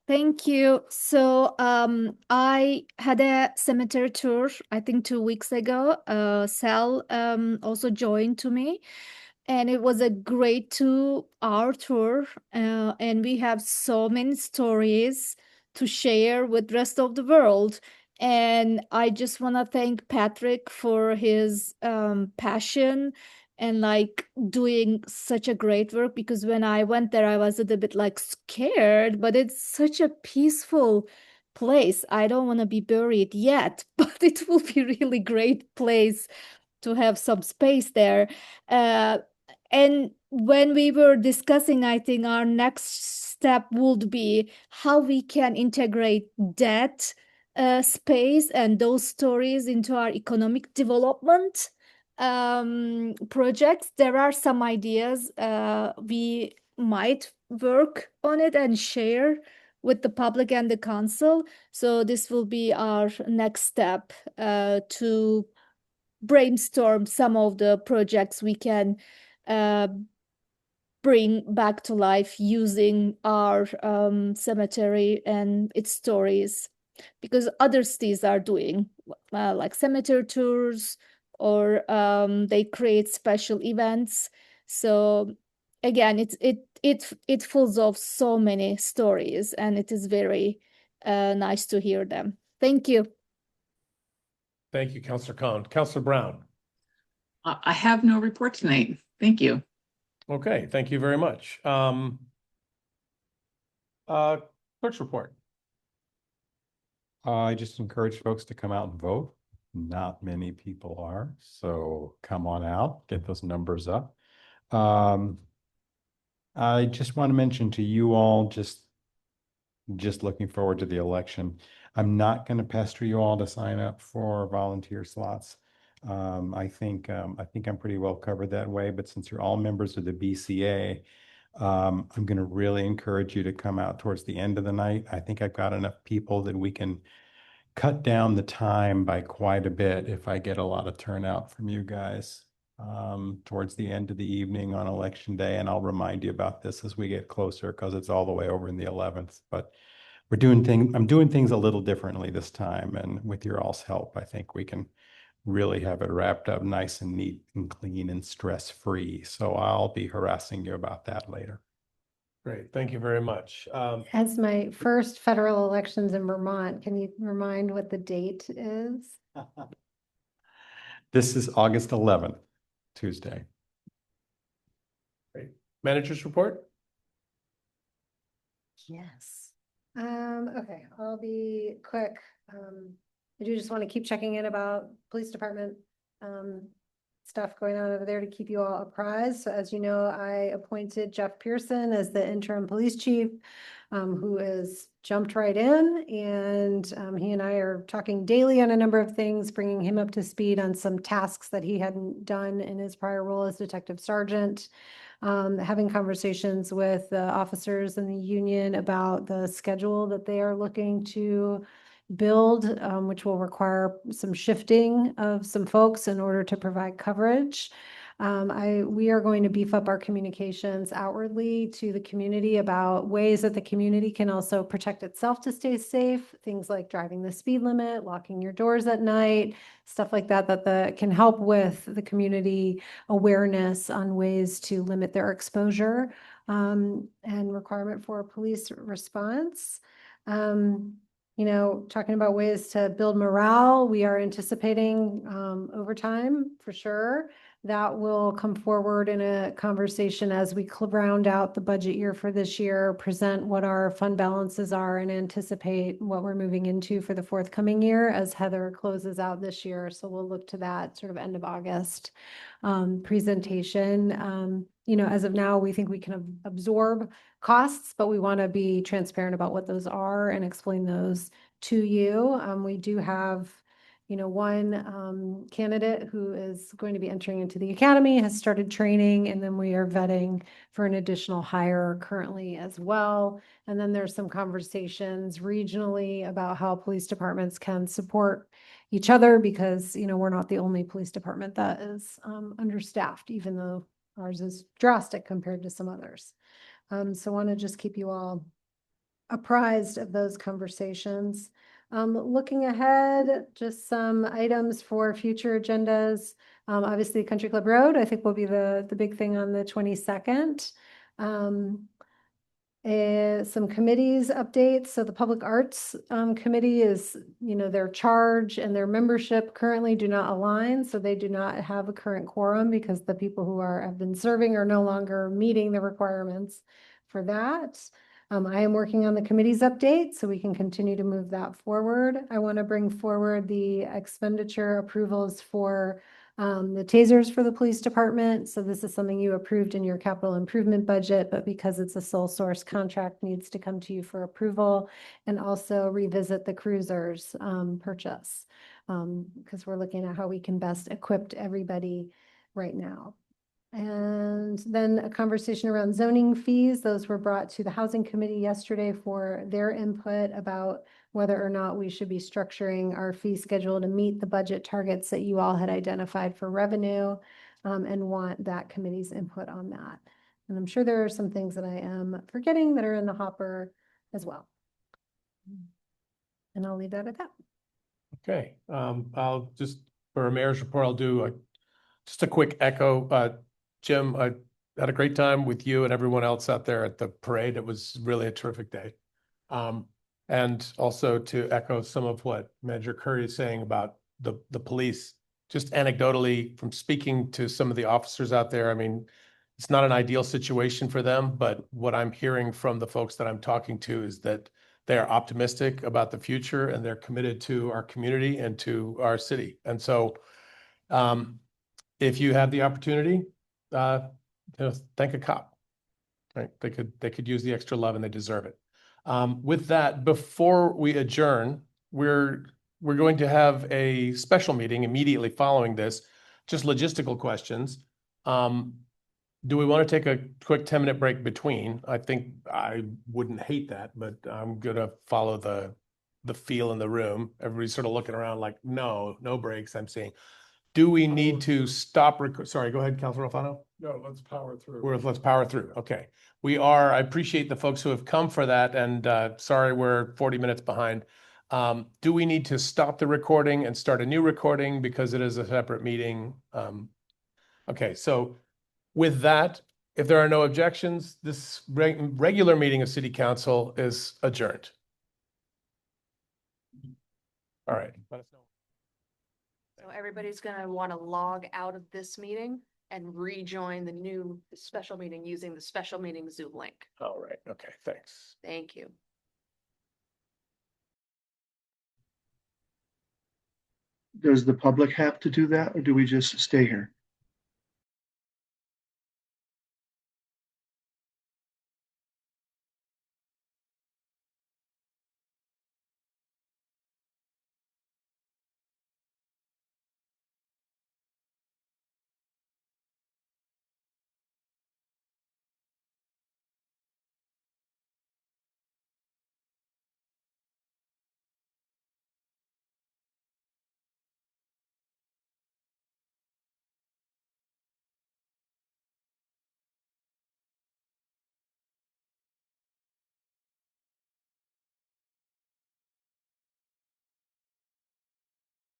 S11: Thank you. So I had a cemetery tour, I think 2 weeks ago. Sal also joined to me. And it was a great 2-hour tour. And we have so many stories to share with rest of the world. And I just want to thank Patrick for his passion and like doing such a great work, because when I went there, I was a little bit like scared, but it's such a peaceful place. I don't want to be buried yet, but it will be really great place to have some space there. And when we were discussing, I think our next step would be how we can integrate that space and those stories into our economic development projects. There are some ideas we might work on it and share with the public and the council. So this will be our next step to brainstorm some of the projects we can bring back to life using our cemetery and its stories, because other cities are doing like cemetery tours, or they create special events. So again, it fills of so many stories, and it is very nice to hear them. Thank you.
S8: Thank you, Counselor Cohn. Counselor Brown.
S10: I have no report tonight. Thank you.
S8: Okay, thank you very much. Clerk's report.
S18: I just encourage folks to come out and vote. Not many people are, so come on out, get those numbers up. I just want to mention to you all, just looking forward to the election. I'm not going to pester you all to sign up for volunteer slots. I think I'm pretty well covered that way, but since you're all members of the BCA, I'm going to really encourage you to come out towards the end of the night. I think I've got enough people that we can cut down the time by quite a bit if I get a lot of turnout from you guys towards the end of the evening on election day. And I'll remind you about this as we get closer, because it's all the way over in the 11th. But I'm doing things a little differently this time. And with your all's help, I think we can really have it wrapped up nice and neat and clean and stress-free. So I'll be harassing you about that later.
S8: Great, thank you very much.
S9: As my first federal elections in Vermont, can you remind what the date is?
S18: This is August 11th, Tuesday.
S8: Great. Manager's report?
S9: Yes. Okay, I'll be quick. I do just want to keep checking in about police department stuff going on over there to keep you all apprised. So as you know, I appointed Jeff Pearson as the interim police chief, who has jumped right in, and he and I are talking daily on a number of things, bringing him up to speed on some tasks that he hadn't done in his prior role as detective sergeant. Having conversations with the officers in the union about the schedule that they are looking to build, which will require some shifting of some folks in order to provide coverage. We are going to beef up our communications outwardly to the community about ways that the community can also protect itself to stay safe. Things like driving the speed limit, locking your doors at night, stuff like that, that can help with the community awareness on ways to limit their exposure, and requirement for a police response. Talking about ways to build morale, we are anticipating overtime for sure. That will come forward in a conversation as we round out the budget year for this year, present what our fund balances are, and anticipate what we're moving into for the forthcoming year as Heather closes out this year. So we'll look to that sort of end of August presentation. As of now, we think we can absorb costs, but we want to be transparent about what those are and explain those to you. We do have one candidate who is going to be entering into the academy has started training, and then we are vetting for an additional hire currently as well. And then there's some conversations regionally about how police departments can support each other, because, we're not the only police department that is understaffed, even though ours is drastic compared to some others. So I want to just keep you all apprised of those conversations. Looking ahead, just some items for future agendas. Obviously, Country Club Road, I think, will be the big thing on the 22nd. Some committees updates. So the Public Arts Committee is, their charge and their membership currently do not align. So they do not have a current quorum because the people who have been serving are no longer meeting the requirements for that. I am working on the committee's update so we can continue to move that forward. I want to bring forward the expenditure approvals for the tasers for the police department. So this is something you approved in your capital improvement budget, but because it's a sole source contract, needs to come to you for approval, and also revisit the cruisers purchase, because we're looking at how we can best equip everybody right now. And then a conversation around zoning fees. Those were brought to the Housing Committee yesterday for their input about whether or not we should be structuring our fee schedule to meet the budget targets that you all had identified for revenue, and want that committee's input on that. And I'm sure there are some things that I am forgetting that are in the hopper as well. And I'll leave that at that.
S8: Okay, I'll just, for a mayor's report, I'll do just a quick echo. Jim, I had a great time with you and everyone else out there at the parade. It was really a terrific day. And also to echo some of what Manager Curry is saying about the police, just anecdotally from speaking to some of the officers out there. I mean, it's not an ideal situation for them, but what I'm hearing from the folks that I'm talking to is that they are optimistic about the future and they're committed to our community and to our city. And so if you have the opportunity, thank a cop. Right? They could use the extra love and they deserve it. With that, before we adjourn, we're going to have a special meeting immediately following this. Just logistical questions. Do we want to take a quick 10-minute break between? I think I wouldn't hate that, but I'm gonna follow the feel in the room. Everybody's sort of looking around like, no breaks. I'm saying, do we need to stop? Sorry, go ahead, Councilor Alfano.
S13: No, let's power through.
S8: Let's power through. Okay. I appreciate the folks who have come for that, and sorry we're 40 minutes behind. Do we need to stop the recording and start a new recording because it is a separate meeting? Okay, so with that, if there are no objections, this regular meeting of City Council is adjourned. All right. Let us know.
S1: So everybody's gonna want to log out of this meeting and rejoin the new special meeting using the special meeting Zoom link.
S8: All right. Okay. Thanks.
S1: Thank you.
S19: Does the public have to do that, or do we just stay here?